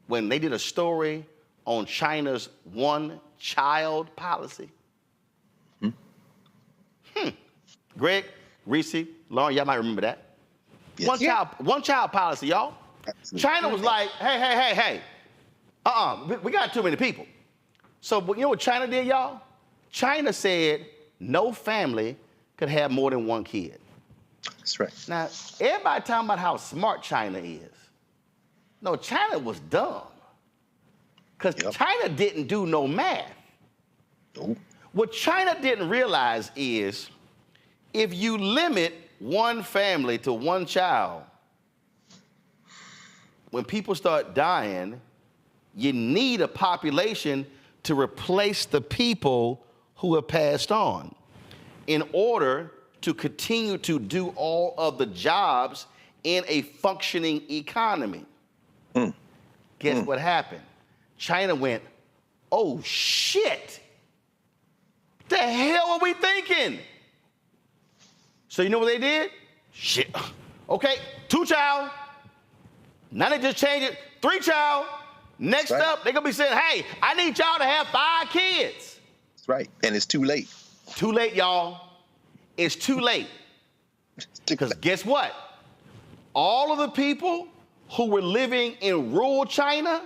when they did a story on China's one-child policy? Greg, Reese, Lauren, y'all might remember that. Yes. One child policy, y'all. Absolutely. China was like, hey, we got too many people. So you know what China did, y'all? China said no family could have more than one kid. That's right. Now, everybody talking about how smart China is. No, China was dumb. Because China didn't do no math. Nope. What China didn't realize is if you limit one family to one child, when people start dying, you need a population to replace the people who have passed on in order to continue to do all of the jobs in a functioning economy. Guess what happened? China went, oh shit, the hell are we thinking? So you know what they did? Shit. Okay, 2 child. Now they just changed it. 3 child. Next up, they're gonna be saying, hey, I need y'all to have 5 kids. That's right, and it's too late. Too late, y'all. It's too late. Because guess what? All of the people who were living in rural China,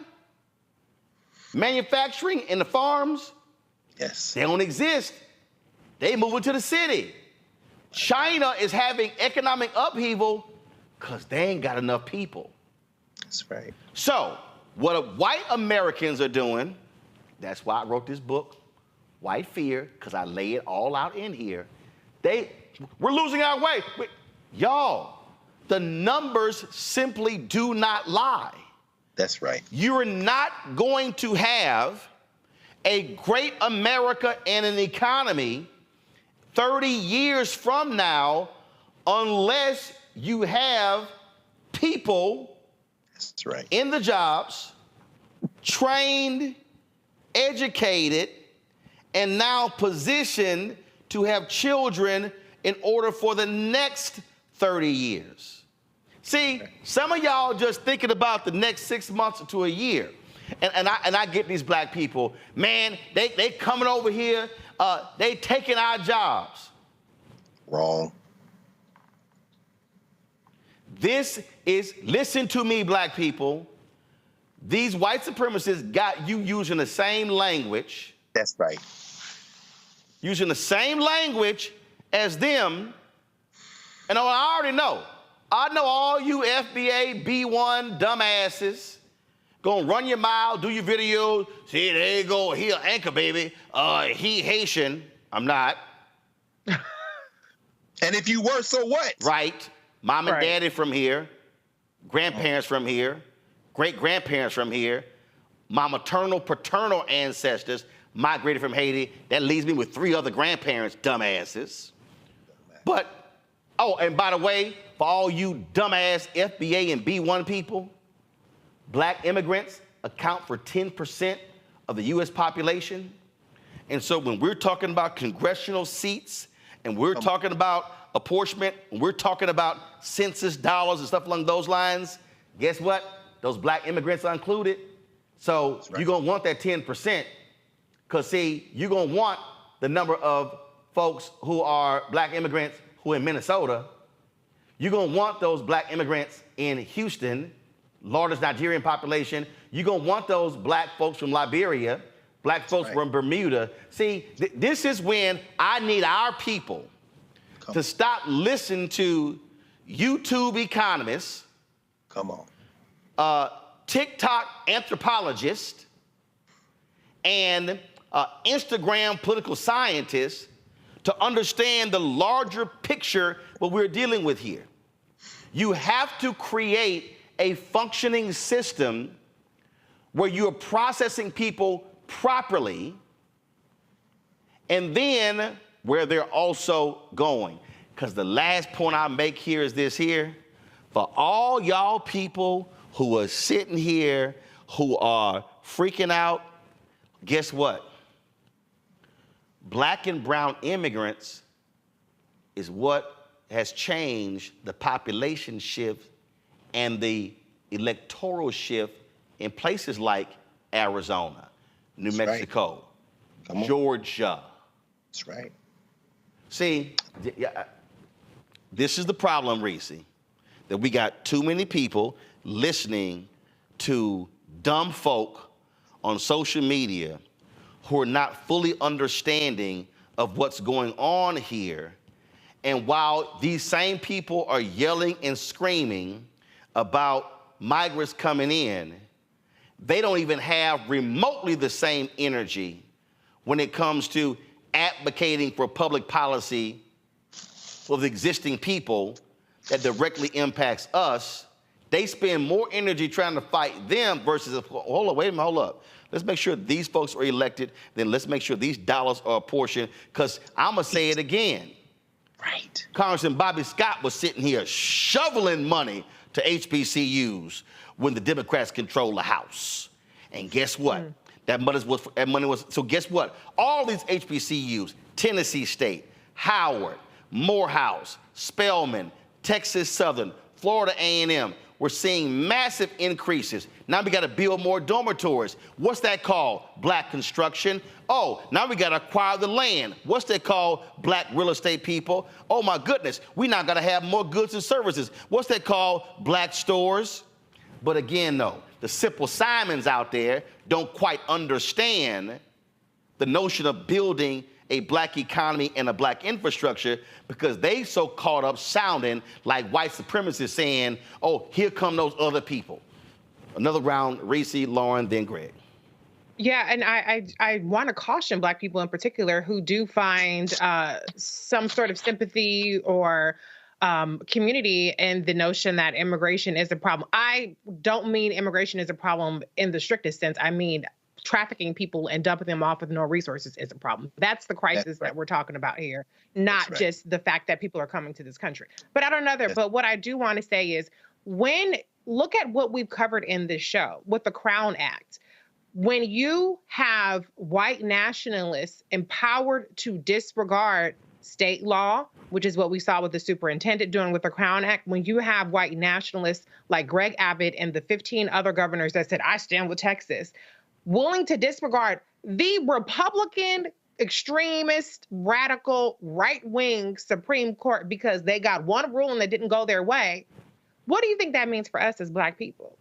manufacturing in the farms, yes, they don't exist. They moving to the city. China is having economic upheaval because they ain't got enough people. That's right. So what white Americans are doing, that's why I wrote this book, White Fear, because I lay it all out in here. We're losing our way. Y'all, the numbers simply do not lie. That's right. You're not going to have a great America and an economy 30 years from now unless you have people That's right. in the jobs, trained, educated, and now positioned to have children in order for the next 30 years. See, some of y'all just thinking about the next 6 months to a year. And I get these black people, man, they coming over here, they taking our jobs. Wrong. Listen to me, black people. These white supremacists got you using the same language. That's right. Using the same language as them. And I already know. I know all you FBA B1 dumbasses gonna run your mouth, do your video. See, there you go, he an anchor, baby. He Haitian. I'm not. And if you were, so what? Right. Mom and daddy from here. Grandparents from here. Great-grandparents from here. My maternal, paternal ancestors migrated from Haiti. That leaves me with 3 other grandparents, dumbasses. But, oh, and by the way, for all you dumbass FBA and B1 people, black immigrants account for 10% of the U.S. population. And so when we're talking about congressional seats and we're talking about apportionment, when we're talking about census dollars and stuff along those lines, guess what? Those black immigrants are included. So you're going to want that 10%. Because, see, you're going to want the number of folks who are black immigrants who are in Minnesota. You're going to want those black immigrants in Houston, largest Nigerian population. You're going to want those black folks from Liberia, black folks from Bermuda. See, this is when I need our people to stop listening to YouTube economists. Come on. TikTok anthropologists and Instagram political scientists to understand the larger picture what we're dealing with here. You have to create a functioning system where you're processing people properly and then where they're also going. Because the last point I make here is this here. For all y'all people who are sitting here, who are freaking out, guess what? Black and brown immigrants is what has changed the population shift and the electoral shift in places like Arizona, New Mexico, Georgia. That's right. See, this is the problem, Reese, that we got too many people listening to dumb folk on social media who are not fully understanding of what's going on here. And while these same people are yelling and screaming about migrants coming in, they don't even have remotely the same energy when it comes to advocating for public policy for the existing people that directly impacts us. They spend more energy trying to fight them versus, hold up, wait a minute, hold up. Let's make sure these folks are elected, then let's make sure these dollars are apportioned, because I'm going to say it again. Right. Congressman Bobby Scott was sitting here shoveling money to HBCUs when the Democrats control the House. And guess what? That money was, so guess what? All these HBCUs, Tennessee State, Howard, Morehouse, Spelman, Texas Southern, Florida A&M, we're seeing massive increases. Now we got to build more dormitories. What's that called? Black construction. Oh, now we got to acquire the land. What's that called? Black real estate people. Oh my goodness, we now got to have more goods and services. What's that called? Black stores. But again, though, the simple Simons out there don't quite understand the notion of building a black economy and a black infrastructure because they so caught up sounding like white supremacists saying, oh, here come those other people. Another round, Reese, Lauren, then Greg. Yeah, and I want to caution Black people in particular who do find some sort of sympathy or community in the notion that immigration is a problem. I don't mean immigration is a problem in the strictest sense. I mean trafficking people and dumping them off with no resources is a problem. That's the crisis that we're talking about here, not just the fact that people are coming to this country. But I don't know that. But what I do want to say is look at what we've covered in this show with the Crown Act. When you have white nationalists empowered to disregard state law, which is what we saw with the superintendent doing with the Crown Act, when you have white nationalists like Greg Abbott and the 15 other governors that said, I stand with Texas, willing to disregard the Republican, extremist, radical, right-wing Supreme Court because they got one ruling that didn't go their way, what do you think that means for us as Black people?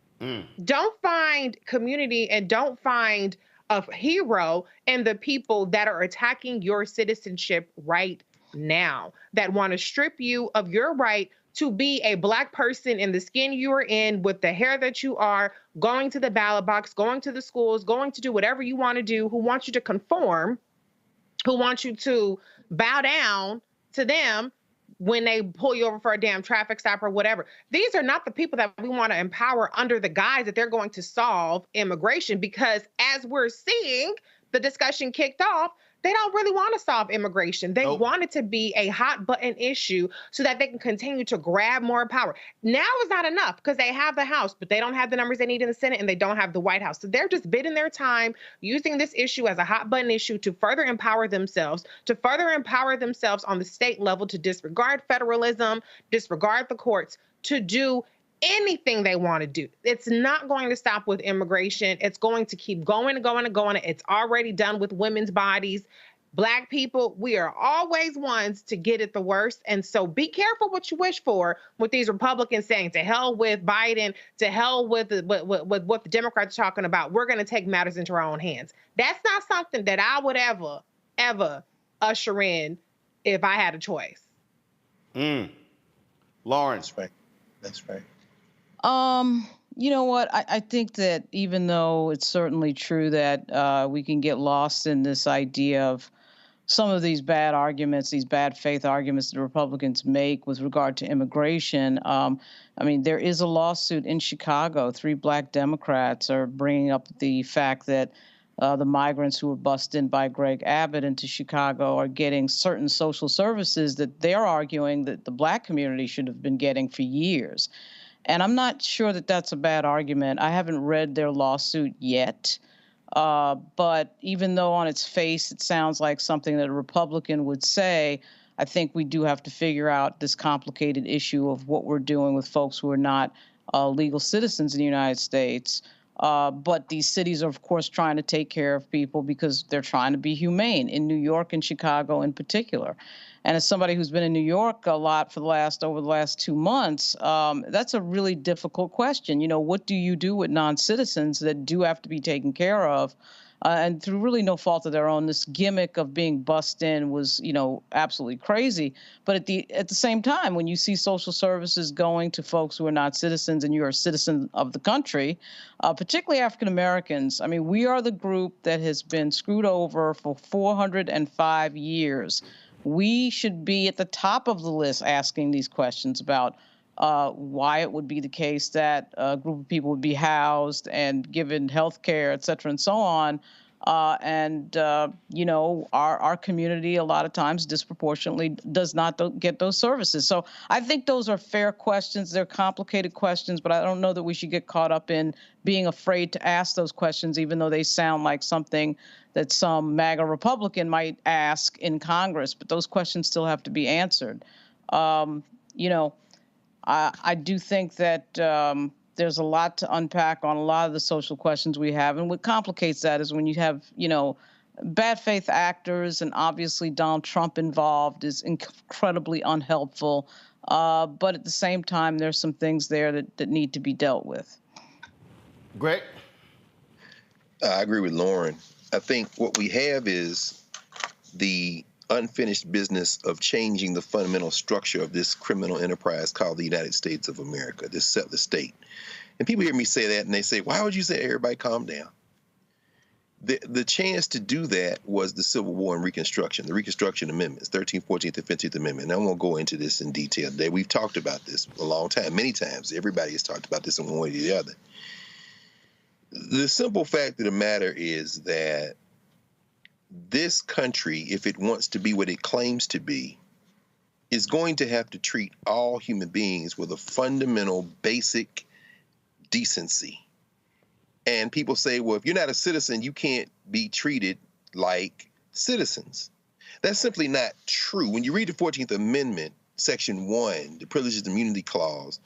Don't find community and don't find a hero in the people that are attacking your citizenship right now, that want to strip you of your right to be a Black person in the skin you are in, with the hair that you are, going to the ballot box, going to the schools, going to do whatever you want to do, who want you to conform, who want you to bow down to them when they pull you over for a damn traffic stop or whatever. These are not the people that we want to empower under the guise that they're going to solve immigration, because as we're seeing the discussion kicked off, they don't really want to solve immigration. They want it to be a hot button issue so that they can continue to grab more power. Now is not enough because they have the House, but they don't have the numbers they need in the Senate and they don't have the White House. So they're just bidding their time using this issue as a hot button issue to further empower themselves, on the state level, to disregard federalism, disregard the courts, to do anything they want to do. It's not going to stop with immigration. It's going to keep going and going and going. It's already done with women's bodies. Black people, we are always ones to get it the worst. And so be careful what you wish for with these Republicans saying to hell with Biden, to hell with what the Democrats are talking about. We're going to take matters into our own hands. That's not something that I would ever usher in if I had a choice. Lawrence. That's right. You know what? I think that even though it's certainly true that we can get lost in this idea of some of these bad arguments, these bad faith arguments that Republicans make with regard to immigration, I mean, there is a lawsuit in Chicago. 3 Black Democrats are bringing up the fact that the migrants who were bussed in by Greg Abbott into Chicago are getting certain social services that they're arguing that the Black community should have been getting for years. And I'm not sure that that's a bad argument. I haven't read their lawsuit yet. But even though on its face it sounds like something that a Republican would say, I think we do have to figure out this complicated issue of what we're doing with folks who are not legal citizens in the United States. But these cities are, of course, trying to take care of people because they're trying to be humane, in New York and Chicago in particular. And as somebody who's been in New York a lot over the last 2 months, that's a really difficult question. You know, what do you do with non-citizens that do have to be taken care of? And through really no fault of their own, this gimmick of being bussed in was, you know, absolutely crazy. But at the same time, when you see social services going to folks who are not citizens and you're a citizen of the country, particularly African Americans, I mean, we are the group that has been screwed over for 405 years. We should be at the top of the list asking these questions about why it would be the case that a group of people would be housed and given health care, et cetera, and so on. You know, our community a lot of times disproportionately does not get those services. So I think those are fair questions. They're complicated questions, but I don't know that we should get caught up in being afraid to ask those questions, even though they sound like something that some MAGA Republican might ask in Congress. But those questions still have to be answered. You know, I do think that there's a lot to unpack on a lot of the social questions we have. And what complicates that is when you have, you know, bad faith actors, and obviously Donald Trump involved is incredibly unhelpful. But at the same time, there's some things there that need to be dealt with. Greg? I agree with Lauren. I think what we have is the unfinished business of changing the fundamental structure of this criminal enterprise called the United States of America, this settler state. And people hear me say that and they say, why would you say everybody calm down? The chance to do that was the Civil War and Reconstruction, the Reconstruction Amendments, 13th, 14th, and 15th Amendment. And I won't go into this in detail today. We've talked about this a long time, many times. Everybody has talked about this in one way or the other. The simple fact of the matter is that this country, if it wants to be what it claims to be, is going to have to treat all human beings with a fundamental, basic decency. And people say, well, if you're not a citizen, you can't be treated like citizens. That's simply not true. When you read the 14th Amendment, Section 1, the Privileges and Immunity Clause,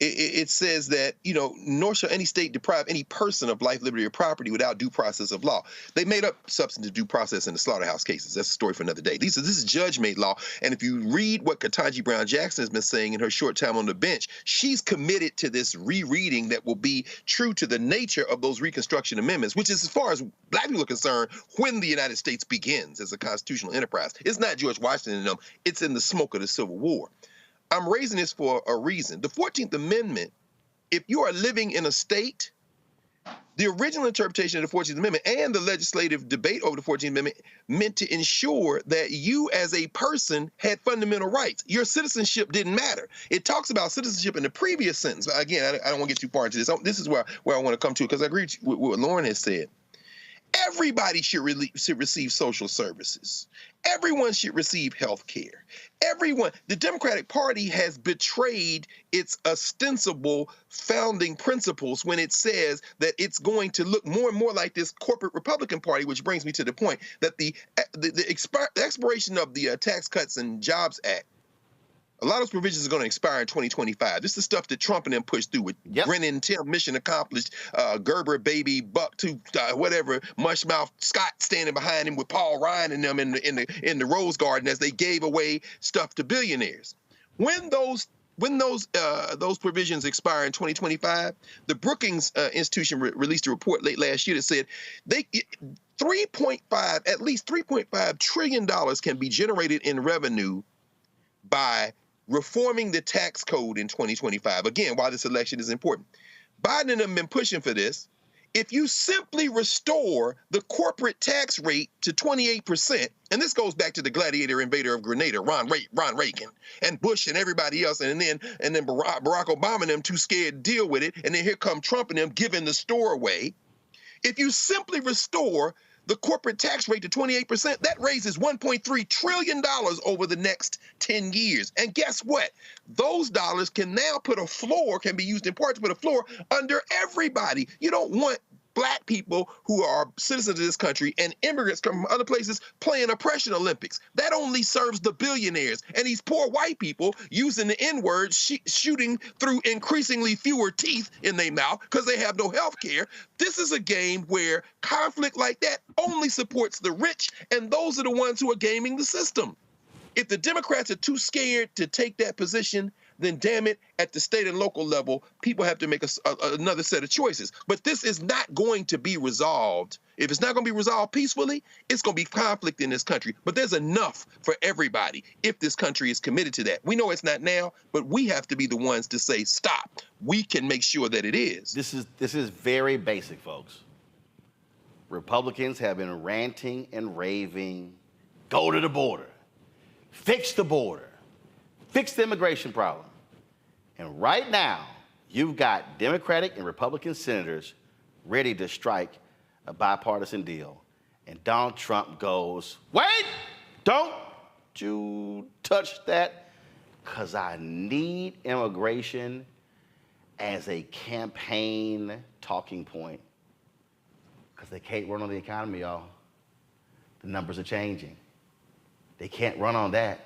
it says that, nor shall any state deprive any person of life, liberty, or property without due process of law. They made up substantive due process in the slaughterhouse cases. That's a story for another day. This is judge-made law. And if you read what Ketanji Brown Jackson has been saying in her short time on the bench, she's committed to this rereading that will be true to the nature of those Reconstruction Amendments, which is, as far as Black people are concerned, when the United States begins as a constitutional enterprise. It's not George Washington and them. It's in the smoke of the Civil War. I'm raising this for a reason. The 14th Amendment, if you are living in a state, the original interpretation of the 14th Amendment and the legislative debate over the 14th Amendment meant to ensure that you as a person had fundamental rights. Your citizenship didn't matter. It talks about citizenship in the previous sentence. Again, I don't want to get too far into this. This is where I want to come to, because I agree with what Lauren has said. Everybody should receive social services. Everyone should receive health care. Everyone. The Democratic Party has betrayed its ostensible founding principles when it says that it's going to look more and more like this corporate Republican Party, which brings me to the point that the expiration of the Tax Cuts and Jobs Act, a lot of those provisions are going to expire in 2025. This is the stuff that Trump and them pushed through with Brennan, Tim, mission accomplished, Gerber, baby, Bucktooth, whatever, Mushmouth, Scott standing behind him with Paul Ryan and them in the Rose Garden as they gave away stuff to billionaires. When those provisions expire in 2025, the Brookings Institution released a report late last year that said at least $3.5 trillion can be generated in revenue by reforming the tax code in 2025. Again, why this election is important. Biden and them have been pushing for this. If you simply restore the corporate tax rate to 28%, and this goes back to the gladiator invader of Grenada, Ron Reagan, and Bush and everybody else, and then Barack Obama and them too scared to deal with it, and then here come Trump and them giving the store away. If you simply restore the corporate tax rate to 28%, that raises $1.3 trillion over the next 10 years. And guess what? Those dollars can now can be used in part to put a floor under everybody. You don't want Black people who are citizens of this country and immigrants from other places playing oppression Olympics. That only serves the billionaires. And these poor white people using the N-word, shooting through increasingly fewer teeth in their mouth because they have no health care. This is a game where conflict like that only supports the rich, and those are the ones who are gaming the system. If the Democrats are too scared to take that position, then damn it, at the state and local level, people have to make another set of choices. But this is not going to be resolved. If it's not going to be resolved peacefully, it's going to be conflict in this country. But there's enough for everybody if this country is committed to that. We know it's not now, but we have to be the ones to say, stop. We can make sure that it is. This is very basic, folks. Republicans have been ranting and raving, go to the border, fix the border, fix the immigration problem. And right now, you've got Democratic and Republican senators ready to strike a bipartisan deal. And Donald Trump goes, wait, don't you touch that, because I need immigration as a campaign talking point. Because they can't run on the economy, y'all. The numbers are changing. They can't run on that.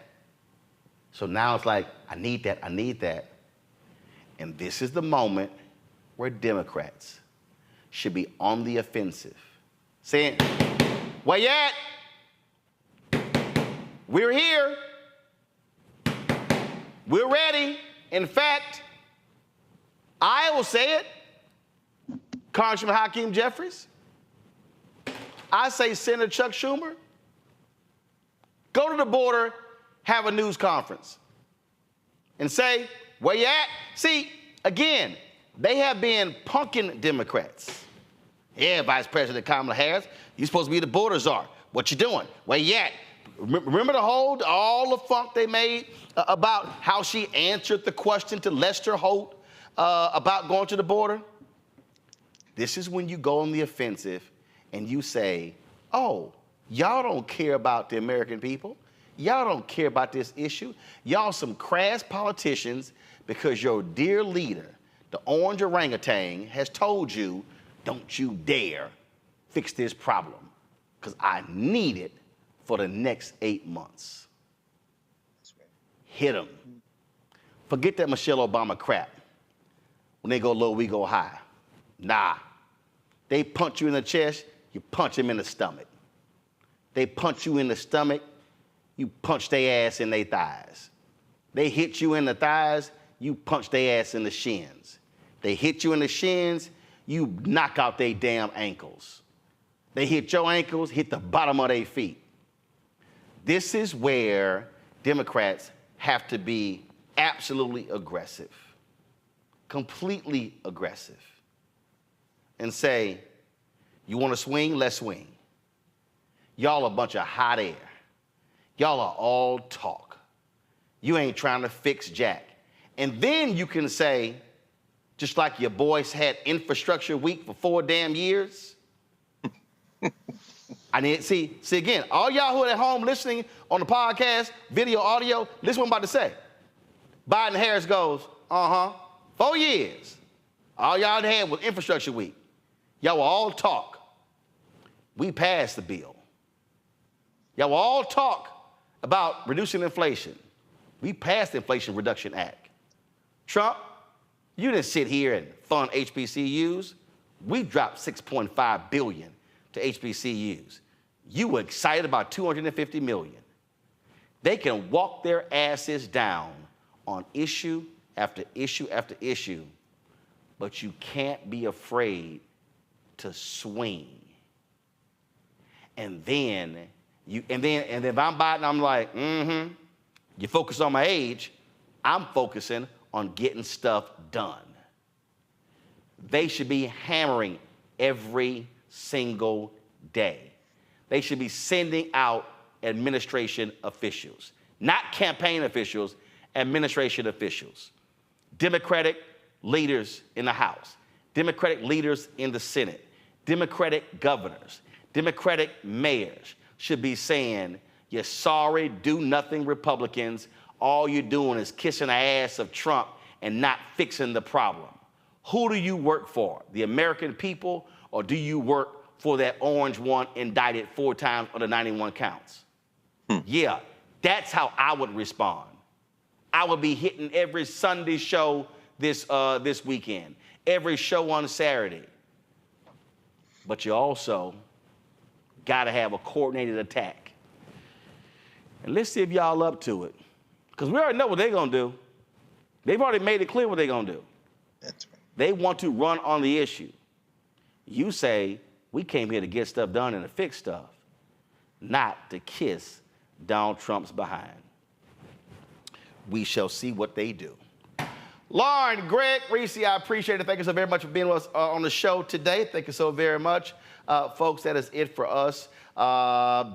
So now it's like, I need that, I need that. And this is the moment where Democrats should be on the offensive, saying, where you at? We're here. We're ready. In fact, I will say it, Congressman Hakeem Jeffries, I say Senator Chuck Schumer, Go to the border, have a news conference, and say, where you at? See, again, they have been punking Democrats. Yeah, Vice President Kamala Harris, you're supposed to be the border czar. What you doing? Where you at? Remember all the funk they made about how she answered the question to Lester Holt about going to the border? This is when you go on the offensive and you say, oh, y'all don't care about the American people. Y'all don't care about this issue. Y'all some crass politicians because your dear leader, the orange orangutan, has told you, don't you dare fix this problem because I need it for the next 8 months. Hit them. Forget that Michelle Obama crap. When they go low, we go high. Nah. They punch you in the chest, you punch them in the stomach. They punch you in the stomach, you punch their ass in their thighs. They hit you in the thighs, you punch their ass in the shins. They hit you in the shins, you knock out their damn ankles. They hit your ankles, hit the bottom of their feet. This is where Democrats have to be absolutely aggressive, completely aggressive, and say, you want to swing? Let's swing. Y'all a bunch of hot air. Y'all are all talk. You ain't trying to fix jack. And then you can say, just like your boys had infrastructure week for 4 damn years. I need see again, all y'all who are at home listening on the podcast, video, audio, listen what I'm about to say. Biden Harris goes, 4 years. All y'all had was infrastructure week. Y'all were all talk. We passed the bill. Y'all were all talk about reducing inflation. We passed the Inflation Reduction Act. Trump, you didn't sit here and fund HBCUs. We dropped $6.5 billion to HBCUs. You were excited about $250 million. They can walk their asses down on issue after issue after issue, but you can't be afraid to swing. And then if I'm Biden, I'm like, you focus on my age, I'm focusing on getting stuff done. They should be hammering every single day. They should be sending out administration officials, not campaign officials, administration officials. Democratic leaders in the House, Democratic leaders in the Senate, Democratic governors, Democratic mayors should be saying, you sorry, do-nothing Republicans, all you're doing is kissing the ass of Trump and not fixing the problem. Who do you work for, the American people, or do you work for that orange one indicted 4 times on the 91 counts? Yeah, that's how I would respond. I would be hitting every Sunday show this weekend, every show on Saturday. But you also got to have a coordinated attack. And let's see if y'all up to it. Because we already know what they're going to do. They've already made it clear what they're going to do. That's right. They want to run on the issue. You say, we came here to get stuff done and to fix stuff, not to kiss Donald Trump's behind. We shall see what they do. Lauren, Greg, Reese, I appreciate it. Thank you so very much for being with us on the show today. Thank you so very much. Folks, that is it for us.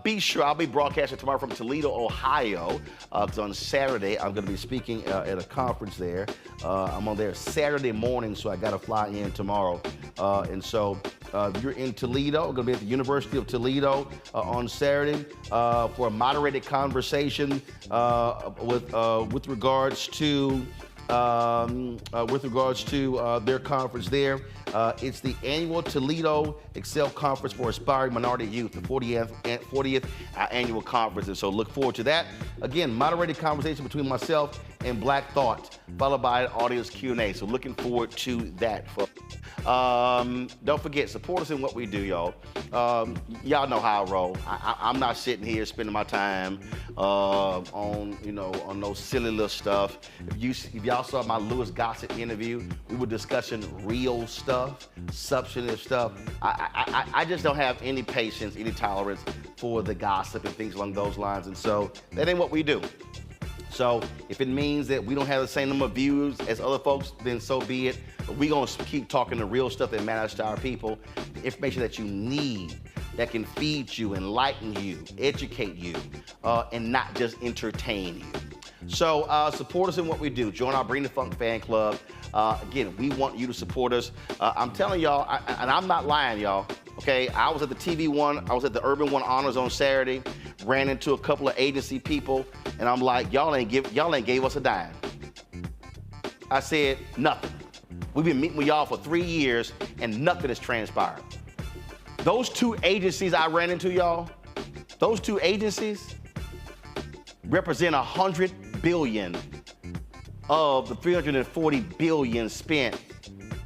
Be sure, I'll be broadcasting tomorrow from Toledo, Ohio, because on Saturday, I'm going to be speaking at a conference there. I'm on there Saturday morning, so I got to fly in tomorrow. And so if you're in Toledo, I'm going to be at the University of Toledo on Saturday for a moderated conversation with regards to their conference there. It's the annual Toledo Excel Conference for Aspiring Minority Youth, the 40th annual conference. And so look forward to that. Again, moderated conversation between myself and Black Thought, followed by an audience Q&A. So looking forward to that, folks. Don't forget, support us in what we do, y'all. Y'all know how I roll. I'm not sitting here spending my time on no silly little stuff. If y'all saw my Louis Gossett interview, we were discussing real stuff, substantive stuff. I just don't have any patience, any tolerance for the gossip and things along those lines. And so that ain't what we do. So if it means that we don't have the same number of views as other folks, then so be it. But we're going to keep talking the real stuff that matters to our people, the information that you need, that can feed you, enlighten you, educate you, and not just entertain you. So support us in what we do. Join our Bring the Funk fan club. Again, we want you to support us. I'm telling y'all, and I'm not lying, y'all. Okay, I was at the TV One, I was at the Urban One Honors on Saturday, ran into a couple of agency people, and I'm like, y'all ain't gave us a dime. I said, nothing. We've been meeting with y'all for 3 years, and nothing has transpired. Those two agencies I ran into, y'all, those two agencies represent $100 billion of the $340 billion spent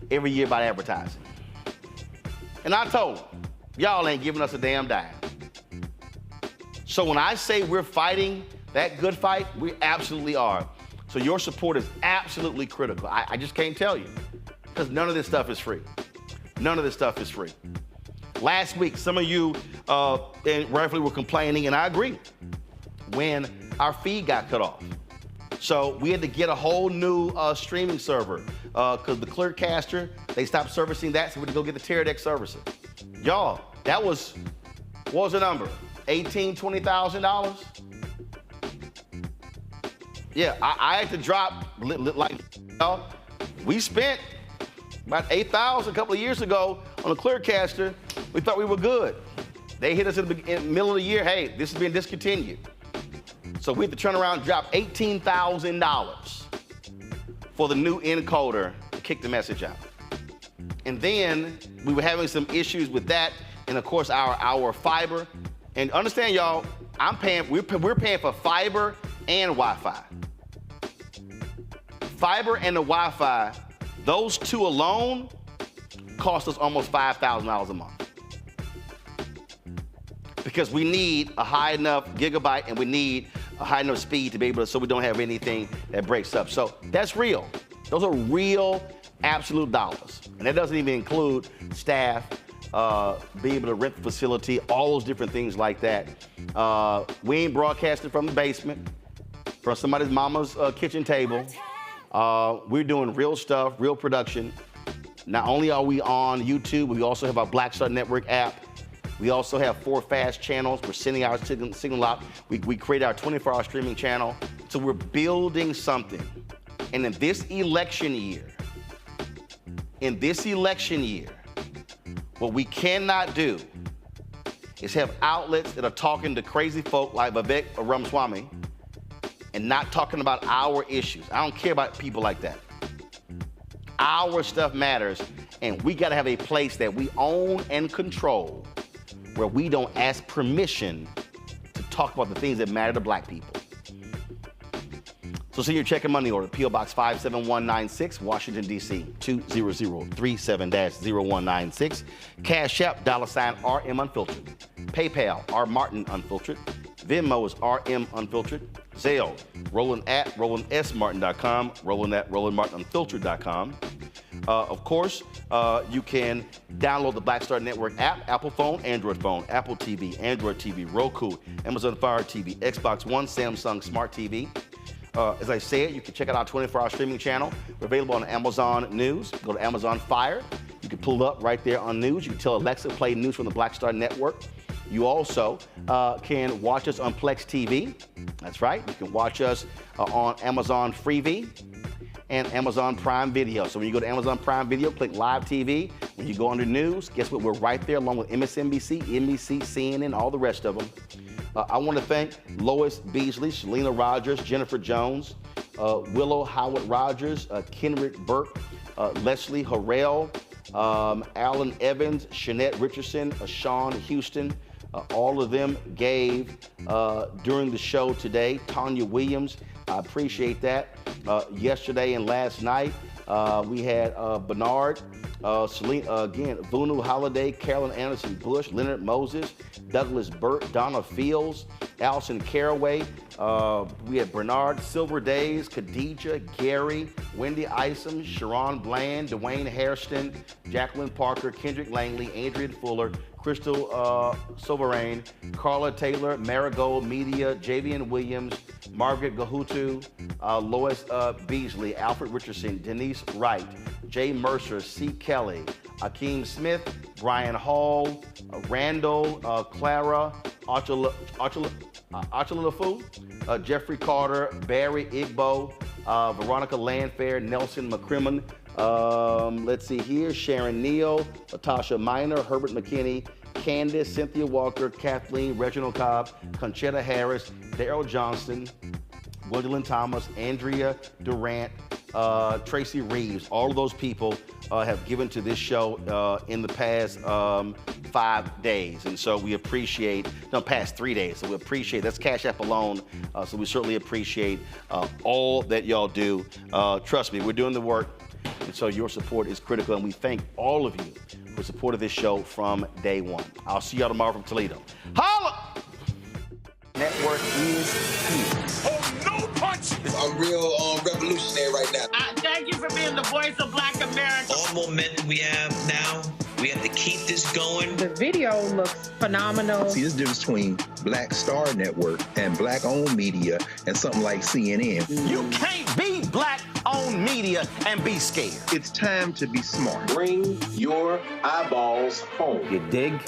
every year by advertising. And I told them, y'all ain't giving us a damn dime. So when I say we're fighting that good fight, we absolutely are. So your support is absolutely critical. I just can't tell you, because none of this stuff is free. None of this stuff is free. Last week, some of you rightfully were complaining, and I agree, when our feed got cut off. So we had to get a whole new streaming server because the Clearcaster, they stopped servicing that, so we had to go get the Teradek services. Y'all, that was, what was the number? $18,000, $20,000? Yeah, I had to drop, like, y'all, we spent about $8,000 a couple of years ago on a Clearcaster. We thought we were good. They hit us in the middle of the year, hey, this has been discontinued. So we had to turn around and drop $18,000 for the new encoder to kick the message out. And then we were having some issues with that, and of course our fiber. And understand, y'all, we're paying for fiber and Wi-Fi. Fiber and the Wi-Fi, those two alone cost us almost $5,000 a month. Because we need a high enough gigabyte and we need a high enough speed to be able to, so we don't have anything that breaks up. So that's real. Those are real, absolute dollars. And that doesn't even include staff, being able to rent the facility, all those different things like that. We ain't broadcasting from the basement, from somebody's mama's kitchen table. We're doing real stuff, real production. Not only are we on YouTube, we also have our Black Star Network app. We also have 4 fast channels. We're sending our signal out. We created our 24-hour streaming channel. So we're building something. And in this election year, what we cannot do is have outlets that are talking to crazy folk like Vivek Ramaswamy and not talking about our issues. I don't care about people like that. Our stuff matters, and we gotta have a place that we own and control where we don't ask permission to talk about the things that matter to black people. So send your check and money order, P.O. Box 57196, Washington, D.C. 20037-0196. Cash App, $RM Unfiltered. PayPal, R Martin Unfiltered. Venmo is RM Unfiltered. Zelle, Roland at RolandSMartin.com, Roland at RolandMartinUnfiltered.com. Of course, you can download the Black Star Network app, Apple phone, Android phone, Apple TV, Android TV, Roku, Amazon Fire TV, Xbox One, Samsung Smart TV. As I said, you can check out our 24-hour streaming channel. We're available on Amazon News. Go to Amazon Fire. You can pull it up right there on News. You can tell Alexa to play news from the Black Star Network. You also can watch us on Plex TV. That's right. You can watch us on Amazon Freevee and Amazon Prime Video. So when you go to Amazon Prime Video, click Live TV. When you go under News, guess what? We're right there along with MSNBC, NBC, CNN, all the rest of them. I want to thank Lois Beasley, Shalina Rogers, Jennifer Jones, Willow Howard Rogers, Kenrick Burke, Leslie Harrell, Alan Evans, Shanette Richardson, Sean Houston. All of them gave during the show today. Tanya Williams, I appreciate that. Yesterday and last night, we had Bernard Again, Vunu Holiday, Carolyn Anderson Bush, Leonard Moses, Douglas Burt, Donna Fields, Allison Caraway. We had Bernard Silver Days, Khadijah, Gary, Wendy Isom, Sharon Bland, Dwayne Hairston, Jacqueline Parker, Kendrick Langley, Adrian Fuller, Crystal Sovereign, Carla Taylor, Marigold Media, Javian Williams, Margaret Gahutu, Lois Beasley, Alfred Richardson, Denise Wright, Jay Mercer, C. Kelly, Akeem Smith, Brian Hall, Randall, Clara, Achalafu, Jeffrey Carter, Barry Igbo, Veronica Landfair, Nelson McCrimmon, let's see here, Sharon Neal, Latasha Minor, Herbert McKinney, Candace, Cynthia Walker, Kathleen, Reginald Cobb, Conchetta Harris, Daryl Johnston, Gwendolyn Thomas, Andrea Durant, Tracy Reeves. All of those people have given to this show in the past 5 days. And so we appreciate, no, past 3 days. So we appreciate, that's Cash App alone. So we certainly appreciate all that y'all do. Trust me, we're doing the work. And so your support is critical. And we thank all of you for supporting this show from day one. I'll see y'all tomorrow from Toledo. Holla! Network is here. Oh, no punches! I'm real revolutionary right now. Thank you for being the voice of Black America. All momentum we have now, we have to keep this going. The video looks phenomenal. See, there's a difference between Black Star Network and Black-owned media and something like CNN. You can't be Black-owned media and be scared. It's time to be smart. Bring your eyeballs home. You dig?